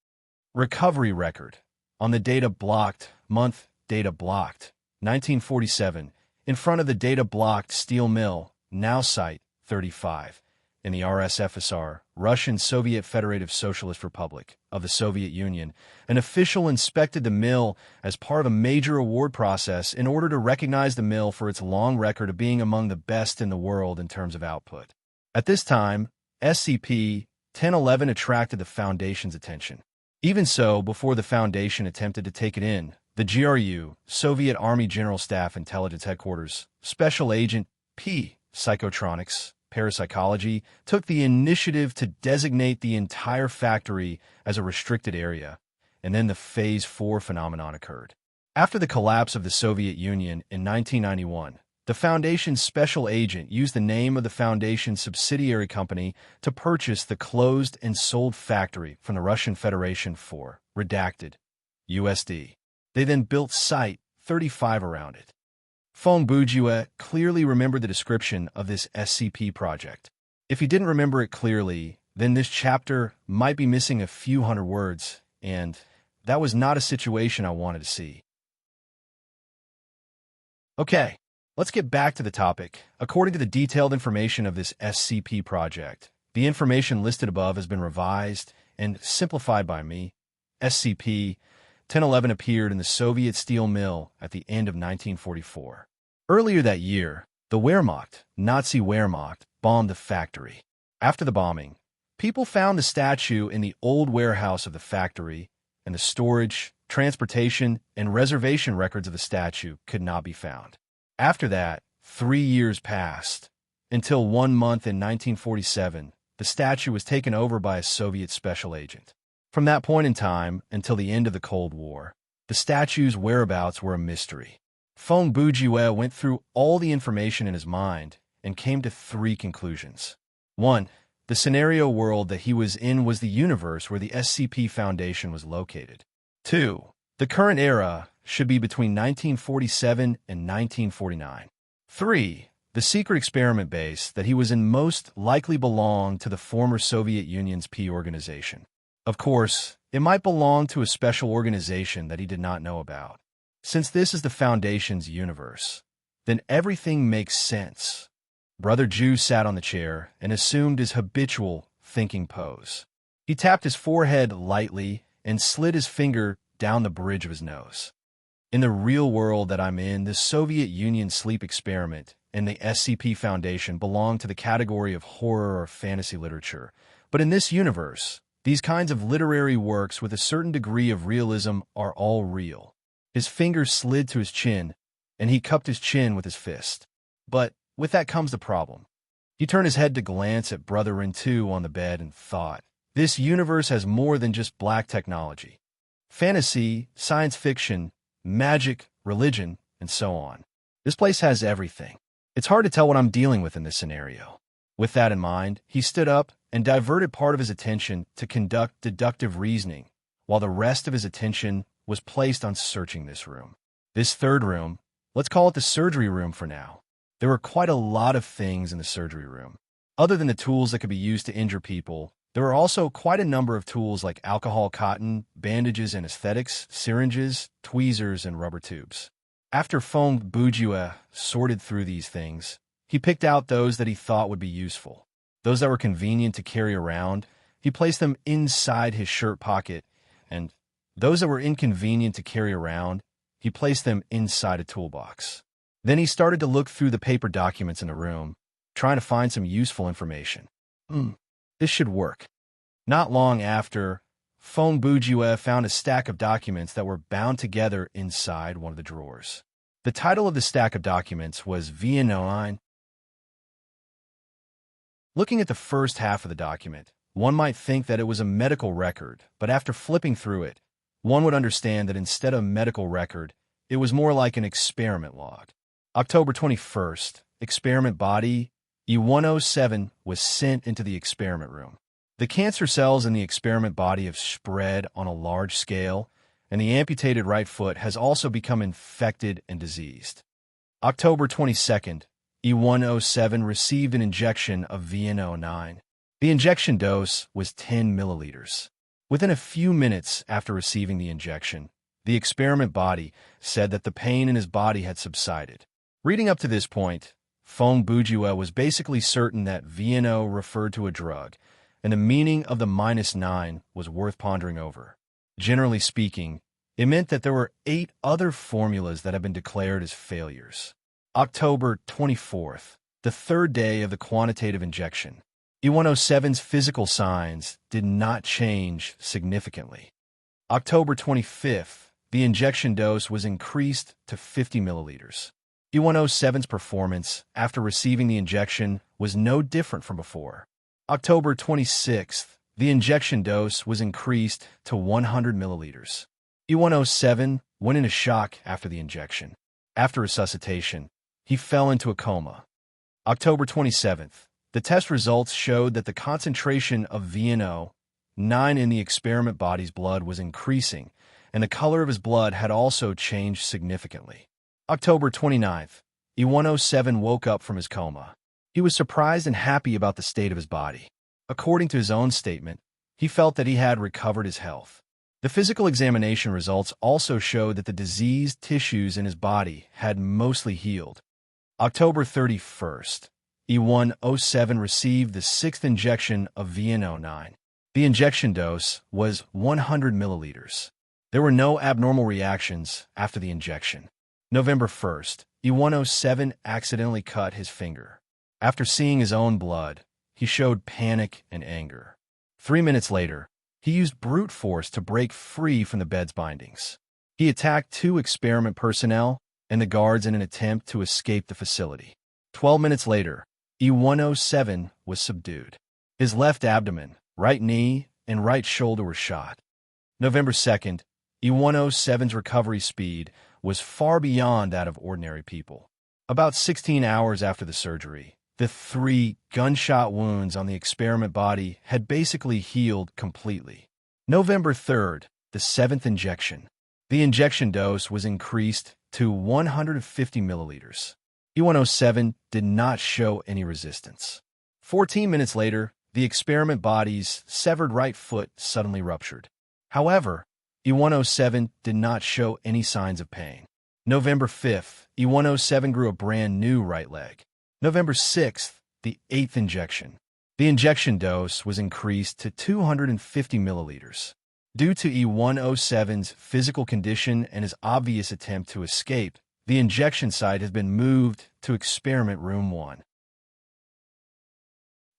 Recovery record. On the data blocked, month, data blocked, 1947, in front of the data blocked steel mill, now Site-35, in the RSFSR, Russian Soviet Federative Socialist Republic of the Soviet Union, an official inspected the mill as part of a major award process in order to recognize the mill for its long record of being among the best in the world in terms of output. At this time, SCP-1011 attracted the Foundation's attention. Even so, before the Foundation attempted to take it in, the GRU, Soviet Army General Staff Intelligence Headquarters, Special Agent P. Psychotronics, Parapsychology, took the initiative to designate the entire factory as a restricted area, and then the Phase 4 phenomenon occurred. After the collapse of the Soviet Union in 1991, the Foundation's special agent used the name of the Foundation's subsidiary company to purchase the closed and sold factory from the Russian Federation for, redacted, USD. They then built Site-35 around it. Fong Bujue clearly remembered the description of this SCP project. If he didn't remember it clearly, then this chapter might be missing a few hundred words, and that was not a situation I wanted to see. Okay, let's get back to the topic. According to the detailed information of this SCP project, the information listed above has been revised and simplified by me. SCP-1011 appeared in the Soviet steel mill at the end of 1944. Earlier that year, the Wehrmacht, Nazi Wehrmacht, bombed the factory. After the bombing, people found the statue in the old warehouse of the factory, and the storage, transportation, and reservation records of the statue could not be found. After that, 3 years passed, until 1 month in 1947, the statue was taken over by a Soviet special agent. From that point in time until the end of the Cold War, the statue's whereabouts were a mystery. Fong Bujue went through all the information in his mind and came to 3 conclusions. 1. The scenario world that he was in was the universe where the SCP Foundation was located. 2. The current era should be between 1947 and 1949. 3. The secret experiment base that he was in most likely belonged to the former Soviet Union's P organization. Of course, it might belong to a special organization that he did not know about. Since this is the Foundation's universe, then everything makes sense. Brother Ju sat on the chair and assumed his habitual thinking pose. He tapped his forehead lightly and slid his finger down the bridge of his nose. In the real world that I'm in, the Soviet Union sleep experiment and the SCP Foundation belong to the category of horror or fantasy literature. But in this universe, these kinds of literary works with a certain degree of realism are all real. His finger slid to his chin, and he cupped his chin with his fist. But with that comes the problem. He turned his head to glance at Brother Rintu on the bed and thought, this universe has more than just black technology. Fantasy, science fiction, magic, religion, and so on. This place has everything. It's hard to tell what I'm dealing with in this scenario. With that in mind, he stood up and diverted part of his attention to conduct deductive reasoning while the rest of his attention was placed on searching this room. This third room, let's call it the surgery room for now. There were quite a lot of things in the surgery room. Other than the tools that could be used to injure people, there were also quite a number of tools like alcohol, cotton, bandages, anesthetics, syringes, tweezers, and rubber tubes. After Fong Bujue sorted through these things, he picked out those that he thought would be useful. Those that were convenient to carry around, he placed them inside his shirt pocket, and those that were inconvenient to carry around, he placed them inside a toolbox. Then he started to look through the paper documents in the room, trying to find some useful information. This should work. Not long after, Fong Bujue found a stack of documents that were bound together inside one of the drawers. The title of the stack of documents was VN09. Looking at the first half of the document, one might think that it was a medical record, but after flipping through it, one would understand that instead of medical record, it was more like an experiment log. October 21st, experiment body E107 was sent into the experiment room. The cancer cells in the experiment body have spread on a large scale, and the amputated right foot has also become infected and diseased. October 22nd, E107 received an injection of VN09. The injection dose was 10 milliliters. Within a few minutes after receiving the injection, the experiment body said that the pain in his body had subsided. Reading up to this point, Fong Bujue was basically certain that VNO referred to a drug, and the meaning of the -9 was worth pondering over. Generally speaking, it meant that there were 8 other formulas that had been declared as failures. October 24th, the third day of the quantitative injection. E107's physical signs did not change significantly. October 25th, the injection dose was increased to 50 milliliters. E107's performance after receiving the injection was no different from before. October 26th, the injection dose was increased to 100 milliliters. E107 went into shock after the injection. After resuscitation, he fell into a coma. October 27th, the test results showed that the concentration of VNO9 in the experiment body's blood was increasing, and the color of his blood had also changed significantly. October 29th, E107 woke up from his coma. He was surprised and happy about the state of his body. According to his own statement, he felt that he had recovered his health. The physical examination results also showed that the diseased tissues in his body had mostly healed. October 31st, E107 received the 6th injection of VN09. The injection dose was 100 milliliters. There were no abnormal reactions after the injection. November 1st, E107 accidentally cut his finger. After seeing his own blood, he showed panic and anger. 3 minutes later, he used brute force to break free from the bed's bindings. He attacked 2 experiment personnel and the guards in an attempt to escape the facility. 12 minutes later, E107 was subdued. His left abdomen, right knee, and right shoulder were shot. November 2nd, E107's recovery speed was far beyond that of ordinary people. About 16 hours after the surgery, the 3 gunshot wounds on the experiment body had basically healed completely. November 3rd, the 7th injection. The injection dose was increased to 150 milliliters. E107 did not show any resistance. 14 minutes later, the experiment body's severed right foot suddenly ruptured. However, E107 did not show any signs of pain. November 5th, E107 grew a brand new right leg. November 6th, the 8th injection. The injection dose was increased to 250 milliliters. Due to E107's physical condition and his obvious attempt to escape, the injection site has been moved to Experiment Room 1.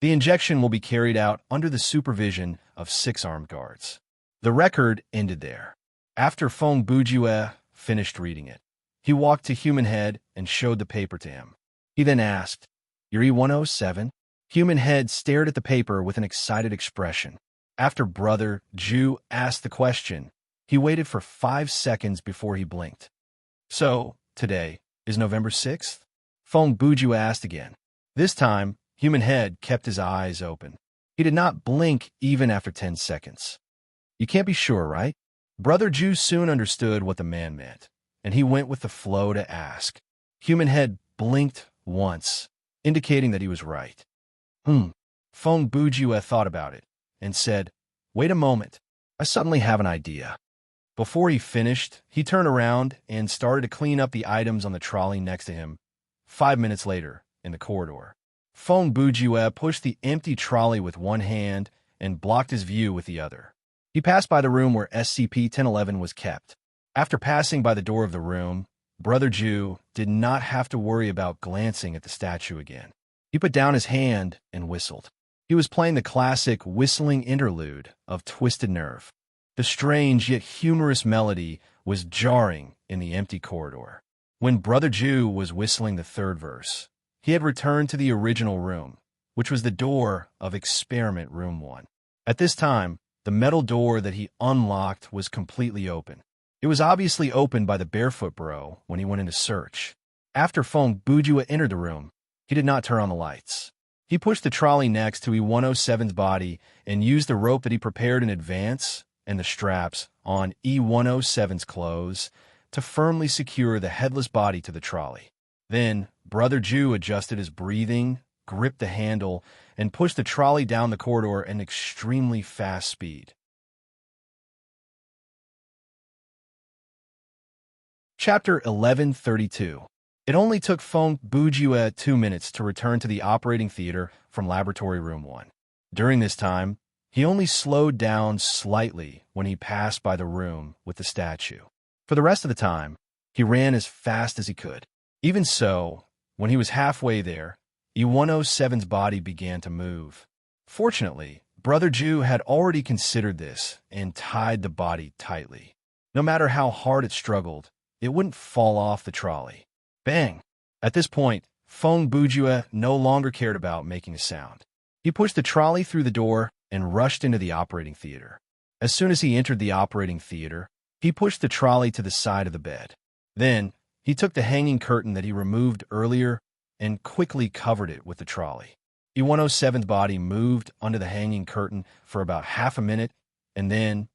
The injection will be carried out under the supervision of 6 armed guards. The record ended there. After Fong Bujue finished reading it, he walked to Human Head and showed the paper to him. He then asked, "You're E107?" Human Head stared at the paper with an excited expression. After Brother Ju asked the question, he waited for 5 seconds before he blinked. "So, today is November 6th?" Fong Bujue asked again. This time, Human Head kept his eyes open. He did not blink even after 10 seconds. "You can't be sure, right?" Brother Jew soon understood what the man meant, and he went with the flow to ask. Human head blinked once, indicating that he was right. Feng Bujue thought about it and said, "Wait a moment. I suddenly have an idea." Before he finished, he turned around and started to clean up the items on the trolley next to him. 5 minutes later, in the corridor, Feng Bujue pushed the empty trolley with one hand and blocked his view with the other. He passed by the room where SCP-1011 was kept. After passing by the door of the room, Brother Jew did not have to worry about glancing at the statue again. He put down his hand and whistled. He was playing the classic whistling interlude of Twisted Nerve. The strange yet humorous melody was jarring in the empty corridor. When Brother Jew was whistling the third verse, he had returned to the original room, which was the door of Experiment Room 1. At this time, the metal door that he unlocked was completely open. It was obviously opened by the barefoot bro when he went in to search. After Feng Bujue entered the room, he did not turn on the lights. He pushed the trolley next to E-107's body and used the rope that he prepared in advance and the straps on E-107's clothes to firmly secure the headless body to the trolley. Then, Brother Jew adjusted his breathing, gripped the handle, and pushed the trolley down the corridor at an extremely fast speed. Chapter 1132. It only took Feng Bujue 2 minutes to return to the operating theater from Laboratory Room 1. During this time, he only slowed down slightly when he passed by the room with the statue. For the rest of the time, he ran as fast as he could. Even so, when he was halfway there, E-107's body began to move. Fortunately, Brother Jew had already considered this and tied the body tightly. No matter how hard it struggled, it wouldn't fall off the trolley. Bang! At this point, Feng Bujue no longer cared about making a sound. He pushed the trolley through the door and rushed into the operating theater. As soon as he entered the operating theater, he pushed the trolley to the side of the bed. Then, he took the hanging curtain that he removed earlier and quickly covered it with the trolley. E-107's body moved under the hanging curtain for about half a minute, and then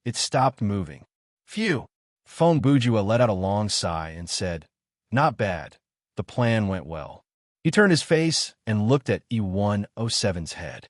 it stopped moving. Phew! Feng Bujue let out a long sigh and said, "Not bad. The plan went well." He turned his face and looked at E-107's head.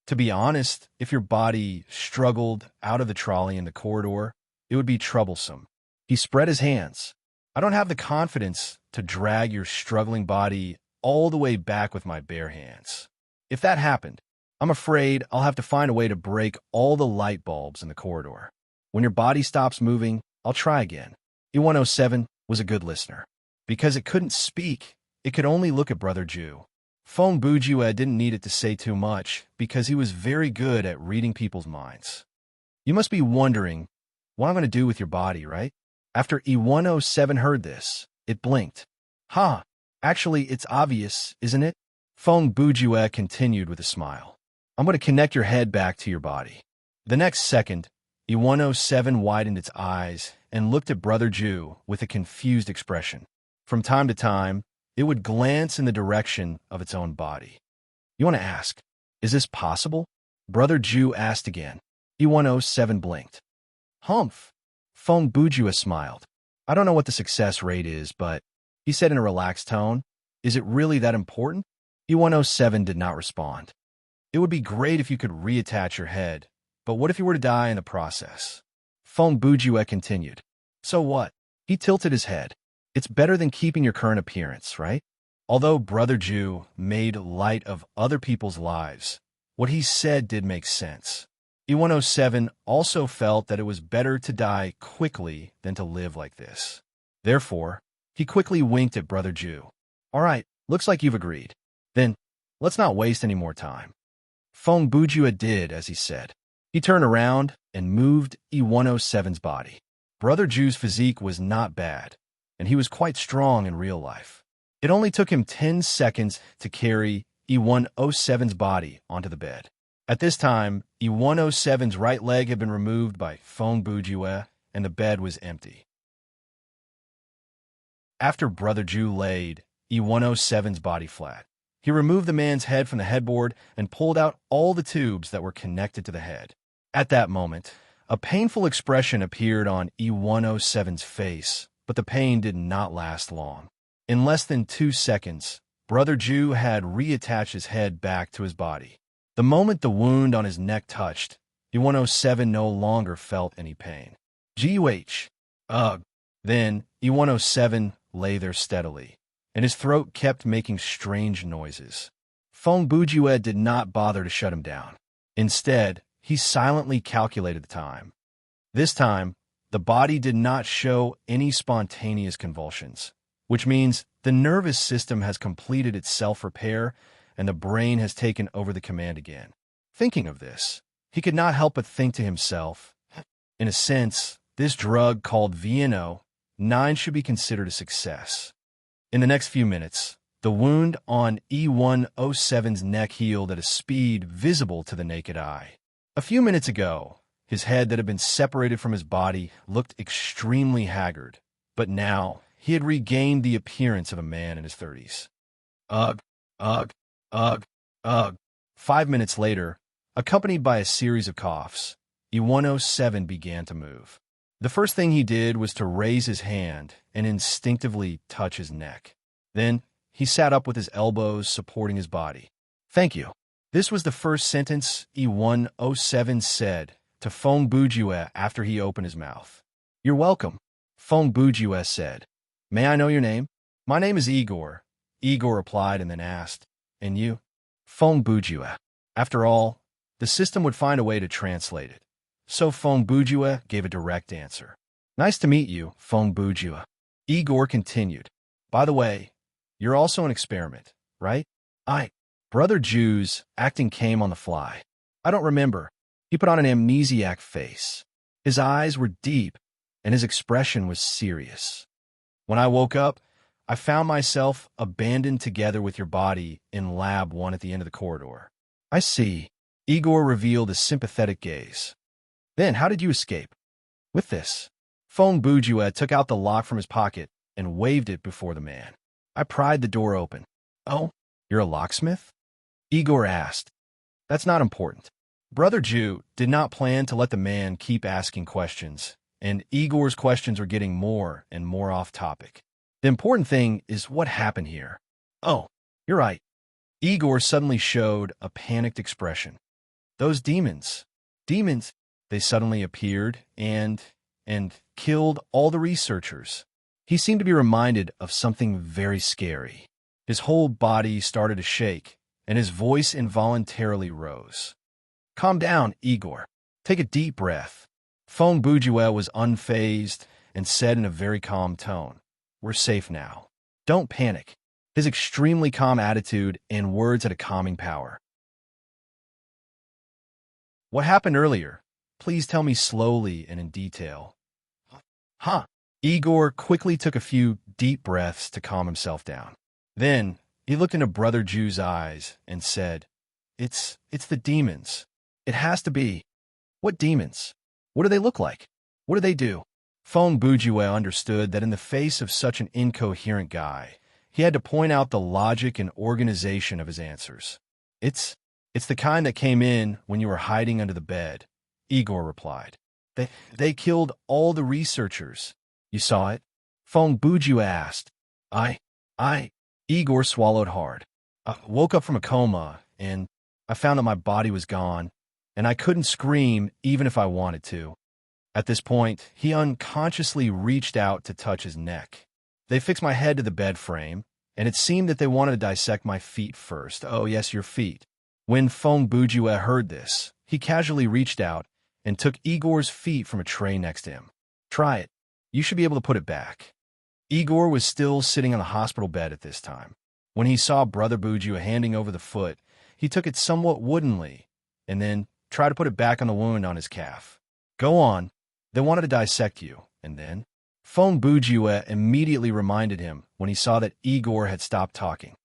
To be honest, if your body struggled out of the trolley in the corridor, it would be troublesome. He spread his hands. "I don't have the confidence to drag your struggling body all the way back with my bare hands. If that happened, I'm afraid I'll have to find a way to break all the light bulbs in the corridor. When your body stops moving, I'll try again." E-107 was a good listener. Because it couldn't speak, it could only look at Brother Jew. Feng Bujue didn't need it to say too much because he was very good at reading people's minds. "You must be wondering what I'm going to do with your body, right?" After E-107 heard this, it blinked. "Huh, actually it's obvious, isn't it?" Feng Bujue continued with a smile. "I'm going to connect your head back to your body." The next second, E-107 widened its eyes and looked at Brother Jew with a confused expression. From time to time, it would glance in the direction of its own body. "You want to ask, is this possible?" Brother Jew asked again. E-107 blinked. "Humph." Feng Bujue smiled. "I don't know what the success rate is, but," he said in a relaxed tone, "is it really that important?" E-107 did not respond. "It would be great if you could reattach your head, but what if you were to die in the process?" Feng Bujue continued. "So what?" He tilted his head. "It's better than keeping your current appearance, right?" Although Brother Jew made light of other people's lives, what he said did make sense. E-107 also felt that it was better to die quickly than to live like this. Therefore, he quickly winked at Brother Jew. "All right, looks like you've agreed. Then, let's not waste any more time." Feng Bujue did as he said. He turned around and moved E-107's body. Brother Jew's physique was not bad, and he was quite strong in real life. It only took him 10 seconds to carry E-107's body onto the bed. At this time, E-107's right leg had been removed by Feng Bujue, and the bed was empty. After Brother Jew laid E-107's body flat, he removed the man's head from the headboard and pulled out all the tubes that were connected to the head. At that moment, A painful expression appeared on E107's face, but the pain did not last long. In less than 2 seconds, Brother Jew had reattached his head back to his body. The moment the wound on his neck touched, E107 no longer felt any pain. G-U-H. Ugh. Then E107 lay there steadily, and his throat kept making strange noises. Feng Bujue did not bother to shut him down. Instead, he silently calculated the time. This time, the body did not show any spontaneous convulsions, which means the nervous system has completed its self-repair and the brain has taken over the command again. Thinking of this, he could not help but think to himself, in a sense, this drug called VNO-9 should be considered a success. In the next few minutes, the wound on E107's neck healed at a speed visible to the naked eye. A few minutes ago, his head that had been separated from his body looked extremely haggard, but now he had regained the appearance of a man in his 30s. Ugh, ugh, ugh, ugh. 5 minutes later, accompanied by a series of coughs, E107 began to move. The first thing he did was to raise his hand and instinctively touch his neck. Then, he sat up with his elbows supporting his body. Thank you. This was the first sentence E107 said to Feng Bujue after he opened his mouth. You're welcome, Feng Bujue said. May I know your name? My name is Igor, Igor replied and then asked. And you? Feng Bujue. After all, the system would find a way to translate it. So Feng Bujue gave a direct answer. Nice to meet you, Feng Bujue. Igor continued. By the way, you're also an experiment, right? Brother Jew's acting came on the fly. I don't remember. He put on an amnesiac face. His eyes were deep, and his expression was serious. When I woke up, I found myself abandoned together with your body in Lab 1 at the end of the corridor. I see. Igor revealed a sympathetic gaze. Then, how did you escape? With this. Feng Bujue took out the lock from his pocket and waved it before the man. I pried the door open. Oh, you're a locksmith? Igor asked. That's not important. Brother Jew did not plan to let the man keep asking questions, and Igor's questions were getting more and more off topic. The important thing is what happened here. Oh, you're right. Igor suddenly showed a panicked expression. Those demons, they suddenly appeared and killed all the researchers. He seemed to be reminded of something very scary. His whole body started to shake, and his voice involuntarily rose. Calm down, Igor. Take a deep breath. Feng Bujue was unfazed and said in a very calm tone, We're safe now. Don't panic. His extremely calm attitude and words had a calming power. What happened earlier? Please tell me slowly and in detail. Huh. Igor quickly took a few deep breaths to calm himself down. Then, he looked into Brother Jew's eyes and said, It's the demons. It has to be. What demons? What do they look like? What do they do? Feng Bujue understood that in the face of such an incoherent guy, he had to point out the logic and organization of his answers. It's the kind that came in when you were hiding under the bed, Igor replied. They killed all the researchers. You saw it? Feng Bujue asked. Igor swallowed hard. I woke up from a coma, and I found that my body was gone, and I couldn't scream even if I wanted to. At this point, he unconsciously reached out to touch his neck. They fixed my head to the bed frame, and it seemed that they wanted to dissect my feet first. Oh, yes, your feet. When Feng Bujue heard this, he casually reached out and took Igor's feet from a tray next to him. Try it. You should be able to put it back. Igor was still sitting on the hospital bed at this time. When he saw Brother Bujue handing over the foot, he took it somewhat woodenly, and then tried to put it back on the wound on his calf. Go on. They wanted to dissect you, and then? Feng Bujue immediately reminded him when he saw that Igor had stopped talking.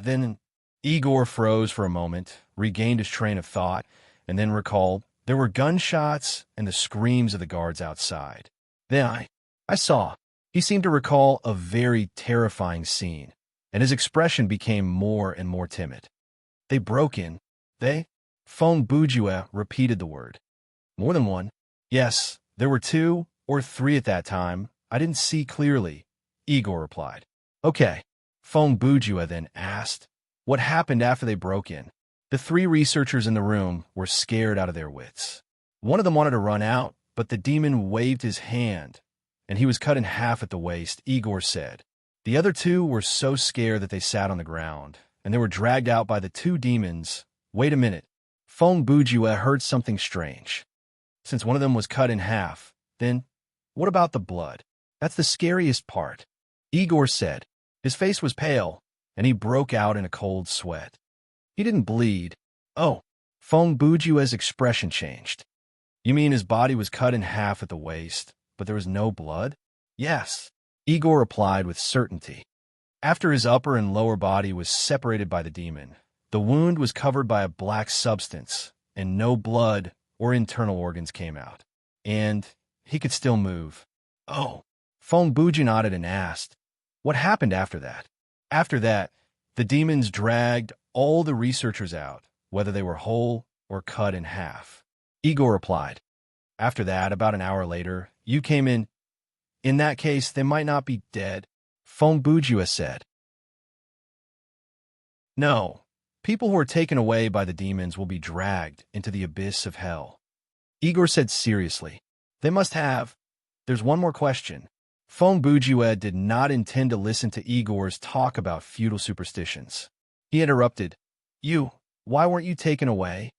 Then Igor froze for a moment, regained his train of thought, and then recalled there were gunshots and the screams of the guards outside. Then I saw. He seemed to recall a very terrifying scene, and his expression became more and more timid. They broke in. They? Feng Bujue repeated the word. More than one. Yes, there were 2 or 3 at that time. I didn't see clearly, Igor replied. Okay. Feng Bujue then asked, what happened after they broke in? The 3 researchers in the room were scared out of their wits. One of them wanted to run out, but the demon waved his hand, and he was cut in half at the waist, Igor said. The other 2 were so scared that they sat on the ground, and they were dragged out by the 2 demons. Wait a minute. Feng Bujue heard something strange. Since one of them was cut in half, then what about the blood? That's the scariest part, Igor said. His face was pale, and he broke out in a cold sweat. He didn't bleed. Oh, Feng Bujue's expression changed. You mean his body was cut in half at the waist, but there was no blood? Yes, Igor replied with certainty. After his upper and lower body was separated by the demon, the wound was covered by a black substance, and no blood or internal organs came out. And he could still move. Oh, Feng Bujue nodded and asked, what happened after that? After that, the demons dragged all the researchers out, whether they were whole or cut in half. Igor replied. After that, about an hour later, you came in. In that case, they might not be dead, Feng Bujue said. No, people who are taken away by the demons will be dragged into the abyss of hell. Igor said seriously. They must have. There's one more question. Feng Bujue did not intend to listen to Igor's talk about feudal superstitions. He interrupted. Why weren't you taken away?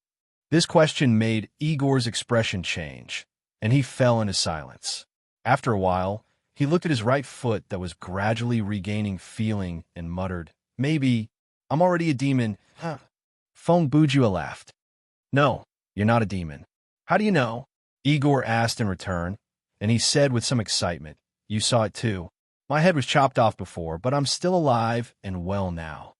This question made Igor's expression change, and he fell into silence. After a while, he looked at his right foot that was gradually regaining feeling and muttered, maybe, I'm already a demon, huh? Feng Bujue laughed. No, you're not a demon. How do you know? Igor asked in return, and he said with some excitement, you saw it too. My head was chopped off before, but I'm still alive and well now.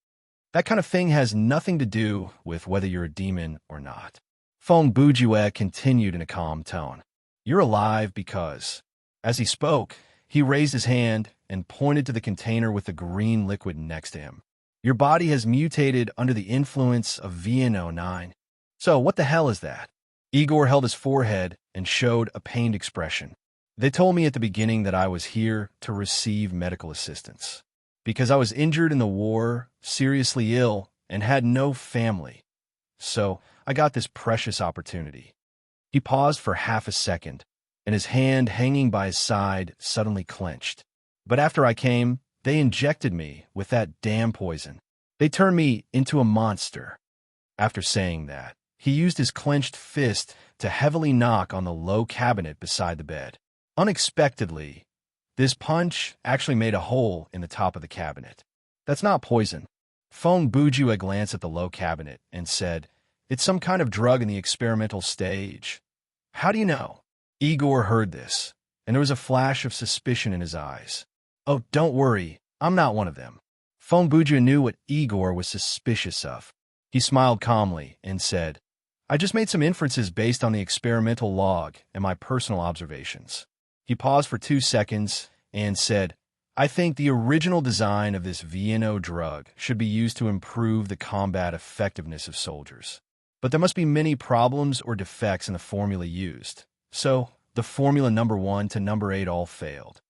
That kind of thing has nothing to do with whether you're a demon or not. Feng Bujue continued in a calm tone. You're alive because... As he spoke, he raised his hand and pointed to the container with the green liquid next to him. Your body has mutated under the influence of VNO9. So what the hell is that? Igor held his forehead and showed a pained expression. They told me at the beginning that I was here to receive medical assistance. Because I was injured in the war, seriously ill, and had no family. So I got this precious opportunity. He paused for half a second, and his hand hanging by his side suddenly clenched. But after I came, they injected me with that damn poison. They turned me into a monster. After saying that, he used his clenched fist to heavily knock on the low cabinet beside the bed. Unexpectedly, this punch actually made a hole in the top of the cabinet. That's not poison. Feng Bujue glanced at the low cabinet and said, it's some kind of drug in the experimental stage. How do you know? Igor heard this, and there was a flash of suspicion in his eyes. Oh, don't worry, I'm not one of them. Feng Bujue knew what Igor was suspicious of. He smiled calmly and said, I just made some inferences based on the experimental log and my personal observations. He paused for 2 seconds and said, I think the original design of this VNO drug should be used to improve the combat effectiveness of soldiers. But there must be many problems or defects in the formula used. So, the formula number 1 to number 8 all failed.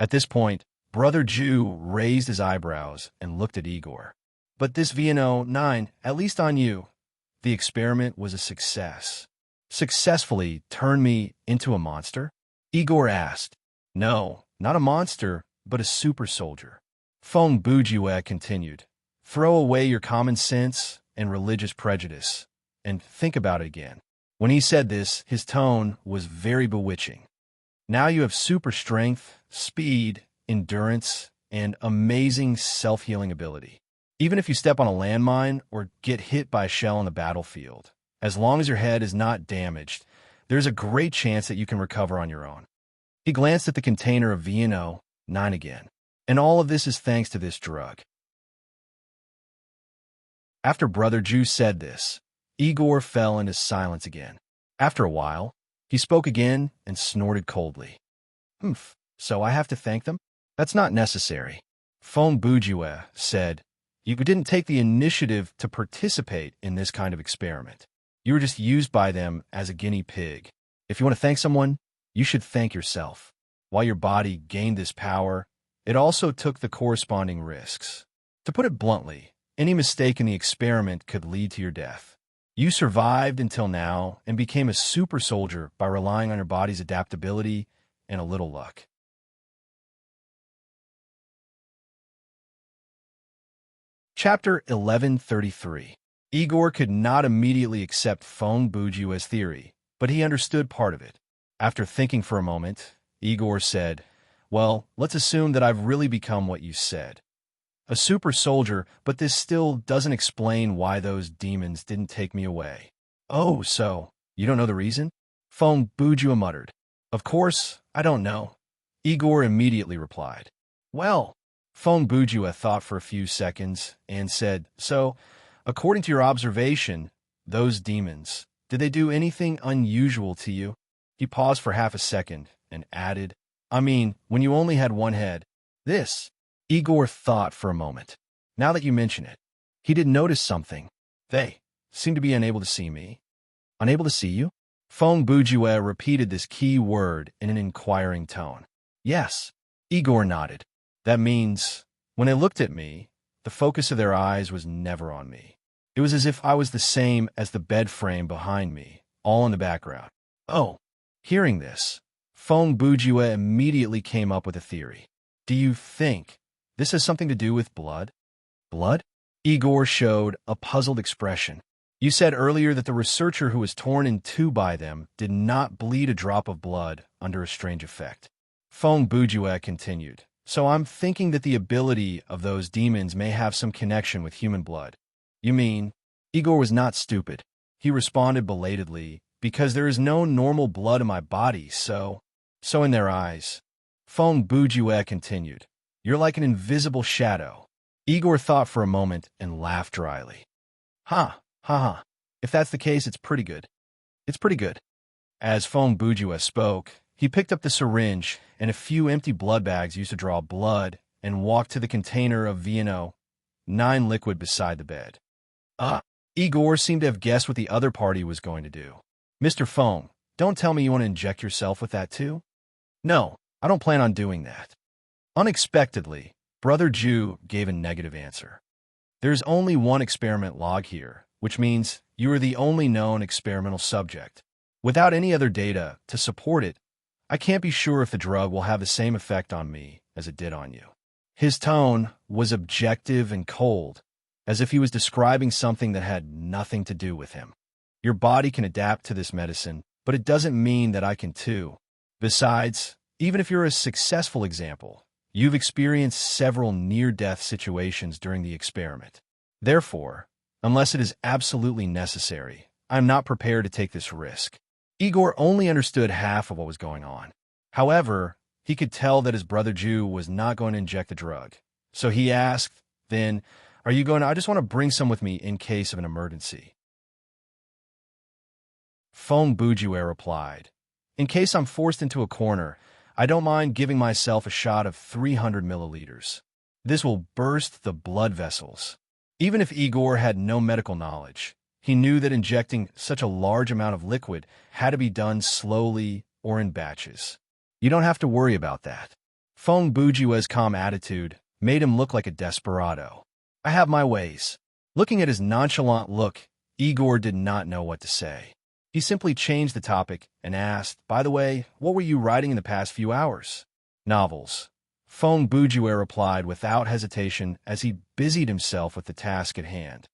At this point, Brother Jew raised his eyebrows and looked at Igor. But this VNO9, at least on you, the experiment was a success. Successfully turned me into a monster? Igor asked. No, not a monster, but a super soldier. Feng Bujue continued. Throw away your common sense and religious prejudice, and think about it again. When he said this, his tone was very bewitching. Now you have super strength, speed, endurance, and amazing self-healing ability. Even if you step on a landmine or get hit by a shell on the battlefield, as long as your head is not damaged, there's a great chance that you can recover on your own. He glanced at the container of VNO9 again. And all of this is thanks to this drug. After Brother Jew said this, Igor fell into silence again. After a while, he spoke again and snorted coldly. So I have to thank them? That's not necessary. Feng Bujue said, you didn't take the initiative to participate in this kind of experiment. You were just used by them as a guinea pig. If you want to thank someone, you should thank yourself. While your body gained this power, it also took the corresponding risks. To put it bluntly, any mistake in the experiment could lead to your death. You survived until now and became a super soldier by relying on your body's adaptability and a little luck. Chapter 1133. Igor could not immediately accept Feng Buju's theory, but he understood part of it. After thinking for a moment, Igor said, "Well, let's assume that I've really become what you said. A super soldier, but this still doesn't explain why those demons didn't take me away." "Oh, so you don't know the reason?" Feng Buju muttered. "Of course, I don't know," Igor immediately replied. "Well," Feng Buju thought for a few seconds and said, "So, according to your observation, those demons, did they do anything unusual to you?" He paused for half a second and added, "I mean, when you only had one head." This, Igor thought for a moment. Now that you mention it, he did notice something. "They seem to be unable to see me." "Unable to see you?" Feng Buju repeated this key word in an inquiring tone. "Yes," Igor nodded. "That means, when they looked at me, the focus of their eyes was never on me. It was as if I was the same as the bed frame behind me, all in the background." "Oh." Hearing this, Feng Buju immediately came up with a theory. "Do you think this has something to do with blood?" "Blood?" Igor showed a puzzled expression. "You said earlier that the researcher who was torn in two by them did not bleed a drop of blood under a strange effect." Feng Buju continued. "So I'm thinking that the ability of those demons may have some connection with human blood." "You mean?" Igor was not stupid. He responded belatedly, "Because there is no normal blood in my body, so in their eyes." Feng Buju continued. "You're like an invisible shadow." Igor thought for a moment and laughed dryly. Ha, ha, ha. "If that's the case, it's pretty good. It's pretty good." As Feng Buju spoke, he picked up the syringe and a few empty blood bags used to draw blood and walked to the container of VNO9 liquid beside the bed. Igor seemed to have guessed what the other party was going to do. "Mr. Feng, don't tell me you want to inject yourself with that too?" "No, I don't plan on doing that." Unexpectedly, Brother Ju gave a negative answer. "There's only one experiment log here, which means you are the only known experimental subject. Without any other data to support it, I can't be sure if the drug will have the same effect on me as it did on you." His tone was objective and cold, as if he was describing something that had nothing to do with him. "Your body can adapt to this medicine, but it doesn't mean that I can too. Besides, even if you're a successful example, you've experienced several near-death situations during the experiment. Therefore, unless it is absolutely necessary, I'm not prepared to take this risk." Igor only understood half of what was going on. However, he could tell that his brother Ju was not going to inject the drug. So he asked, "Then, are you going to— I just want to bring some with me in case of an emergency." Feng Buju replied, "In case I'm forced into a corner, I don't mind giving myself a shot of 300 milliliters. This will burst the blood vessels." Even if Igor had no medical knowledge, he knew that injecting such a large amount of liquid had to be done slowly or in batches. "You don't have to worry about that." Feng Buju's calm attitude made him look like a desperado. "I have my ways." Looking at his nonchalant look, Igor did not know what to say. He simply changed the topic and asked, "By the way, what were you writing in the past few hours?" "Novels," Feng Buju replied without hesitation as he busied himself with the task at hand.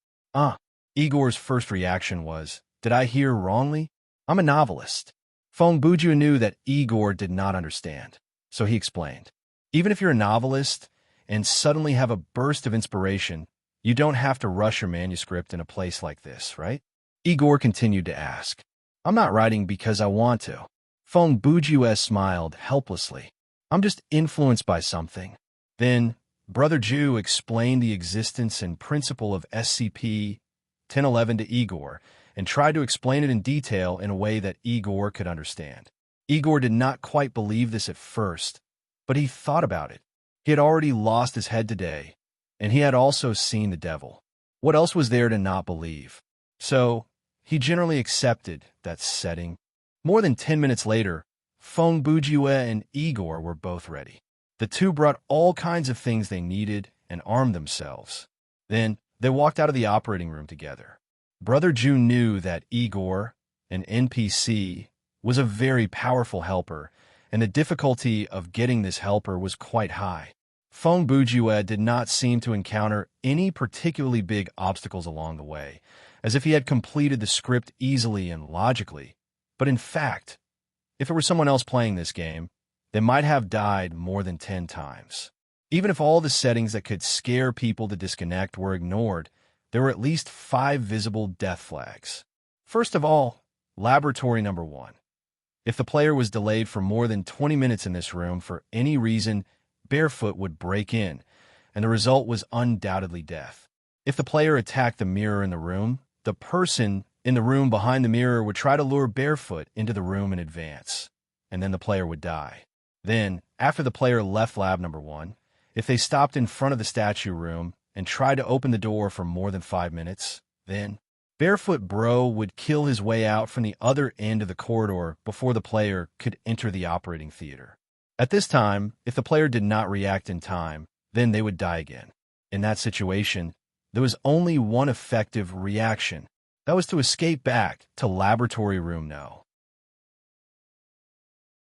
Igor's first reaction was, "Did I hear wrongly? I'm a novelist." Feng Buju knew that Igor did not understand, so he explained. "Even if you're a novelist and suddenly have a burst of inspiration, you don't have to rush your manuscript in a place like this, right?" Igor continued to ask. "I'm not writing because I want to." Feng Buju smiled helplessly. "I'm just influenced by something." Then, Brother Ju explained the existence and principle of SCP-1011 to Igor and tried to explain it in detail in a way that Igor could understand. Igor did not quite believe this at first, but he thought about it. He had already lost his head today, and he had also seen the devil. What else was there to not believe? So, he generally accepted that setting. More than 10 minutes later, Feng Bujue and Igor were both ready. The two brought all kinds of things they needed and armed themselves. Then, they walked out of the operating room together. Brother Ju knew that Igor, an NPC, was a very powerful helper, and the difficulty of getting this helper was quite high. Feng Bujue did not seem to encounter any particularly big obstacles along the way, as if he had completed the script easily and logically. But in fact, if it were someone else playing this game, they might have died more than 10 times. Even if all the settings that could scare people to disconnect were ignored, there were at least 5 visible death flags. First of all, laboratory number 1. If the player was delayed for more than 20 minutes in this room for any reason, Barefoot would break in, and the result was undoubtedly death. If the player attacked the mirror in the room, the person in the room behind the mirror would try to lure Barefoot into the room in advance, and then the player would die. Then, after the player left lab number 1, if they stopped in front of the statue room and tried to open the door for more than 5 minutes, then Barefoot Bro would kill his way out from the other end of the corridor before the player could enter the operating theater. At this time, if the player did not react in time, then they would die again. In that situation, there was only one effective reaction. That was to escape back to Laboratory Room No.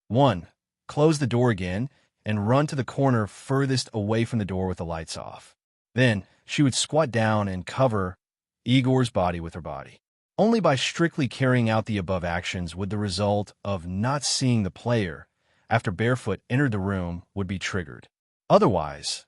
1. Close the door again and run to the corner furthest away from the door with the lights off. Then, she would squat down and cover Igor's body with her body. Only by strictly carrying out the above actions would the result of not seeing the player after Barefoot entered the room would be triggered. Otherwise,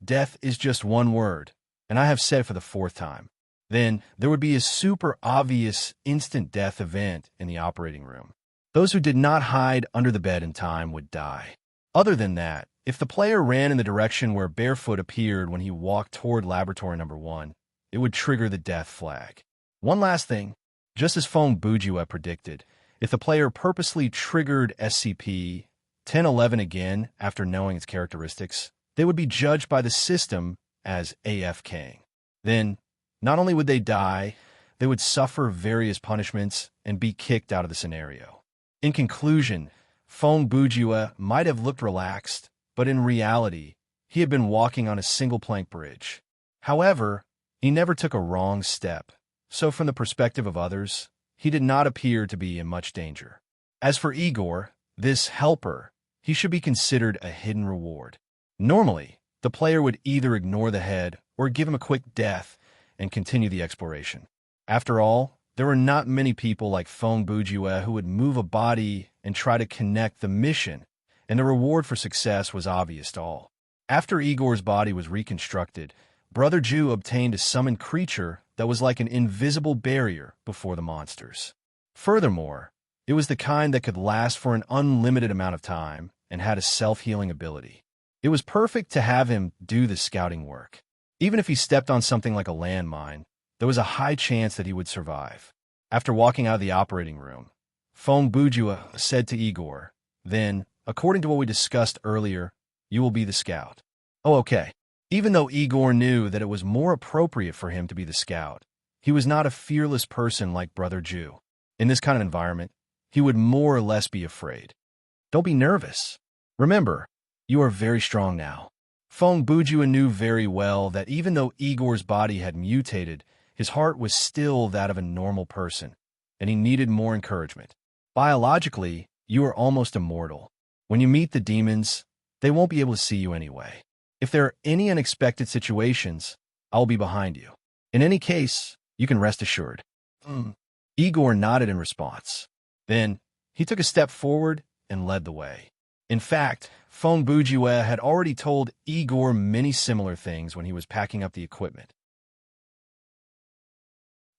death is just one word, and I have said it for the 4th time. Then there would be a super obvious instant death event in the operating room. Those who did not hide under the bed in time would die. Other than that, if the player ran in the direction where Barefoot appeared when he walked toward laboratory number 1, it would trigger the death flag. One last thing, just as Feng Bujue predicted, if the player purposely triggered SCP-1011 again after knowing its characteristics, they would be judged by the system as AFKing. Then, not only would they die, they would suffer various punishments and be kicked out of the scenario. In conclusion, Feng Bujue might have looked relaxed, but in reality, he had been walking on a single plank bridge. However, he never took a wrong step, so from the perspective of others, he did not appear to be in much danger. As for Igor, this helper, he should be considered a hidden reward. Normally, the player would either ignore the head or give him a quick death and continue the exploration. After all, there were not many people like Feng Bujue who would move a body and try to connect the mission, and the reward for success was obvious to all. After Igor's body was reconstructed, Brother Ju obtained a summoned creature that was like an invisible barrier before the monsters. Furthermore, it was the kind that could last for an unlimited amount of time and had a self-healing ability. It was perfect to have him do the scouting work. Even if he stepped on something like a landmine, there was a high chance that he would survive. After walking out of the operating room, Feng Bujue said to Igor, "Then, according to what we discussed earlier, you will be the scout." "Oh, okay." Even though Igor knew that it was more appropriate for him to be the scout, he was not a fearless person like Brother Ju. In this kind of environment, he would more or less be afraid. Don't be nervous. Remember, you are very strong now. Feng Bujue knew very well that even though Igor's body had mutated, his heart was still that of a normal person, and he needed more encouragement. Biologically, you are almost immortal. When you meet the demons, they won't be able to see you anyway. If there are any unexpected situations, I will be behind you. In any case, you can rest assured. Igor nodded in response. Then, he took a step forward and led the way. In fact, Feng Bujue had already told Igor many similar things when he was packing up the equipment.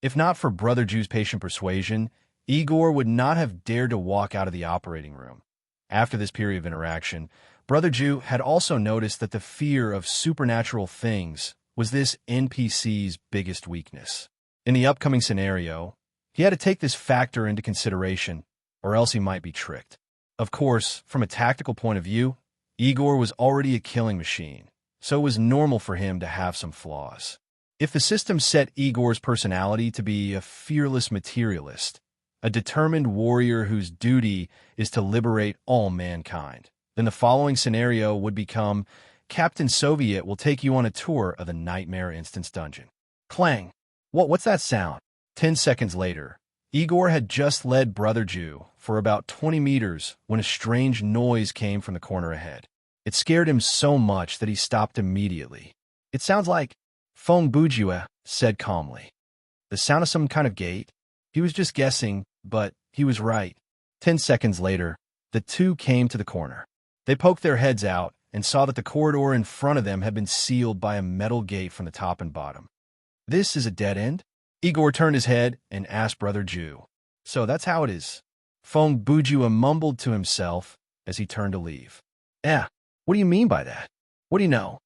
If not for Brother Ju's patient persuasion, Igor would not have dared to walk out of the operating room. After this period of interaction, Brother Ju had also noticed that the fear of supernatural things was this NPC's biggest weakness. In the upcoming scenario, he had to take this factor into consideration, or else he might be tricked. Of course, from a tactical point of view, Igor was already a killing machine, so it was normal for him to have some flaws. If the system set Igor's personality to be a fearless materialist, a determined warrior whose duty is to liberate all mankind. Then the following scenario would become, Captain Soviet will take you on a tour of the Nightmare Instance Dungeon. Clang. What's that sound? 10 seconds later, Igor had just led Brother Jew for about 20 meters when a strange noise came from the corner ahead. It scared him so much that he stopped immediately. It sounds like Fong Bujua said calmly. The sound of some kind of gate? He was just guessing, but he was right. 10 seconds later, the two came to the corner. They poked their heads out and saw that the corridor in front of them had been sealed by a metal gate from the top and bottom. This is a dead end? Igor turned his head and asked Brother Jew. So that's how it is. Fong Bujua mumbled to himself as he turned to leave. What do you mean by that? What do you know?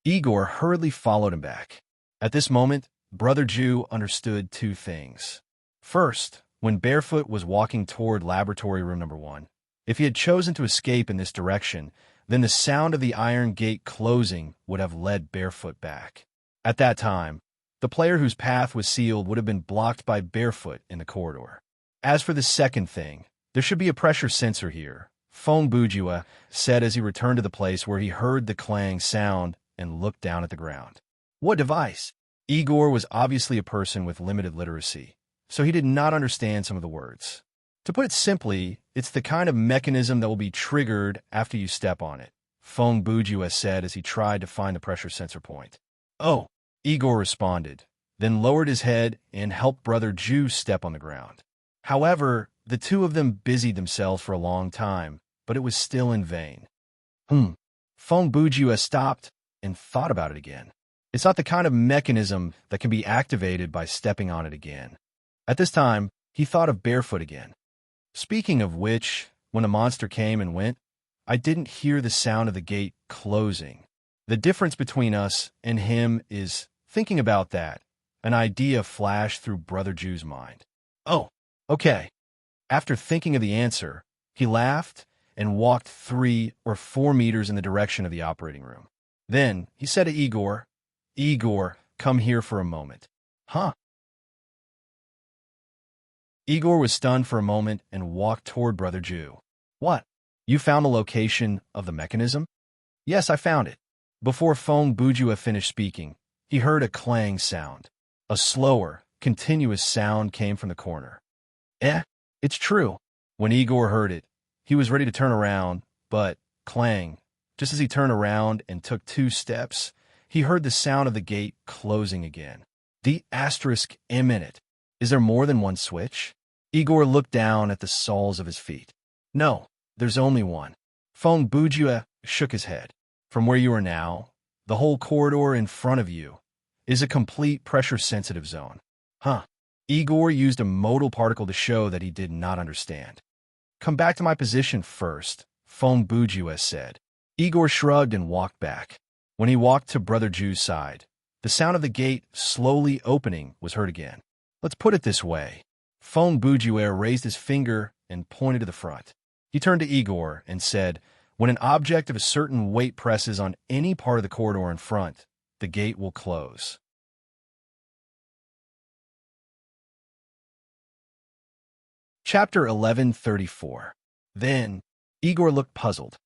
Igor hurriedly followed him back. At this moment, Brother Jew understood two things. First, when Barefoot was walking toward laboratory room number 1, if he had chosen to escape in this direction, then the sound of the iron gate closing would have led Barefoot back. At that time, the player whose path was sealed would have been blocked by Barefoot in the corridor. As for the second thing, there should be a pressure sensor here, Fong Bujua said as he returned to the place where he heard the clang sound and looked down at the ground. What device? Igor was obviously a person with limited literacy, so he did not understand some of the words. To put it simply, it's the kind of mechanism that will be triggered after you step on it, Fong Bujua said as he tried to find the pressure sensor point. Oh, Igor responded, then lowered his head and helped Brother Jew step on the ground. However, the two of them busied themselves for a long time, but it was still in vain. Fong Bujua stopped and thought about it again. It's not the kind of mechanism that can be activated by stepping on it again. At this time, he thought of Barefoot again. Speaking of which, when the monster came and went, I didn't hear the sound of the gate closing. The difference between us and him is, thinking about that, an idea flashed through Brother Jew's mind. Oh, okay. After thinking of the answer, he laughed and walked 3 or 4 meters in the direction of the operating room. Then he said to Igor, Igor, come here for a moment. Huh? Igor was stunned for a moment and walked toward Brother Jew. What? You found the location of the mechanism? Yes, I found it. Before Fong Bujua finished speaking, he heard a clang sound. A slower, continuous sound came from the corner. It's true. When Igor heard it, he was ready to turn around, but, clang, just as he turned around and took 2 steps, he heard the sound of the gate closing again. The asterisk M in it. Is there more than one switch? Igor looked down at the soles of his feet. No, there's only one. Fong Bujua shook his head. From where you are now, the whole corridor in front of you is a complete pressure-sensitive zone. Huh. Igor used a modal particle to show that he did not understand. Come back to my position first, Fong Bujua said. Igor shrugged and walked back. When he walked to Brother Jew's side, the sound of the gate slowly opening was heard again. Let's put it this way. Fong Bujua raised his finger and pointed to the front. He turned to Igor and said, when an object of a certain weight presses on any part of the corridor in front, the gate will close. Chapter 1134. Then, Igor looked puzzled.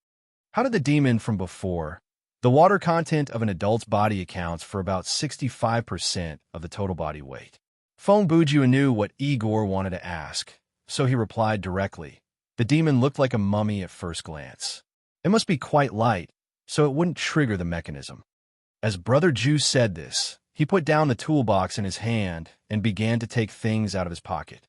How did the demon from before? The water content of an adult's body accounts for about 65% of the total body weight. Fong Bujua knew what Igor wanted to ask, so he replied directly. The demon looked like a mummy at first glance. It must be quite light, so it wouldn't trigger the mechanism. As Brother Jew said this, he put down the toolbox in his hand and began to take things out of his pocket.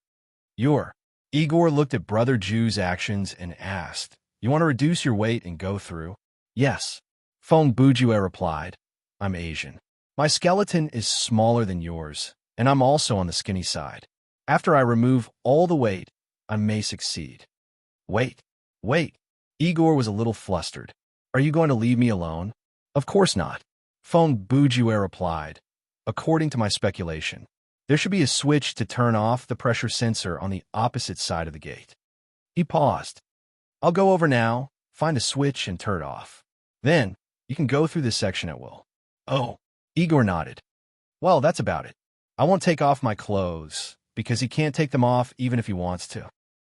Igor looked at Brother Jew's actions and asked, you want to reduce your weight and go through? Yes. Fong Bujua replied, I'm Asian. My skeleton is smaller than yours, and I'm also on the skinny side. After I remove all the weight, I may succeed. Wait. Igor was a little flustered. Are you going to leave me alone? Of course not. Fong Bujua replied, according to my speculation, there should be a switch to turn off the pressure sensor on the opposite side of the gate. He paused. I'll go over now, find a switch, and turn it off. Then, you can go through this section at will. Oh, Igor nodded. Well, that's about it. I won't take off my clothes, because he can't take them off even if he wants to.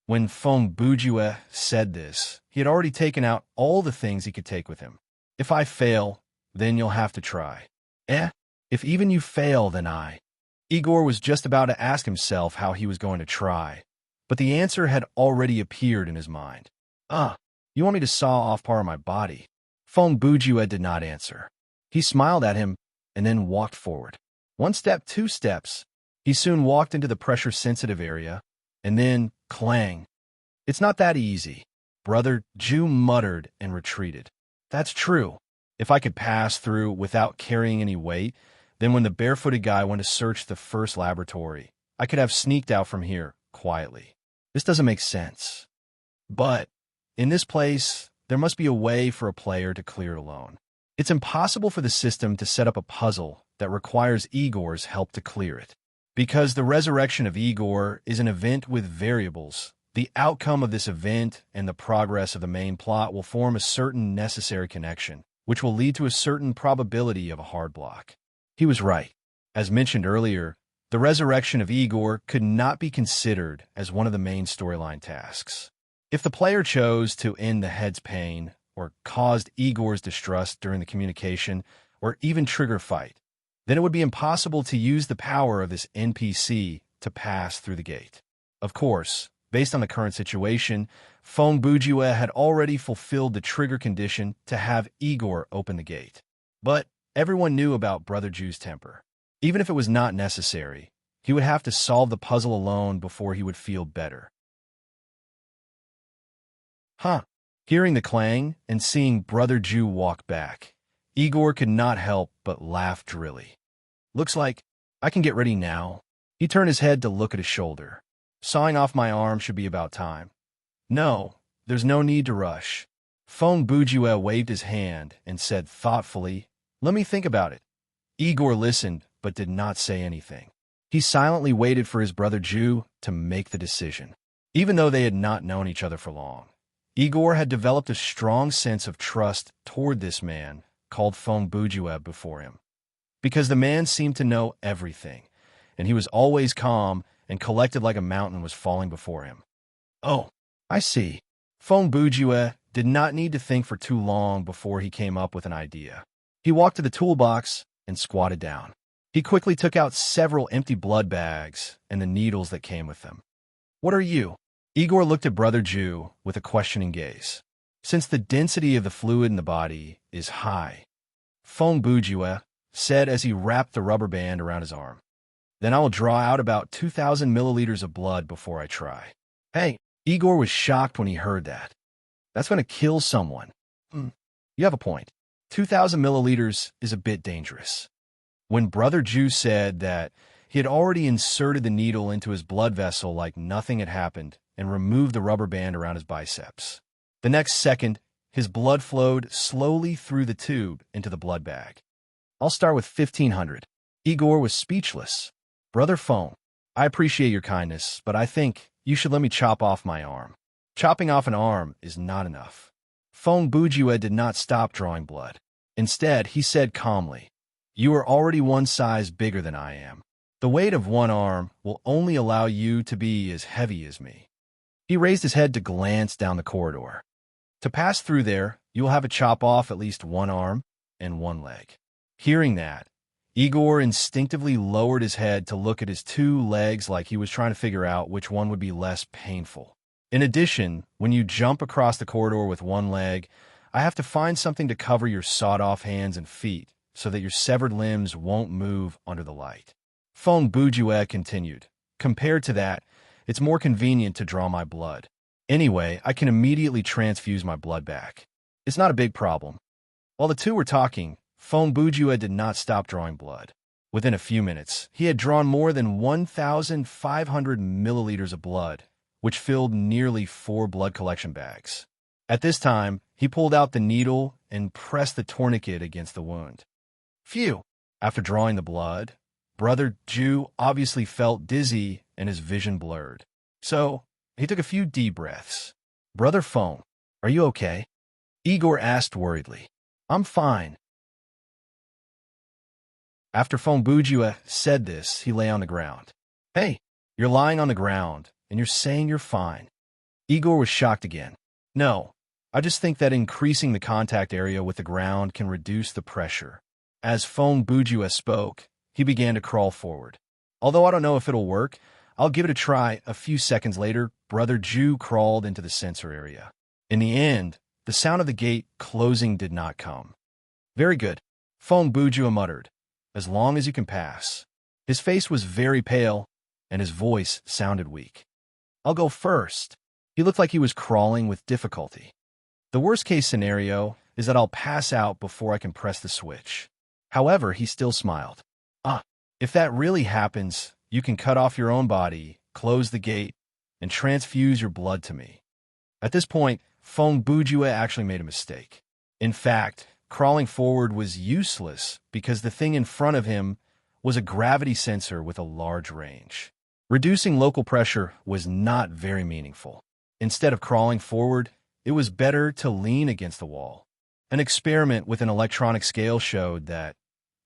When Feng Bujue said this, he had already taken out all the things he could take with him. If I fail, then you'll have to try. If even you fail, then I. Igor was just about to ask himself how he was going to try, but the answer had already appeared in his mind. You want me to saw off part of my body? Feng Bujue did not answer. He smiled at him and then walked forward. 1 step, 2 steps. He soon walked into the pressure-sensitive area, and then clang. It's not that easy. Brother Ju muttered and retreated. That's true. If I could pass through without carrying any weight, then when the barefooted guy went to search the first laboratory, I could have sneaked out from here quietly. This doesn't make sense. But in this place, there must be a way for a player to clear it alone. It's impossible for the system to set up a puzzle that requires Igor's help to clear it. Because the resurrection of Igor is an event with variables, the outcome of this event and the progress of the main plot will form a certain necessary connection, which will lead to a certain probability of a hard block. He was right. As mentioned earlier, the resurrection of Igor could not be considered as one of the main storyline tasks. If the player chose to end the head's pain, or caused Igor's distrust during the communication, or even trigger a fight, then it would be impossible to use the power of this NPC to pass through the gate. Of course, based on the current situation, Feng Bujue had already fulfilled the trigger condition to have Igor open the gate. But everyone knew about Brother Ju's temper. Even if it was not necessary, he would have to solve the puzzle alone before he would feel better. Hearing the clang and seeing Brother Ju walk back, Igor could not help but laugh drily. Looks like I can get ready now. He turned his head to look at his shoulder. Sawing off my arm should be about time. No, there's no need to rush. Feng Bujue waved his hand and said thoughtfully, "Let me think about it." Igor listened but did not say anything. He silently waited for his brother Ju to make the decision. Even though they had not known each other for long, Igor had developed a strong sense of trust toward this man called Feng Bujue before him. Because the man seemed to know everything, and he was always calm and collected like a mountain was falling before him. Oh, I see. Feng Bujue did not need to think for too long before he came up with an idea. He walked to the toolbox and squatted down. He quickly took out several empty blood bags and the needles that came with them. What are you? Igor looked at Brother Ju with a questioning gaze. Since the density of the fluid in the body is high, Feng Bujue said as he wrapped the rubber band around his arm. Then I will draw out about 2,000 milliliters of blood before I try. Hey, Igor was shocked when he heard that. That's going to kill someone. You have a point. 2,000 milliliters is a bit dangerous. When Brother Ju said that he had already inserted the needle into his blood vessel like nothing had happened and removed the rubber band around his biceps, the next second, his blood flowed slowly through the tube into the blood bag. I'll start with 1,500. Igor was speechless. Brother Feng, I appreciate your kindness, but I think you should let me chop off my arm. Chopping off an arm is not enough. Feng Bujue did not stop drawing blood. Instead, he said calmly, "You are already one size bigger than I am. The weight of one arm will only allow you to be as heavy as me." He raised his head to glance down the corridor. To pass through there, you will have to chop off at least one arm and one leg. Hearing that, Igor instinctively lowered his head to look at his 2 legs like he was trying to figure out which one would be less painful. In addition, when you jump across the corridor with one leg, I have to find something to cover your sawed-off hands and feet so that your severed limbs won't move under the light. Feng Bujue continued, "Compared to that, it's more convenient to draw my blood. Anyway, I can immediately transfuse my blood back. It's not a big problem." While the two were talking, Feng Bujue did not stop drawing blood. Within a few minutes, he had drawn more than 1,500 milliliters of blood, which filled nearly 4 blood collection bags. At this time, he pulled out the needle and pressed the tourniquet against the wound. Phew! After drawing the blood, Brother Ju obviously felt dizzy and his vision blurred. So, he took a few deep breaths. "Brother Feng, are you okay?" Igor asked worriedly. "I'm fine." After Feng Bujue said this, he lay on the ground. "Hey, You're lying on the ground, and you're saying you're fine. Igor was shocked again. No, I just think that increasing the contact area with the ground can reduce the pressure. As Feng Bujue spoke, he began to crawl forward. Although I don't know if it'll work, I'll give it a try. A few seconds later, Brother Ju crawled into the sensor area. In the end, the sound of the gate closing did not come. Very good, Feng Bujue muttered. As long as you can pass. His face was very pale, and his voice sounded weak. I'll go first. He looked like he was crawling with difficulty. The worst-case scenario is that I'll pass out before I can press the switch. However, he still smiled. If that really happens, you can cut off your own body, close the gate, and transfuse your blood to me. At this point, Feng Bujue actually made a mistake. In fact, crawling forward was useless because the thing in front of him was a gravity sensor with a large range. Reducing local pressure was not very meaningful. Instead of crawling forward, it was better to lean against the wall. An experiment with an electronic scale showed that,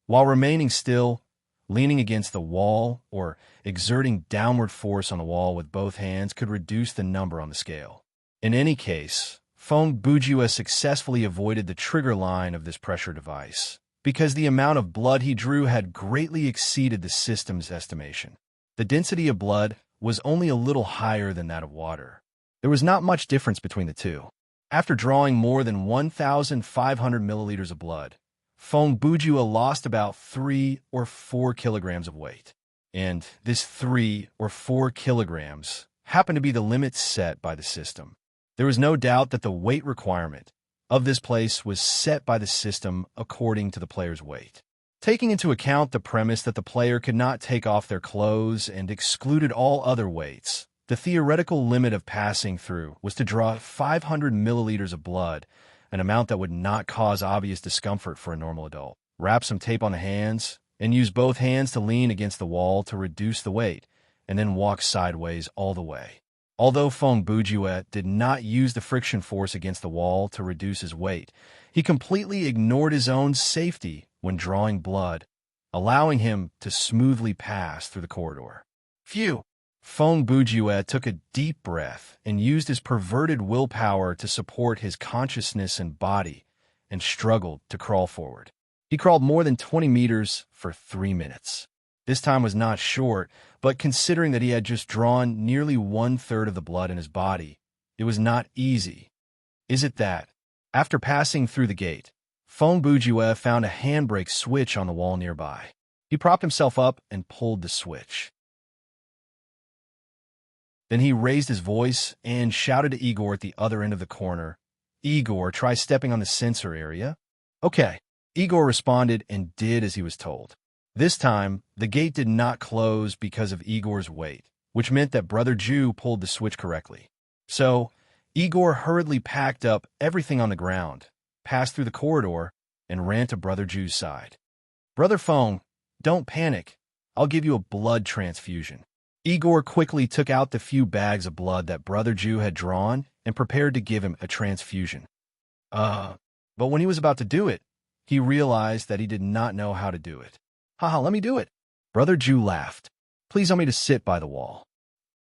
while remaining still, leaning against the wall or exerting downward force on the wall with both hands could reduce the number on the scale. In any case, Feng Bujue successfully avoided the trigger line of this pressure device because the amount of blood he drew had greatly exceeded the system's estimation. The density of blood was only a little higher than that of water. There was not much difference between the two. After drawing more than 1,500 milliliters of blood, Feng Bujue lost about 3 or 4 kilograms of weight. And this 3 or 4 kilograms happened to be the limit set by the system. There was no doubt that the weight requirement of this place was set by the system according to the player's weight. Taking into account the premise that the player could not take off their clothes and excluded all other weights, the theoretical limit of passing through was to draw 500 milliliters of blood, an amount that would not cause obvious discomfort for a normal adult. Wrap some tape on the hands, and use both hands to lean against the wall to reduce the weight, and then walk sideways all the way. Although Feng Bujue did not use the friction force against the wall to reduce his weight, he completely ignored his own safety when drawing blood, allowing him to smoothly pass through the corridor. Phew! Feng Bujue took a deep breath and used his perverted willpower to support his consciousness and body, and struggled to crawl forward. He crawled more than 20 meters for 3 minutes. This time was not short, but considering that he had just drawn nearly 1/3 of the blood in his body, it was not easy. Is it that, after passing through the gate, Feng Bujue found a handbrake switch on the wall nearby. He propped himself up and pulled the switch. Then he raised his voice and shouted to Igor at the other end of the corner, "Igor, try stepping on the sensor area." "Okay." Igor responded and did as he was told. This time, the gate did not close because of Igor's weight, which meant that Brother Ju pulled the switch correctly. So, Igor hurriedly packed up everything on the ground, passed through the corridor, and ran to Brother Ju's side. "Brother Feng, don't panic. I'll give you a blood transfusion." Igor quickly took out the few bags of blood that Brother Ju had drawn and prepared to give him a transfusion. But when he was about to do it, he realized that he did not know how to do it. "Haha, let me do it." Brother Ju laughed. "Please allow me to sit by the wall."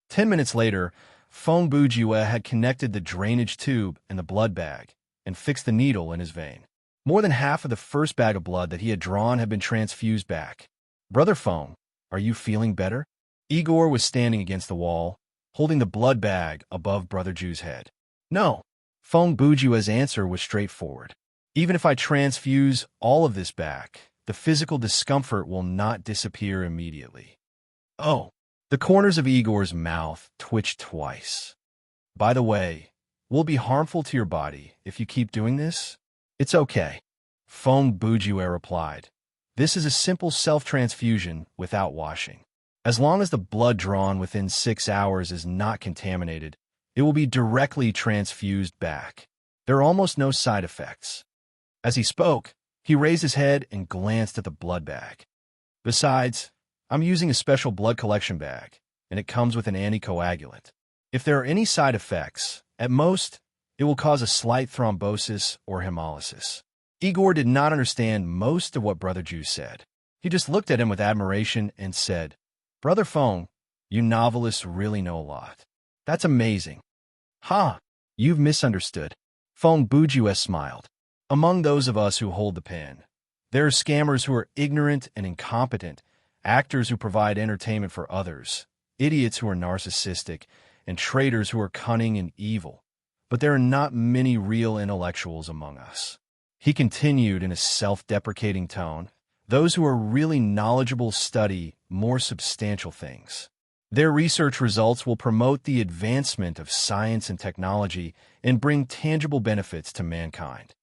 10 minutes later, Feng Bujue had connected the drainage tube and the blood bag and fixed the needle in his vein. More than half of the first bag of blood that he had drawn had been transfused back. "Brother Feng, are you feeling better?" Igor was standing against the wall, holding the blood bag above Brother Ju's head. "No." Feng Bujue's answer was straightforward. "Even if I transfuse all of this back, the physical discomfort will not disappear immediately." "Oh." The corners of Igor's mouth twitched twice. "By the way, will it be harmful to your body if you keep doing this?" "It's okay." Feng Bujue replied. "This is a simple self-transfusion without washing. As long as the blood drawn within 6 hours is not contaminated, it will be directly transfused back. There are almost no side effects." As he spoke, he raised his head and glanced at the blood bag. "Besides, I'm using a special blood collection bag, and it comes with an anticoagulant. If there are any side effects, at most, it will cause a slight thrombosis or hemolysis." Igor did not understand most of what Brother Ju said. He just looked at him with admiration and said, "Brother Feng, You novelists really know a lot. That's amazing. Ha! You've misunderstood. Fong Bujue smiled. Among those of us who hold the pen, there are scammers who are ignorant and incompetent, actors who provide entertainment for others, idiots who are narcissistic, and traitors who are cunning and evil. But there are not many real intellectuals among us. He continued in a self-deprecating tone. Those who are really knowledgeable study more substantial things. Their research results will promote the advancement of science and technology and bring tangible benefits to mankind.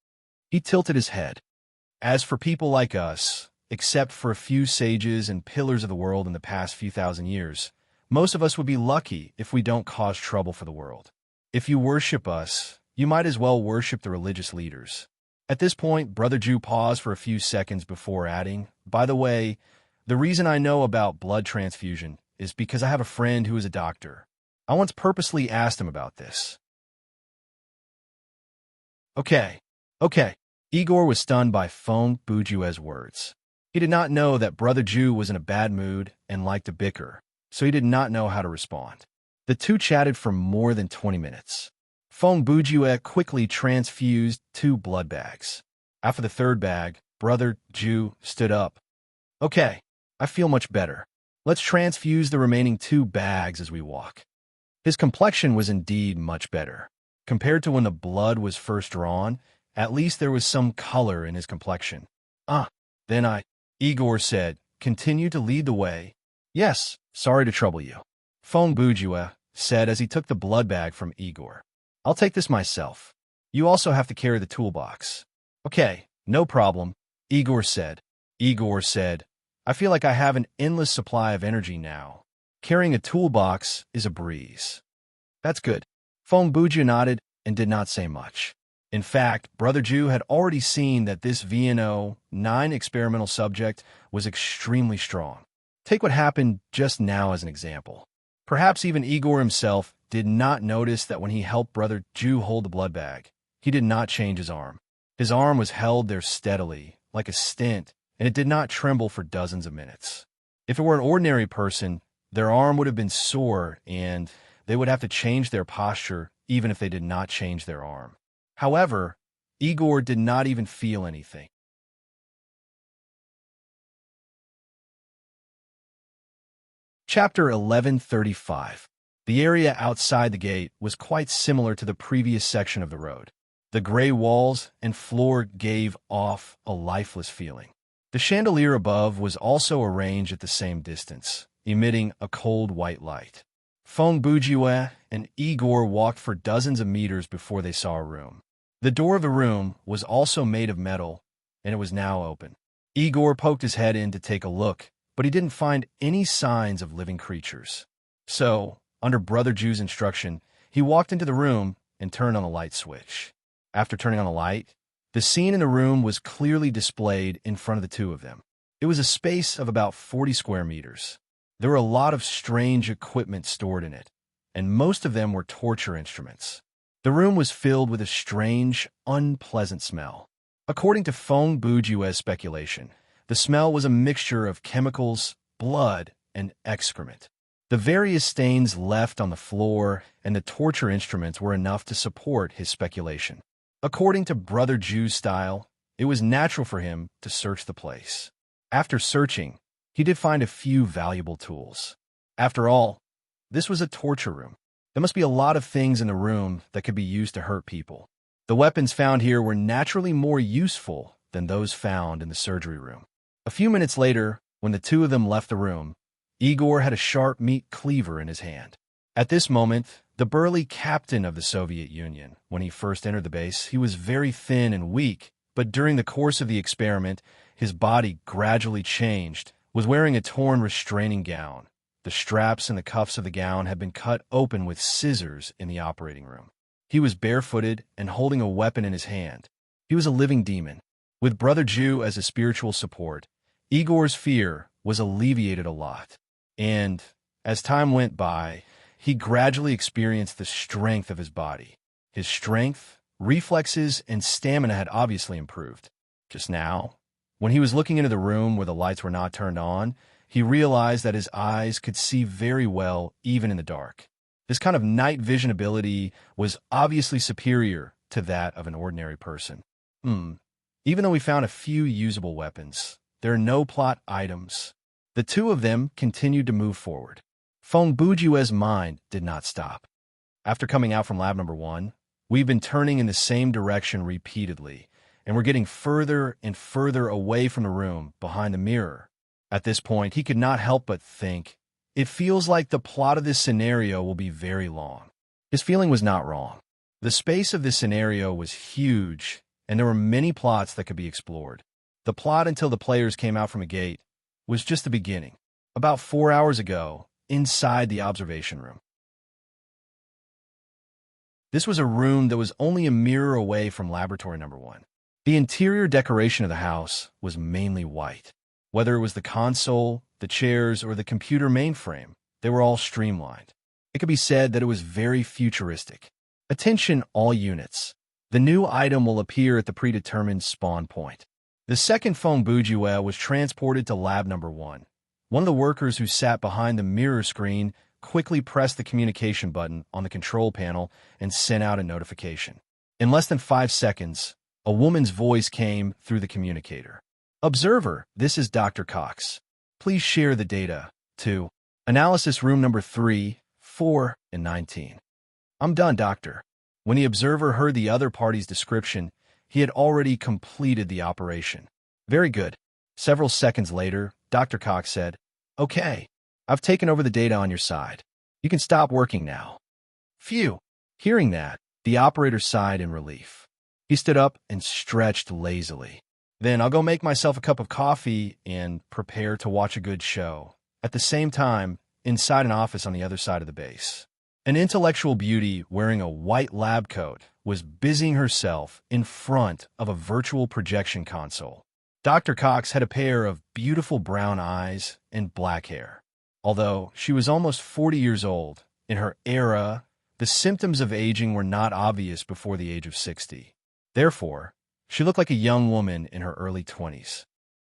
He tilted his head. As for people like us, except for a few sages and pillars of the world in the past few thousand years, most of us would be lucky if we don't cause trouble for the world. If you worship us, you might as well worship the religious leaders. At this point, Brother Jew paused for a few seconds before adding, "By the way, the reason I know about blood transfusion is because I have a friend who is a doctor. I once purposely asked him about this." Okay. Igor was stunned by Fong Bujue's words. He did not know that Brother Jew was in a bad mood and liked to bicker, so he did not know how to respond. The two chatted for more than 20 minutes. Fong Bujue quickly transfused 2 blood bags. After the 3rd bag, Brother Jew stood up. "Okay, I feel much better. Let's transfuse the remaining 2 bags as we walk." His complexion was indeed much better. Compared to when the blood was first drawn, at least there was some color in his complexion. Then Igor said, "Continue to lead the way." "Yes, sorry to trouble you," Fong Bujue said as he took the blood bag from Igor. "I'll take this myself. You also have to carry the toolbox." "Okay, no problem," Igor said. "I feel like I have an endless supply of energy now. Carrying a toolbox is a breeze." "That's good." Fong Bujue nodded and did not say much. In fact, Brother Jew had already seen that this VNO-9 experimental subject was extremely strong. Take what happened just now as an example. Perhaps even Igor himself did not notice that when he helped Brother Jew hold the blood bag, he did not change his arm. His arm was held there steadily, like a stent, and it did not tremble for dozens of minutes. If it were an ordinary person, their arm would have been sore and they would have to change their posture even if they did not change their arm. However, Igor did not even feel anything. Chapter 1135. The area outside the gate was quite similar to the previous section of the road. The gray walls and floor gave off a lifeless feeling. The chandelier above was also arranged at the same distance, emitting a cold white light. Fong Bujue and Igor walked for dozens of meters before they saw a room. The door of the room was also made of metal, and it was now open. Igor poked his head in to take a look, but he didn't find any signs of living creatures. So, under Brother Jew's instruction, he walked into the room and turned on the light switch. After turning on the light, the scene in the room was clearly displayed in front of the two of them. It was a space of about 40 square meters. There were a lot of strange equipment stored in it, and most of them were torture instruments. The room was filled with a strange, unpleasant smell. According to Fong Bujue's speculation, the smell was a mixture of chemicals, blood, and excrement. The various stains left on the floor and the torture instruments were enough to support his speculation. According to Brother Jew's style, it was natural for him to search the place. After searching, he did find a few valuable tools. After all, this was a torture room. There must be a lot of things in the room that could be used to hurt people. The weapons found here were naturally more useful than those found in the surgery room. A few minutes later, when the two of them left the room, Igor had a sharp meat cleaver in his hand. At this moment, the burly captain of the Soviet Union, when he first entered the base, he was very thin and weak, but during the course of the experiment, his body gradually changed, was wearing a torn restraining gown. The straps and the cuffs of the gown had been cut open with scissors in the operating room. He was barefooted and holding a weapon in his hand. He was a living demon. With Brother Jew as a spiritual support, Igor's fear was alleviated a lot. And, as time went by, he gradually experienced the strength of his body. His strength, reflexes, and stamina had obviously improved. Just now, when he was looking into the room where the lights were not turned on, he realized that his eyes could see very well even in the dark. This kind of night vision ability was obviously superior to that of an ordinary person. Even though we found a few usable weapons, there are no plot items. The two of them continued to move forward. Feng Bujue's mind did not stop. After coming out from lab number 1, we've been turning in the same direction repeatedly, and we're getting further and further away from the room behind the mirror. At this point, he could not help but think, it feels like the plot of this scenario will be very long. His feeling was not wrong. The space of this scenario was huge, and there were many plots that could be explored. The plot until the players came out from a gate was just the beginning. About 4 hours ago, inside the observation room. This was a room that was only a mirror away from laboratory number 1. The interior decoration of the house was mainly white. Whether it was the console, the chairs, or the computer mainframe, they were all streamlined. It could be said that it was very futuristic. Attention all units. The new item will appear at the predetermined spawn point. The second Feng Bujue was transported to lab number 1. One of the workers who sat behind the mirror screen quickly pressed the communication button on the control panel and sent out a notification. In less than 5 seconds, a woman's voice came through the communicator. Observer, this is Dr. Cox. Please share the data to analysis room number 3, 4, and 19. I'm done, doctor. When the observer heard the other party's description, he had already completed the operation. Very good. Several seconds later, Dr. Cox said, Okay, I've taken over the data on your side. You can stop working now. Phew. Hearing that, the operator sighed in relief. He stood up and stretched lazily. Then I'll go make myself a cup of coffee and prepare to watch a good show. At the same time, inside an office on the other side of the base, an intellectual beauty wearing a white lab coat was busying herself in front of a virtual projection console. Dr. Cox had a pair of beautiful brown eyes and black hair. Although she was almost 40 years old, in her era, the symptoms of aging were not obvious before the age of 60. Therefore, she looked like a young woman in her early 20s.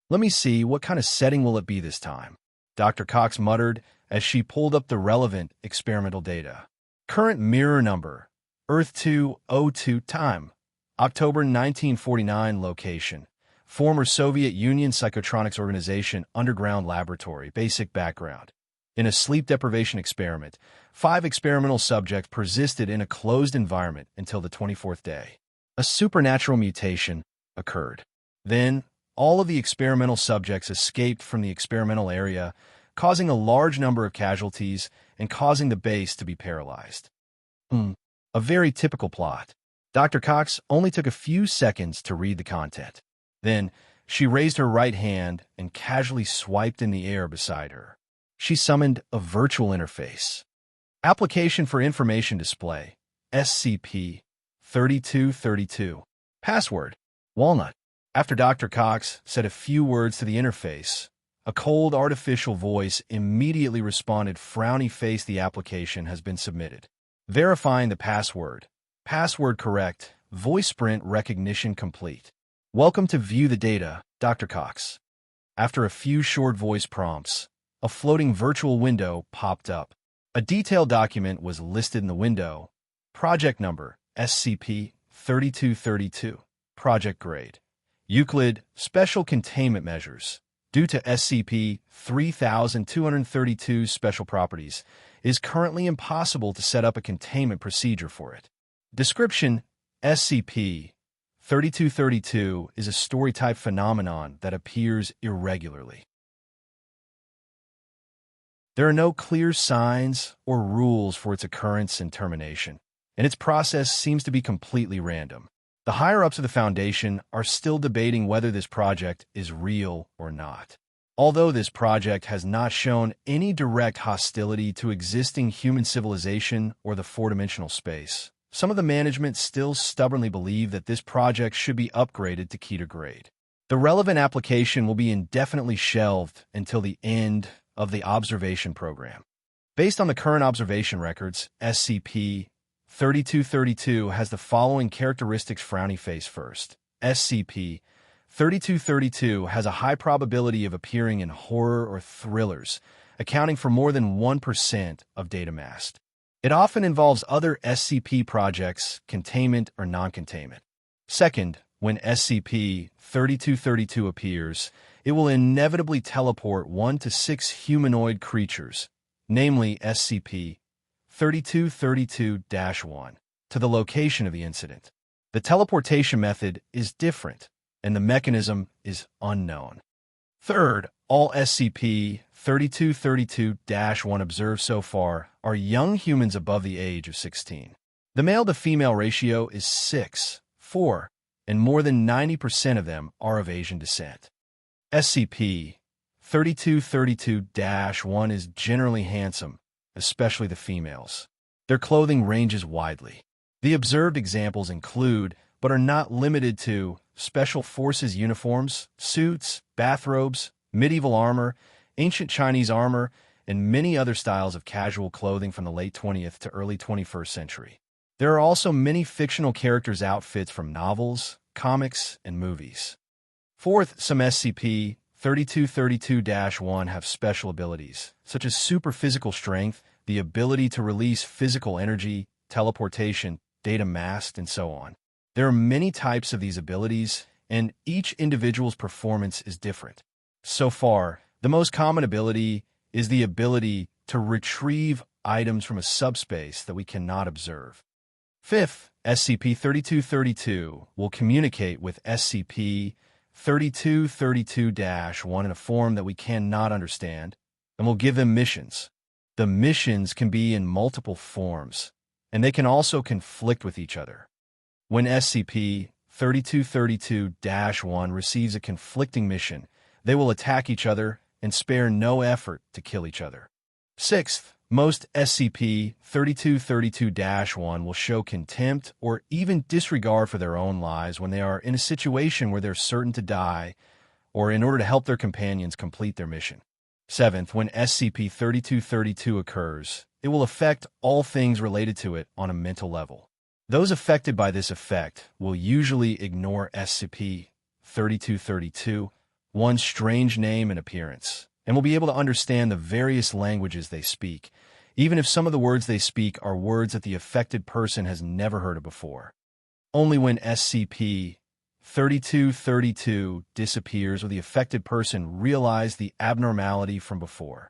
Let me see, what kind of setting will it be this time? Dr. Cox muttered as she pulled up the relevant experimental data. Current mirror number, Earth 202 time, October 1949 location, former Soviet Union Psychotronics Organization Underground Laboratory, basic background. In a sleep deprivation experiment, 5 experimental subjects persisted in a closed environment until the 24th day. A supernatural mutation occurred. Then, all of the experimental subjects escaped from the experimental area, causing a large number of casualties and causing the base to be paralyzed. A very typical plot. Dr. Cox only took a few seconds to read the content. Then, she raised her right hand and casually swiped in the air beside her. She summoned a virtual interface. Application for Information Display, SCP-3232. Password, Walnut. After Dr. Cox said a few words to the interface, a cold artificial voice immediately responded, frowny face, the application has been submitted. Verifying the password. Password correct. Voice sprint recognition complete. Welcome to view the data, Dr. Cox. After a few short voice prompts, a floating virtual window popped up. A detailed document was listed in the window. Project number, SCP-3232. Project grade, Euclid, Special Containment Measures. Due to SCP-3232 special properties, it is currently impossible to set up a containment procedure for it. Description: SCP-3232 is a story-type phenomenon that appears irregularly. There are no clear signs or rules for its occurrence and termination, and its process seems to be completely random. The higher-ups of the Foundation are still debating whether this project is real or not. Although this project has not shown any direct hostility to existing human civilization or the four-dimensional space, some of the management still stubbornly believe that this project should be upgraded to Keter grade. The relevant application will be indefinitely shelved until the end of the observation program. Based on the current observation records, SCP-3232 has the following characteristics: frowny face first. SCP 3232 has a high probability of appearing in horror or thrillers, accounting for more than 1% of data mass. It often involves other SCP projects, containment or non-containment. Second, when SCP-3232 appears, it will inevitably teleport 1 to 6 humanoid creatures, namely SCP-3232-1, to the location of the incident. The teleportation method is different, and the mechanism is unknown. Third, all SCP-3232-1 observed so far are young humans above the age of 16. The male-to-female ratio is 6:4, and more than 90% of them are of Asian descent. SCP-3232-1 is generally handsome, especially the females. Their clothing ranges widely. The observed examples include, but are not limited to, Special Forces uniforms, suits, bathrobes, medieval armor, ancient Chinese armor, and many other styles of casual clothing from the late 20th to early 21st century. There are also many fictional characters' outfits from novels, comics, and movies. Fourth, some SCP-3232-1 have special abilities, such as super physical strength, the ability to release physical energy, teleportation, data mass, and so on. There are many types of these abilities, and each individual's performance is different. So far, the most common ability is the ability to retrieve items from a subspace that we cannot observe. Fifth, SCP-3232 will communicate with SCP-3232-1 in a form that we cannot understand, and will give them missions. The missions can be in multiple forms, and they can also conflict with each other. When SCP-3232-1 receives a conflicting mission, they will attack each other and spare no effort to kill each other. Sixth, most SCP-3232-1 will show contempt or even disregard for their own lives when they are in a situation where they're certain to die or in order to help their companions complete their mission. Seventh, when SCP-3232 occurs, it will affect all things related to it on a mental level. Those affected by this effect will usually ignore SCP-3232-1's strange name and appearance, and will be able to understand the various languages they speak, even if some of the words they speak are words that the affected person has never heard of before. Only when SCP-3232 disappears will the affected person realize the abnormality from before.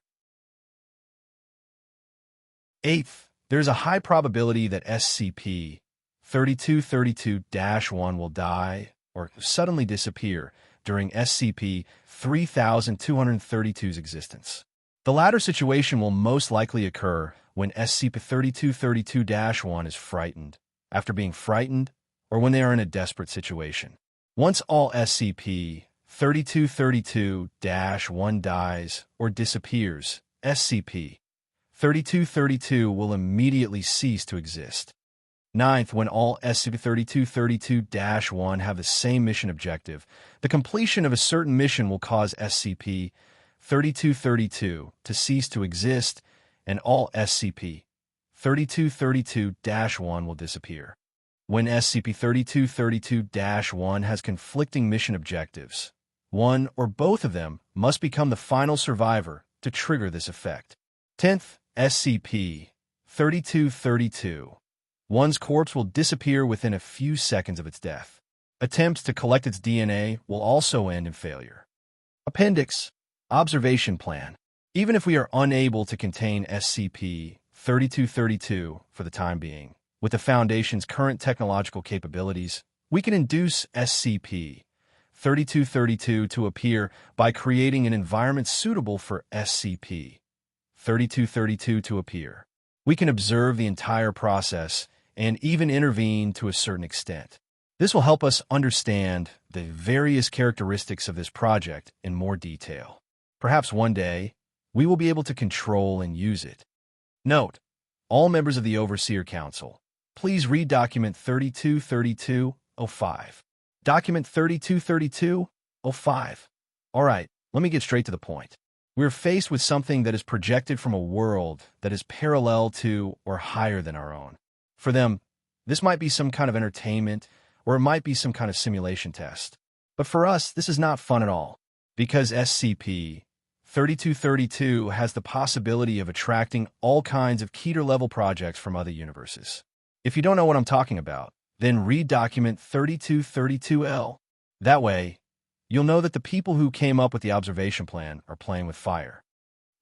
Eighth, there is a high probability that SCP-3232-1 will die or suddenly disappear during SCP-3232's existence. The latter situation will most likely occur when SCP-3232-1 is frightened, after being frightened, or when they are in a desperate situation. Once all SCP-3232-1 dies or disappears, SCP-3232 will immediately cease to exist. Ninth, when all SCP-3232-1 have the same mission objective, the completion of a certain mission will cause SCP-3232 to cease to exist, and all SCP-3232-1 will disappear. When SCP-3232-1 has conflicting mission objectives, one or both of them must become the final survivor to trigger this effect. 10th, SCP-3232-1's corpse will disappear within a few seconds of its death. Attempts to collect its DNA will also end in failure. Appendix: Observation Plan. Even if we are unable to contain SCP-3232 for the time being, with the Foundation's current technological capabilities, we can induce SCP-3232 to appear by creating an environment suitable for SCP-3232 to appear. We can observe the entire process and even intervene to a certain extent. This will help us understand the various characteristics of this project in more detail. Perhaps one day, we will be able to control and use it. Note: all members of the Overseer Council, please read Document 3232-05. Document 3232-05. All right, let me get straight to the point. We're faced with something that is projected from a world that is parallel to or higher than our own. For them, this might be some kind of entertainment, or it might be some kind of simulation test. But for us, this is not fun at all, because SCP-3232 has the possibility of attracting all kinds of Keter-level projects from other universes. If you don't know what I'm talking about, then read document 3232L. That way, you'll know that the people who came up with the observation plan are playing with fire.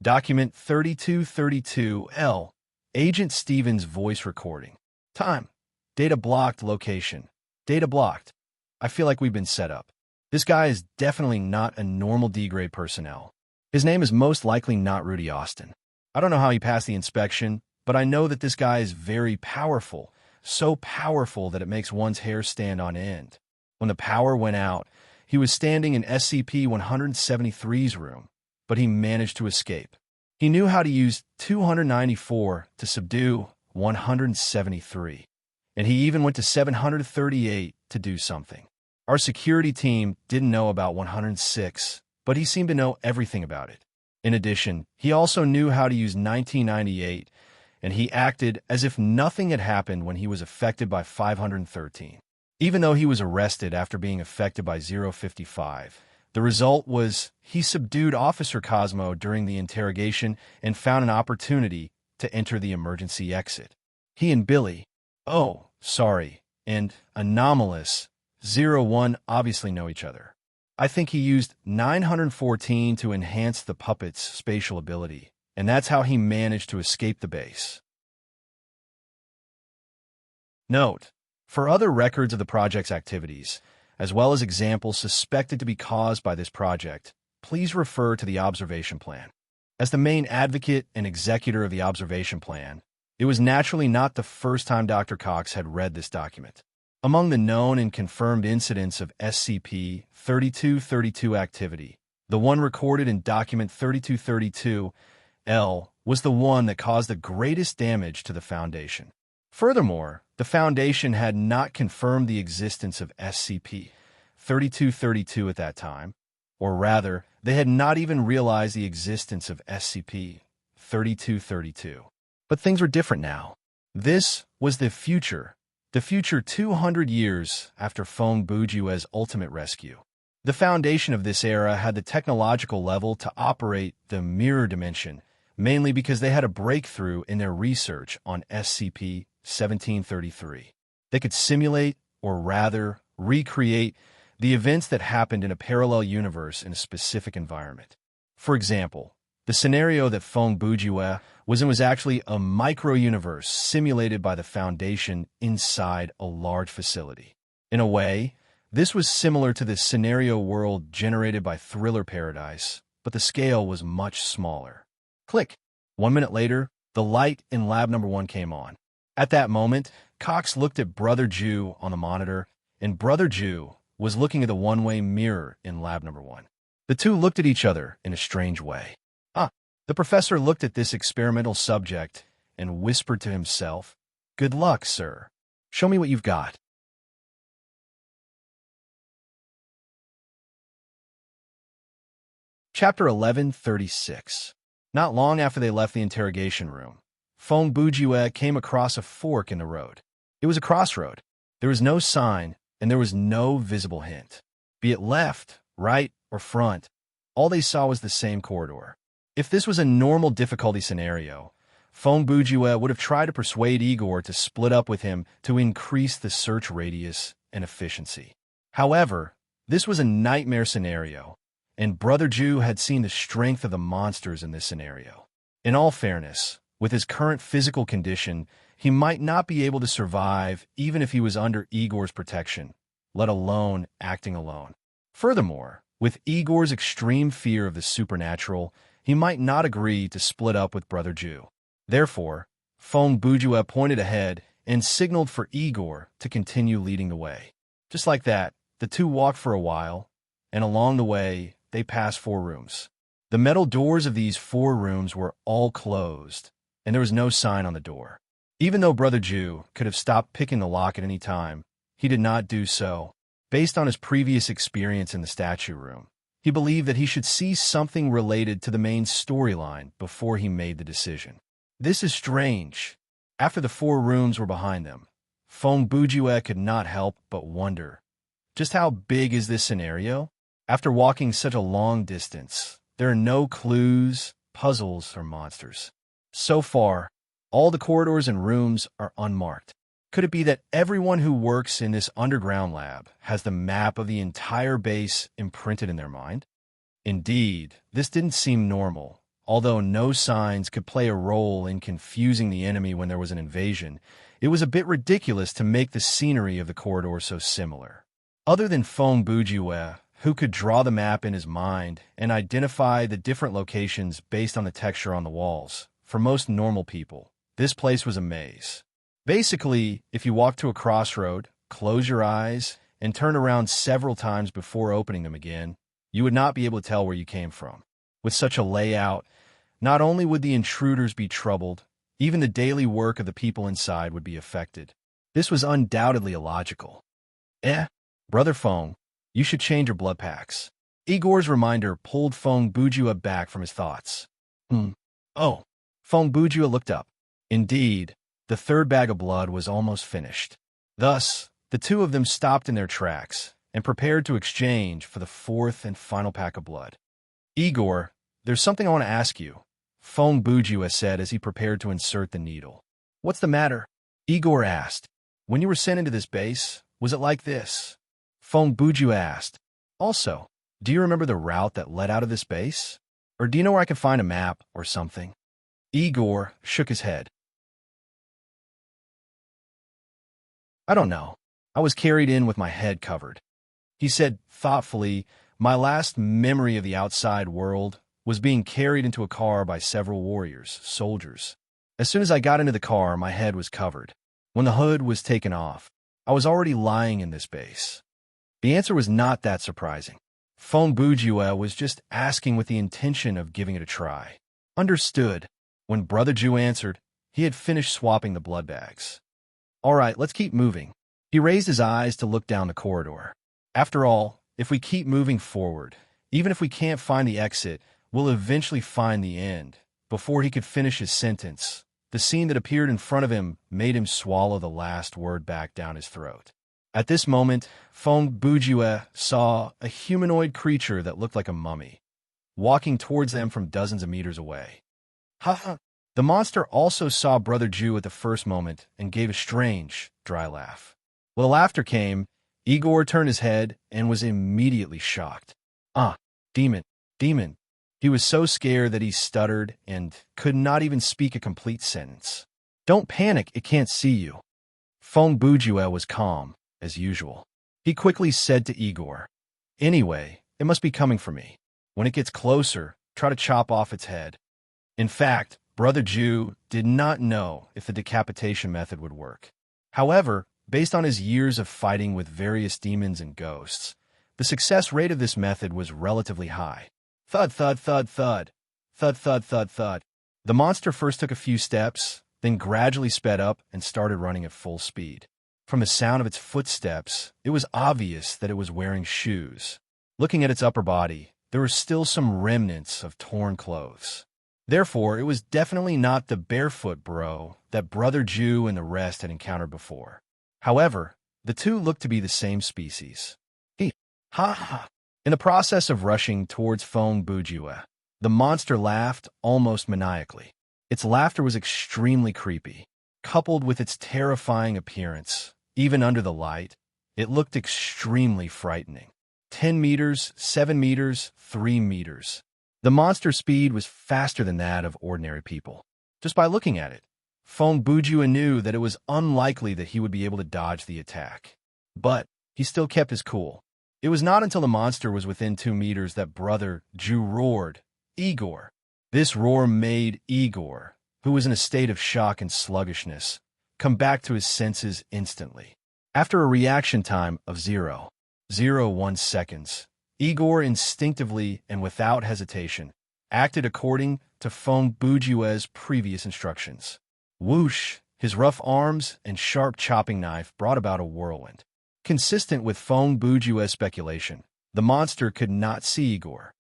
Document 3232L, Agent Stevens voice recording. Time. Data blocked. Location. Data blocked. I feel like we've been set up. This guy is definitely not a normal D-grade personnel. His name is most likely not Rudy Austin. I don't know how he passed the inspection, but I know that this guy is very powerful, so powerful that it makes one's hair stand on end. When the power went out, he was standing in SCP-173's room, but he managed to escape. He knew how to use 294 to subdue 173, and he even went to 738 to do something. Our security team didn't know about 106, but he seemed to know everything about it. In addition, he also knew how to use 1998, and he acted as if nothing had happened when he was affected by 513. Even though he was arrested after being affected by 055, the result was he subdued Officer Cosmo during the interrogation and found an opportunity to enter the emergency exit. He and Billy, and Anomalous 01 obviously know each other. I think he used 914 to enhance the puppet's spatial ability, and that's how he managed to escape the base. Note: for other records of the project's activities, as well as examples suspected to be caused by this project, please refer to the observation plan. As the main advocate and executor of the observation plan, it was naturally not the first time Dr. Cox had read this document. Among the known and confirmed incidents of SCP-3232 activity, the one recorded in document 3232L was the one that caused the greatest damage to the Foundation. Furthermore, the Foundation had not confirmed the existence of SCP-3232 at that time, or rather, they had not even realized the existence of SCP-3232. But things were different now. This was the future 200 years after Fong Bujue's ultimate rescue. The Foundation of this era had the technological level to operate the mirror dimension, mainly because they had a breakthrough in their research on SCP-1733. They could simulate, or rather, recreate, the events that happened in a parallel universe in a specific environment. For example, the scenario that Fong Bujue was in was actually a micro-universe simulated by the Foundation inside a large facility. In a way, this was similar to the scenario world generated by Thriller Paradise, but the scale was much smaller. Click. 1 minute later, the light in Lab Number 1 came on. At that moment, Cox looked at Brother Jew on the monitor, and Brother Jew was looking at the one-way mirror in Lab Number 1. The two looked at each other in a strange way. The professor looked at this experimental subject and whispered to himself, "Good luck, sir. Show me what you've got." Chapter 1136. Not long after they left the interrogation room, Fong Bujue came across a fork in the road. It was a crossroad. There was no sign, and there was no visible hint. Be it left, right, or front, all they saw was the same corridor. If this was a normal difficulty scenario, Fong Bujue would have tried to persuade Igor to split up with him to increase the search radius and efficiency. However, this was a nightmare scenario, and Brother Jew had seen the strength of the monsters in this scenario. In all fairness, with his current physical condition, he might not be able to survive even if he was under Igor's protection, let alone acting alone. Furthermore, with Igor's extreme fear of the supernatural, he might not agree to split up with Brother Jew. Therefore, Fong Bujue pointed ahead and signaled for Igor to continue leading the way. Just like that, the two walked for a while, and along the way, they passed 4 rooms. The metal doors of these 4 rooms were all closed, and there was no sign on the door. Even though Brother Jew could have stopped picking the lock at any time, he did not do so. Based on his previous experience in the statue room, he believed that he should see something related to the main storyline before he made the decision. This is strange. After the 4 rooms were behind them, Fong Bujue could not help but wonder, Just how big is this scenario? After walking such a long distance, there are no clues, puzzles, or monsters. So far, all the corridors and rooms are unmarked. Could it be that everyone who works in this underground lab has the map of the entire base imprinted in their mind? Indeed, this didn't seem normal. Although no signs could play a role in confusing the enemy when there was an invasion, it was a bit ridiculous to make the scenery of the corridor so similar. Other than Feng Bujue, who could draw the map in his mind and identify the different locations based on the texture on the walls, for most normal people, this place was a maze. Basically, if you walk to a crossroad, close your eyes, and turn around several times before opening them again, you would not be able to tell where you came from. With such a layout, not only would the intruders be troubled, even the daily work of the people inside would be affected. This was undoubtedly illogical. Brother Feng, you should change your blood packs. Igor's reminder pulled Feng Bujue back from his thoughts. Oh. Feng Bujue looked up. Indeed, the third bag of blood was almost finished. Thus, the two of them stopped in their tracks and prepared to exchange for the fourth and final pack of blood. Igor, there's something I want to ask you, Feng Bujue said as he prepared to insert the needle. What's the matter? Igor asked. When you were sent into this base, was it like this? Feng Bujue asked. Also, do you remember the route that led out of this base? Or do you know where I can find a map or something? Igor shook his head. I don't know. I was carried in with my head covered. He said thoughtfully, my last memory of the outside world was being carried into a car by several warriors, soldiers. As soon as I got into the car, my head was covered. When the hood was taken off, I was already lying in this base. The answer was not that surprising. Feng Bujue was just asking with the intention of giving it a try. Understood. When Brother Ju answered, he had finished swapping the blood bags. All right, let's keep moving. He raised his eyes to look down the corridor. After all, if we keep moving forward, even if we can't find the exit, we'll eventually find the end. Before he could finish his sentence, the scene that appeared in front of him made him swallow the last word back down his throat. At this moment, Feng Bujue saw a humanoid creature that looked like a mummy, walking towards them from dozens of meters away. Ha! The monster also saw Brother Ju at the first moment and gave a strange, dry laugh. When the laughter came, Igor turned his head and was immediately shocked. Demon. He was so scared that he stuttered and could not even speak a complete sentence. Don't panic, it can't see you. Feng Bujue was calm, as usual. He quickly said to Igor, Anyway, it must be coming for me. When it gets closer, try to chop off its head. In fact, Brother Ju did not know if the decapitation method would work. However, based on his years of fighting with various demons and ghosts, the success rate of this method was relatively high. Thud, thud, thud, thud. Thud, thud, thud, thud. The monster first took a few steps, then gradually sped up and started running at full speed. From the sound of its footsteps, it was obvious that it was wearing shoes. Looking at its upper body, there were still some remnants of torn clothes. Therefore, it was definitely not the barefoot bro that Brother Ju and the rest had encountered before. However, the two looked to be the same species. Ha! In the process of rushing towards Feng Bujue, the monster laughed almost maniacally. Its laughter was extremely creepy. Coupled with its terrifying appearance, even under the light, it looked extremely frightening. 10 meters, 7 meters, 3 meters. The monster's speed was faster than that of ordinary people. Just by looking at it, Feng Bujue knew that it was unlikely that he would be able to dodge the attack. But he still kept his cool. It was not until the monster was within 2 meters that Brother Ju roared, Igor. This roar made Igor, who was in a state of shock and sluggishness, come back to his senses instantly. After a reaction time of 0.01 seconds, Igor instinctively and without hesitation acted according to Feng Bujue's previous instructions. Whoosh! His rough arms and sharp chopping knife brought about a whirlwind. Consistent with Feng Bujue's speculation, the monster could not see Igor.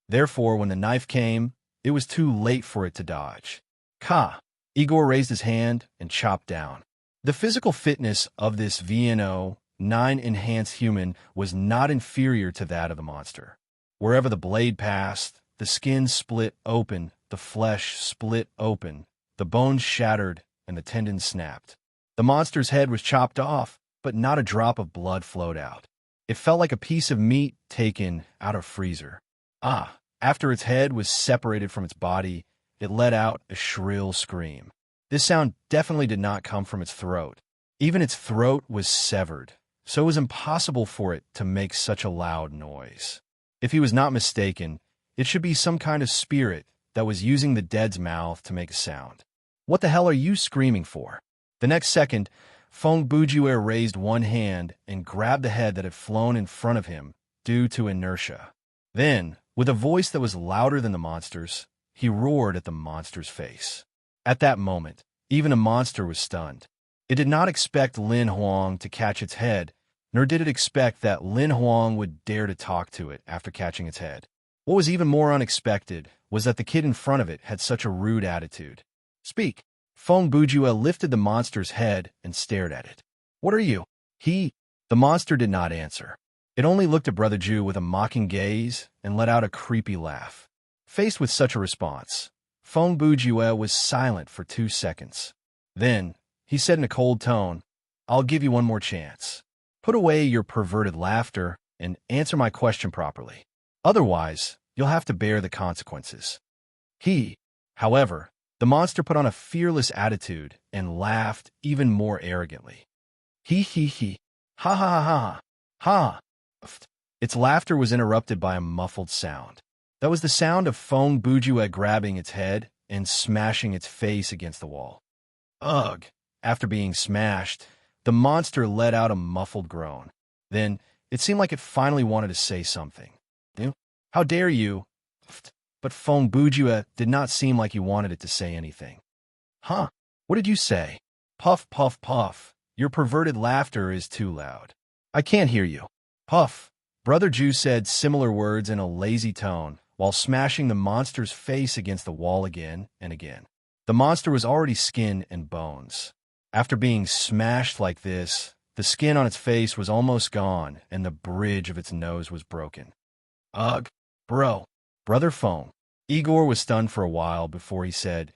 Therefore, when the knife came, it was too late for it to dodge. Igor raised his hand and chopped down. The physical fitness of this VNO-9 enhanced human was not inferior to that of the monster. Wherever the blade passed, the skin split open, the flesh split open, the bones shattered, and the tendons snapped. The monster's head was chopped off, but not a drop of blood flowed out. It felt like a piece of meat taken out of freezer. After its head was separated from its body, it let out a shrill scream. This sound definitely did not come from its throat. Even its throat was severed, so it was impossible for it to make such a loud noise. If he was not mistaken, it should be some kind of spirit that was using the dead's mouth to make a sound. What the hell are you screaming for? The next second, Feng Bujue raised one hand and grabbed the head that had flown in front of him due to inertia. Then, with a voice that was louder than the monster's, he roared at the monster's face. At that moment, even a monster was stunned. It did not expect Lin Huang to catch its head, nor did it expect that Lin Huang would dare to talk to it after catching its head. What was even more unexpected was that the kid in front of it had such a rude attitude. Speak. Feng Bujue lifted the monster's head and stared at it. What are you? The monster did not answer. It only looked at Brother Ju with a mocking gaze and let out a creepy laugh. Faced with such a response, Feng Bujue was silent for 2 seconds. Then, he said in a cold tone, I'll give you one more chance. Put away your perverted laughter and answer my question properly. Otherwise, you'll have to bear the consequences. However, the monster put on a fearless attitude and laughed even more arrogantly. Ha ha ha ha. Its laughter was interrupted by a muffled sound. That was the sound of Feng Bujue grabbing its head and smashing its face against the wall. Ugh! After being smashed, the monster let out a muffled groan. Then, it seemed like it finally wanted to say something. How dare you? But Feng Bujue did not seem like he wanted it to say anything. Huh? What did you say? Puff, puff, puff. Your perverted laughter is too loud. I can't hear you. Puff. Brother Ju said similar words in a lazy tone, while smashing the monster's face against the wall again and again. The monster was already skin and bones. After being smashed like this, the skin on its face was almost gone and the bridge of its nose was broken. Ugh, bro. Brother Feng. Igor was stunned for a while before he said,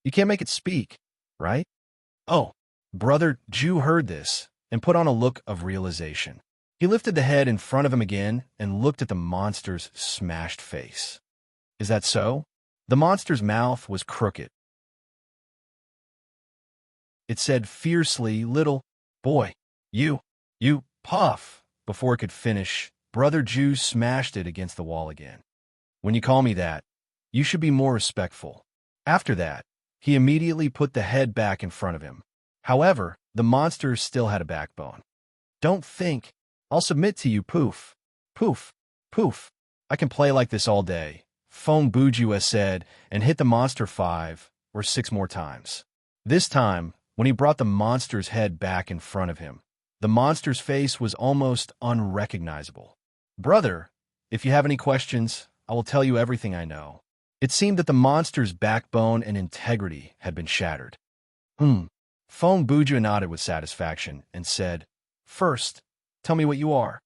You can't make it speak, right? Oh. Brother Ju heard this and put on a look of realization. He lifted the head in front of him again and looked at the monster's smashed face. Is that so? The monster's mouth was crooked. It said fiercely, Little boy, you, puff. Before it could finish, Brother Ju smashed it against the wall again. When you call me that, you should be more respectful. After that, he immediately put the head back in front of him. However, the monster still had a backbone. Don't think. I'll submit to you, poof. Poof. Poof. I can play like this all day, Feng Bujue said, and hit the monster 5 or 6 more times. This time, when he brought the monster's head back in front of him, the monster's face was almost unrecognizable. Brother, if you have any questions, I will tell you everything I know. It seemed that the monster's backbone and integrity had been shattered. Feng Bujue nodded with satisfaction and said, First, tell me what you are.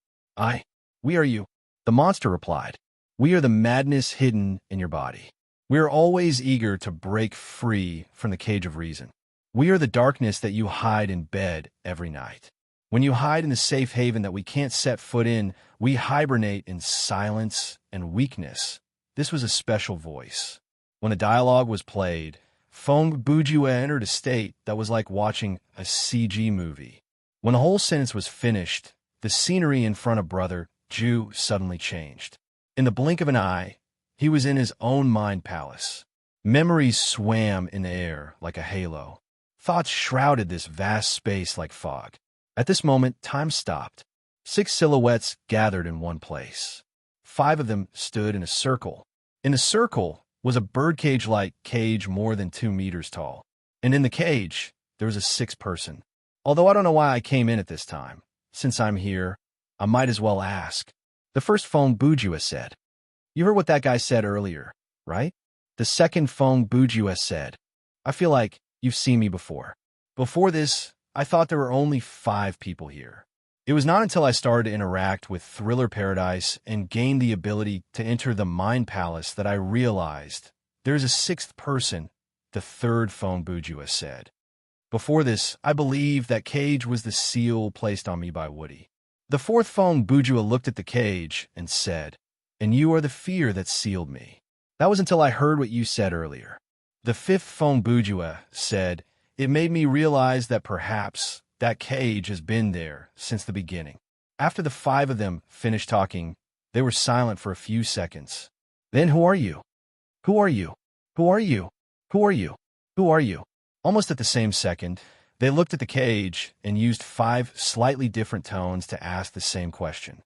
We are you. The monster replied. We are the madness hidden in your body. We are always eager to break free from the cage of reason. We are the darkness that you hide in bed every night. When you hide in the safe haven that we can't set foot in, we hibernate in silence and weakness. This was a special voice. When the dialogue was played, Feng Bujue entered a state that was like watching a CG movie. When the whole sentence was finished, the scenery in front of Brother Ju suddenly changed. In the blink of an eye, he was in his own mind palace. Memories swam in the air like a halo. Thoughts shrouded this vast space like fog. At this moment, time stopped. 6 silhouettes gathered in one place. 5 of them stood in a circle. In the circle was a birdcage-like cage more than 2 meters tall. And in the cage, there was a 6th person. Although I don't know why I came in at this time. Since I'm here, I might as well ask. The first Feng Bujue said. You heard what that guy said earlier, right? The second Feng Bujue said. I feel like you've seen me before. Before this, I thought there were only 5 people here. It was not until I started to interact with Thriller Paradise and gained the ability to enter the Mind Palace that I realized there's a 6th person, the 3rd phone Bujua said. Before this, I believed that cage was the seal placed on me by Woody. The 4th phone Bujua looked at the cage and said, "And you are the fear that sealed me." That was until I heard what you said earlier. The 5th phone Bujua said, "It made me realize that perhaps that cage has been there since the beginning." After the 5 of them finished talking, they were silent for a few seconds. Then, "Who are you? Who are you? Who are you? Who are you? Who are you?" Almost at the same second, they looked at the cage and used 5 slightly different tones to ask the same question.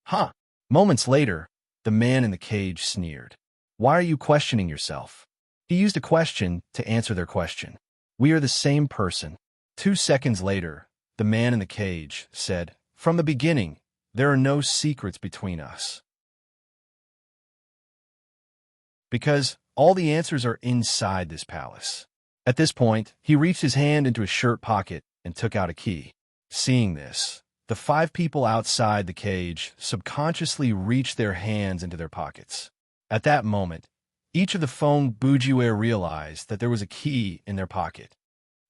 Huh. Moments later, the man in the cage sneered. "Why are you questioning yourself?" He used a question to answer their question. "We are the same person." 2 seconds later, the man in the cage said, "From the beginning, there are no secrets between us. Because all the answers are inside this palace." At this point, he reached his hand into his shirt pocket and took out a key. Seeing this, the 5 people outside the cage subconsciously reached their hands into their pockets. At that moment, each of the phone Bujue realized that there was a key in their pocket.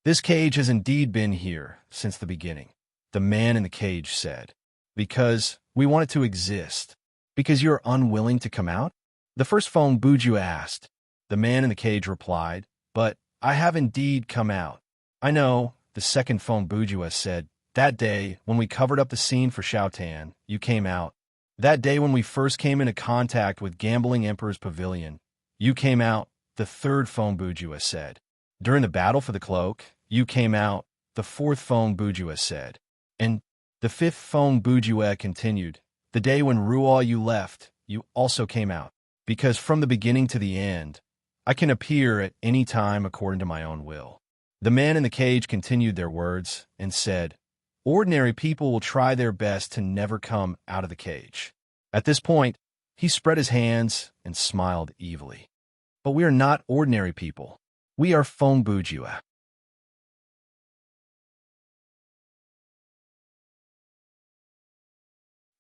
"This cage has indeed been here since the beginning," the man in the cage said. "Because we want it to exist." "Because you're unwilling to come out?" the first phone Bujue asked. The man in the cage replied, "But I have indeed come out." "I know," the second phone Bujua said. "That day, when we covered up the scene for Xiaotan, you came out. That day when we first came into contact with Gambling Emperor's Pavilion, you came out," the third phone Bujua said. "During the battle for the cloak, you came out," the 4th phone Bujua said. And the 5th phone Bujua continued, "The day when Ruo you left, you also came out. Because from the beginning to the end, I can appear at any time according to my own will." The man in the cage continued their words and said, "Ordinary people will try their best to never come out of the cage." At this point, he spread his hands and smiled evilly. "But we are not ordinary people. We are Phone Bujua."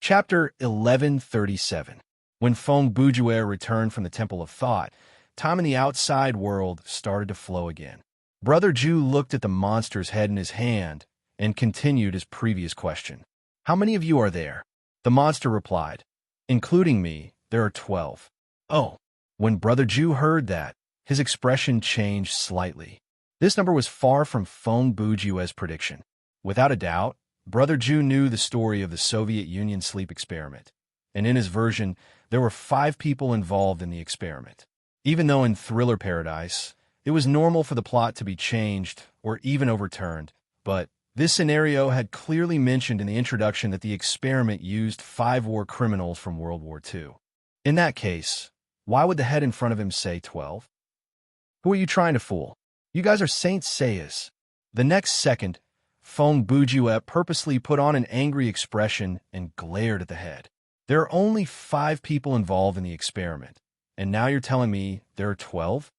Chapter 1137. When Phone Bujue returned from the Temple of Thought, time in the outside world started to flow again. Brother Ju looked at the monster's head in his hand and continued his previous question. "How many of you are there?" The monster replied, "Including me, there are 12. "Oh." When Brother Ju heard that, his expression changed slightly. This number was far from Phone Bujue's prediction. Without a doubt, Brother Ju knew the story of the Soviet Union sleep experiment, and in his version, there were 5 people involved in the experiment. Even though in Thriller Paradise, it was normal for the plot to be changed or even overturned, but this scenario had clearly mentioned in the introduction that the experiment used 5 war criminals from World War II. In that case, why would the head in front of him say 12? Who are you trying to fool? You guys are Saint Seiyas. The next second, Phone Bujue purposely put on an angry expression and glared at the head. "There are only 5 people involved in the experiment, and now you're telling me there are 12?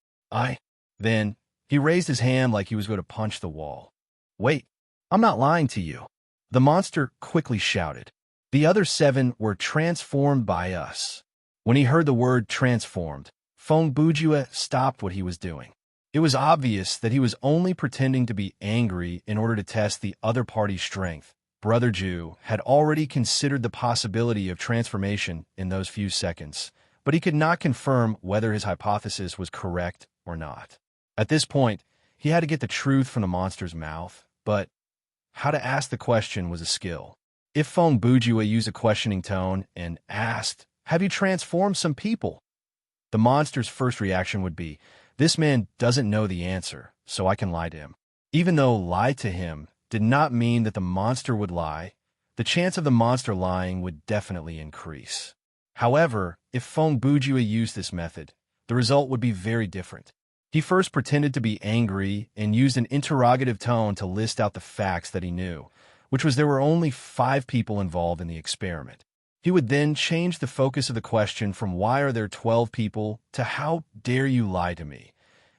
Then he raised his hand like he was going to punch the wall. "Wait, I'm not lying to you," the monster quickly shouted. "The other 7 were transformed by us." When he heard the word transformed, Phone Bujue stopped what he was doing. It was obvious that he was only pretending to be angry in order to test the other party's strength. Brother Ju had already considered the possibility of transformation in those few seconds, but he could not confirm whether his hypothesis was correct or not. At this point, he had to get the truth from the monster's mouth, but how to ask the question was a skill. If Phone Bujue used a questioning tone and asked, "Have you transformed some people?" the monster's first reaction would be, "This man doesn't know the answer, so I can lie to him." Even though lie to him did not mean that the monster would lie, the chance of the monster lying would definitely increase. However, if Phone Bujue used this method, the result would be very different. He first pretended to be angry and used an interrogative tone to list out the facts that he knew, which was there were only 5 people involved in the experiment. He would then change the focus of the question from "Why are there 12 people?" to "How dare you lie to me?"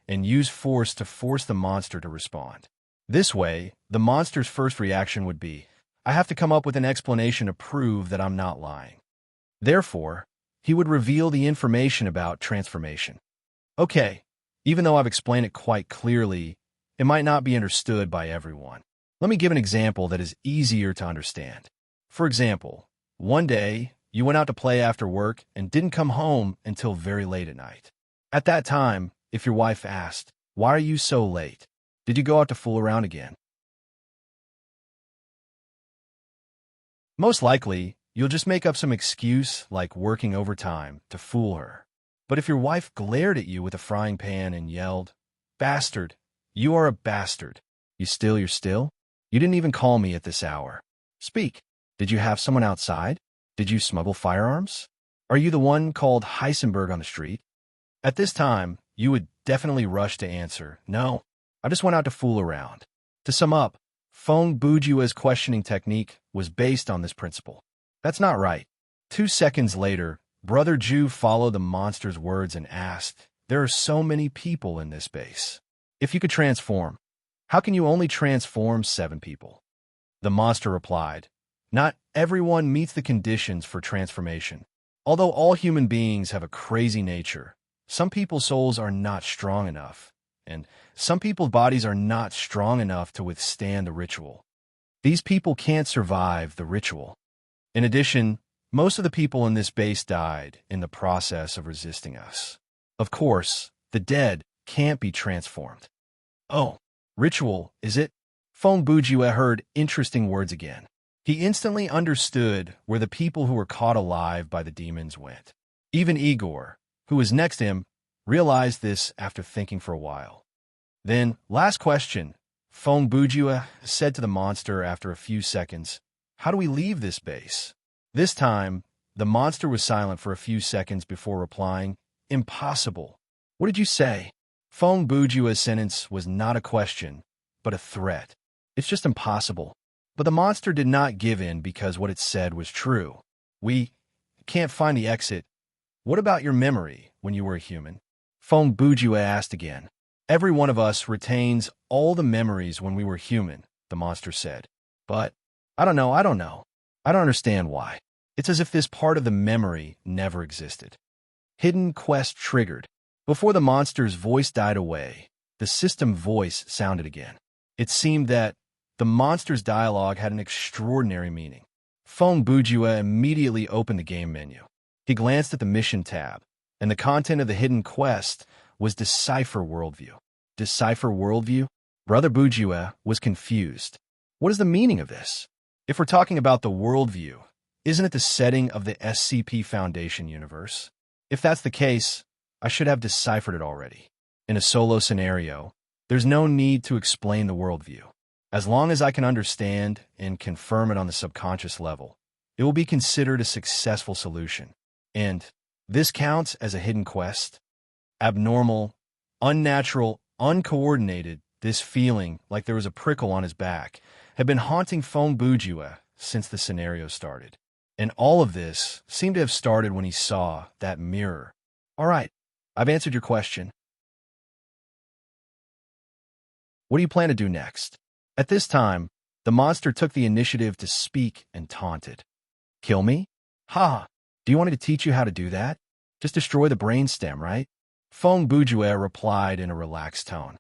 and use force to force the monster to respond. This way, the monster's first reaction would be, I have to come up with an explanation to prove that I'm not lying. Therefore, he would reveal the information about transformation. Okay, even though I've explained it quite clearly, it might not be understood by everyone. Let me give an example that is easier to understand. For example, one day, you went out to play after work and didn't come home until very late at night. At that time, if your wife asked, "Why are you so late? Did you go out to fool around again?" Most likely, you'll just make up some excuse like working overtime to fool her. But if your wife glared at you with a frying pan and yelled, "Bastard, you are a bastard. You're still? You didn't even call me at this hour. Speak. Did you have someone outside? Did you smuggle firearms? Are you the one called Heisenberg on the street?" At this time, you would definitely rush to answer, "No, I just went out to fool around." To sum up, Feng Bujua's questioning technique was based on this principle. That's not right. 2 seconds later, Brother Ju followed the monster's words and asked, "There are so many people in this base. If you could transform, how can you only transform 7 people?" The monster replied, "Not everyone meets the conditions for transformation. Although all human beings have a crazy nature, some people's souls are not strong enough, and some people's bodies are not strong enough to withstand the ritual. These people can't survive the ritual. In addition, most of the people in this base died in the process of resisting us. Of course, the dead can't be transformed." "Oh, ritual, is it?" Feng Bujue heard interesting words again. He instantly understood where the people who were caught alive by the demons went. Even Igor, who was next to him, realized this after thinking for a while. Then, last question, Feng Bujue said to the monster after a few seconds, "How do we leave this base?" This time, the monster was silent for a few seconds before replying, "Impossible." "What did you say?" Feng Bujue's sentence was not a question, but a threat. "It's just impossible." But the monster did not give in because what it said was true. "We can't find the exit. What about your memory when you were a human?" Feng Bujue asked again. "Every one of us retains all the memories when we were human," the monster said. "But I don't know. I don't understand why. It's as if this part of the memory never existed." Hidden quest triggered. Before the monster's voice died away, the system voice sounded again. It seemed that the monster's dialogue had an extraordinary meaning. Feng Bujue immediately opened the game menu. He glanced at the mission tab, and the content of the hidden quest was Decipher Worldview. Decipher Worldview? Brother Bujue was confused. What is the meaning of this? If we're talking about the worldview, isn't it the setting of the SCP Foundation universe? If that's the case, I should have deciphered it already. In a solo scenario, there's no need to explain the worldview. As long as I can understand and confirm it on the subconscious level, it will be considered a successful solution. And this counts as a hidden quest? Abnormal, unnatural, uncoordinated, this feeling like there was a prickle on his back had been haunting Feng Bujue since the scenario started. And all of this seemed to have started when he saw that mirror. "All right, I've answered your question. What do you plan to do next?" At this time, the monster took the initiative to speak and taunted. "Kill me? Ha! Do you want me to teach you how to do that? Just destroy the brainstem, right?" Feng Bujue replied in a relaxed tone.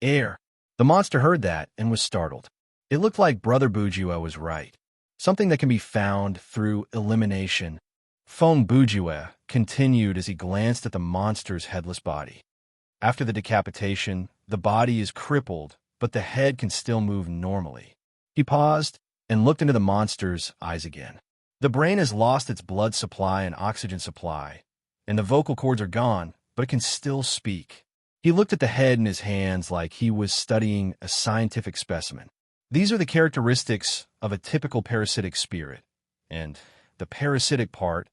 "Air." The monster heard that and was startled. It looked like Brother Bujue was right. Something that can be found through elimination. Feng Bujue continued as he glanced at the monster's headless body. After the decapitation, the body is crippled, but the head can still move normally. He paused and looked into the monster's eyes again. The brain has lost its blood supply and oxygen supply, and the vocal cords are gone, but it can still speak. He looked at the head in his hands like he was studying a scientific specimen. These are the characteristics of a typical parasitic spirit, and the parasitic part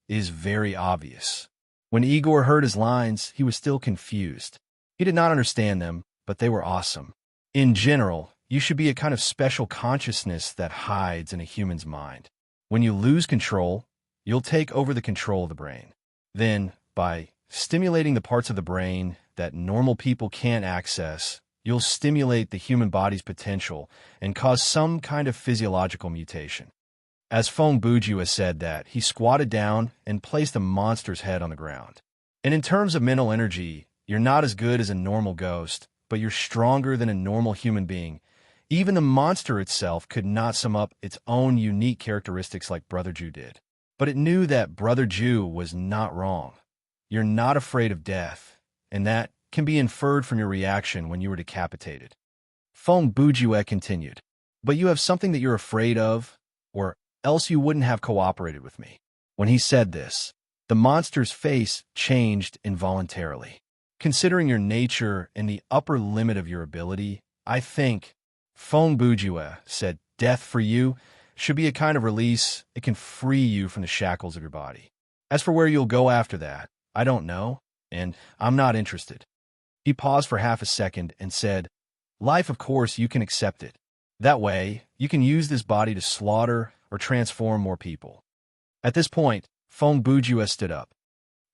is very obvious. When Igor heard his lines, he was still confused. He did not understand them, but they were awesome. In general, you should be a kind of special consciousness that hides in a human's mind. When you lose control, you'll take over the control of the brain. Then, by stimulating the parts of the brain that normal people can't access, you'll stimulate the human body's potential and cause some kind of physiological mutation. As Feng Bujue said that, he squatted down and placed the monster's head on the ground. And in terms of mental energy, you're not as good as a normal ghost, but you're stronger than a normal human being. Even the monster itself could not sum up its own unique characteristics like Brother Ju did. But it knew that Brother Ju was not wrong. You're not afraid of death, and that can be inferred from your reaction when you were decapitated. Feng Bujue continued, but you have something that you're afraid of, or else you wouldn't have cooperated with me. When he said this, the monster's face changed involuntarily. Considering your nature and the upper limit of your ability, I think, Feng Bujue said, death for you should be a kind of release. It can free you from the shackles of your body. As for where you'll go after that, I don't know, and I'm not interested. He paused for half a second and said, life, of course, you can accept it. That way, you can use this body to slaughter or transform more people. At this point, Feng Bujue stood up.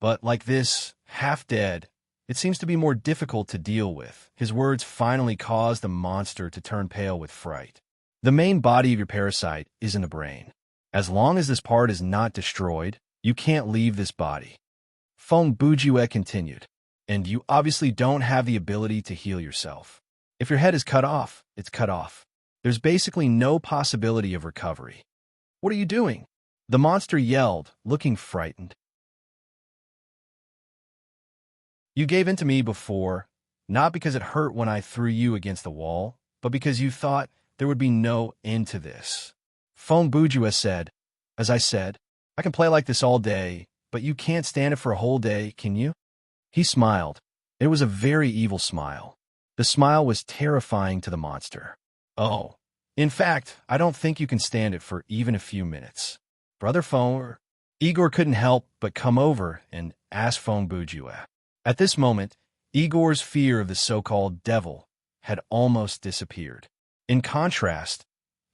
But like this, half dead, it seems to be more difficult to deal with. His words finally caused the monster to turn pale with fright. The main body of your parasite is in the brain. As long as this part is not destroyed, you can't leave this body. Feng Bujue continued, and you obviously don't have the ability to heal yourself. If your head is cut off, it's cut off. There's basically no possibility of recovery. What are you doing? The monster yelled, looking frightened. You gave in to me before, not because it hurt when I threw you against the wall, but because you thought there would be no end to this. Feng Bujue said, as I said, I can play like this all day, but you can't stand it for a whole day, can you? He smiled. It was a very evil smile. The smile was terrifying to the monster. Oh, in fact, I don't think you can stand it for even a few minutes. Brother Feng, Igor couldn't help but come over and ask Feng Bujue. At this moment, Igor's fear of the so-called devil had almost disappeared. In contrast,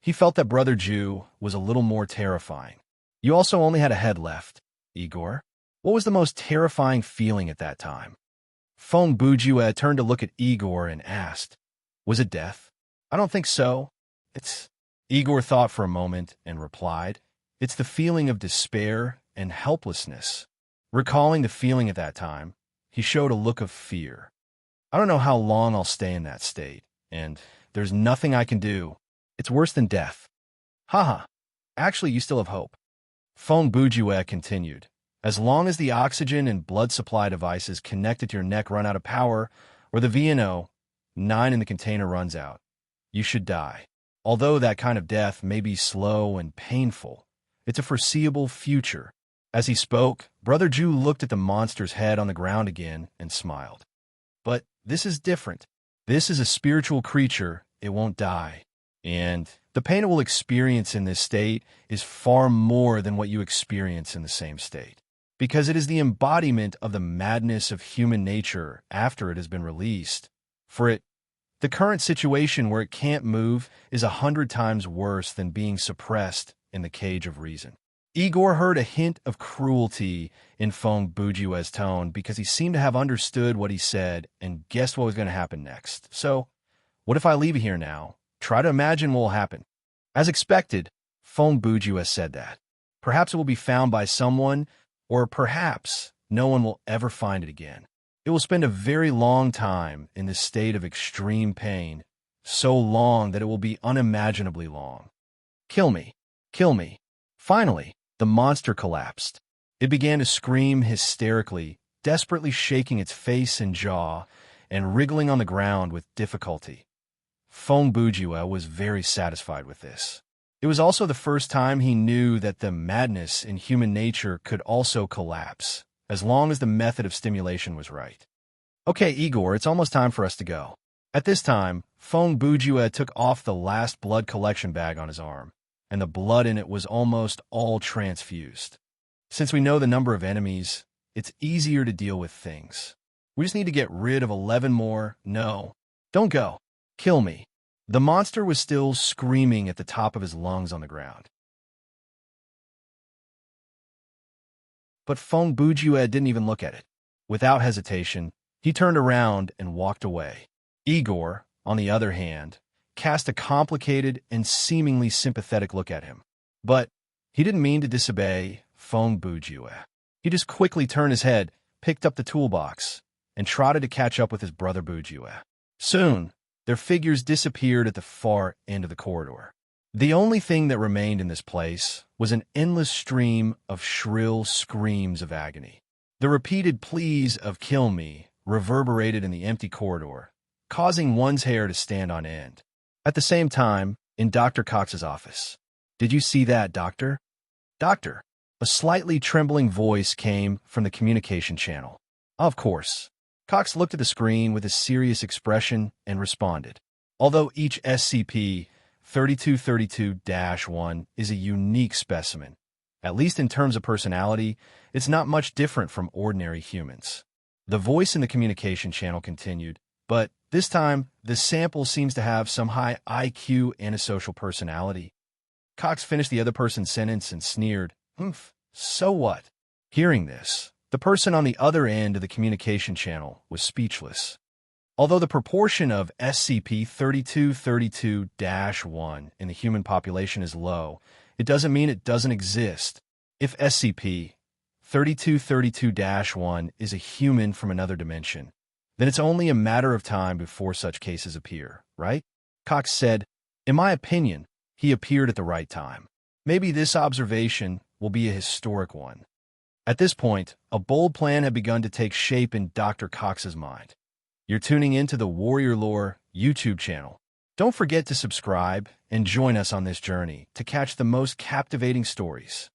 he felt that Brother Ju was a little more terrifying. You also only had a head left, Igor. What was the most terrifying feeling at that time? Feng Bujue turned to look at Igor and asked, was it death? I don't think so. Igor thought for a moment and replied, it's the feeling of despair and helplessness. Recalling the feeling at that time, he showed a look of fear. I don't know how long I'll stay in that state, and there's nothing I can do. It's worse than death. Haha. Actually, you still have hope. Feng Bujue continued. As long as the oxygen and blood supply devices connected to your neck run out of power, or the VNO 9 in the container runs out, you should die. Although that kind of death may be slow and painful, it's a foreseeable future. As he spoke, Brother Ju looked at the monster's head on the ground again and smiled. But this is different. This is a spiritual creature. It won't die. And the pain it will experience in this state is far more than what you experience in the same state. Because it is the embodiment of the madness of human nature after it has been released. For it, the current situation where it can't move is 100 times worse than being suppressed in the cage of reason. Igor heard a hint of cruelty in Feng Bujue's tone because he seemed to have understood what he said and guessed what was going to happen next. So, what if I leave you here now? Try to imagine what will happen. As expected, Feng Bujue said that. Perhaps it will be found by someone, or perhaps no one will ever find it again. It will spend a very long time in this state of extreme pain, so long that it will be unimaginably long. Kill me. Kill me. Finally, the monster collapsed. It began to scream hysterically, desperately shaking its face and jaw, and wriggling on the ground with difficulty. Feng Bujue was very satisfied with this. It was also the first time he knew that the madness in human nature could also collapse, as long as the method of stimulation was right. Okay, Igor, it's almost time for us to go. At this time, Feng Bujue took off the last blood collection bag on his arm, and the blood in it was almost all transfused. Since we know the number of enemies, it's easier to deal with things. We just need to get rid of 11 more. No, don't go. Kill me. The monster was still screaming at the top of his lungs on the ground. But Feng Bujue didn't even look at it. Without hesitation, he turned around and walked away. Igor, on the other hand, cast a complicated and seemingly sympathetic look at him. But he didn't mean to disobey Feng Bujue. He just quickly turned his head, picked up the toolbox, and trotted to catch up with his brother Bujue. Soon, their figures disappeared at the far end of the corridor. The only thing that remained in this place was an endless stream of shrill screams of agony. The repeated pleas of "kill me" reverberated in the empty corridor, causing one's hair to stand on end. At the same time, in Dr. Cox's office, "Did you see that, Doctor? Doctor?" A slightly trembling voice came from the communication channel. Of course. Cox looked at the screen with a serious expression and responded. Although each SCP-3232-1 is a unique specimen, at least in terms of personality, it's not much different from ordinary humans. The voice in the communication channel continued, but this time, the sample seems to have some high IQ and a social personality. Cox finished the other person's sentence and sneered, "Humph, so what?" Hearing this, the person on the other end of the communication channel was speechless. Although the proportion of SCP-3232-1 in the human population is low, it doesn't mean it doesn't exist. If SCP-3232-1 is a human from another dimension, then it's only a matter of time before such cases appear, right? Cox said, "In my opinion, he appeared at the right time. Maybe this observation will be a historic one." At this point, a bold plan had begun to take shape in Dr. Cox's mind. You're tuning into the Warrior Lore YouTube channel. Don't forget to subscribe and join us on this journey to catch the most captivating stories.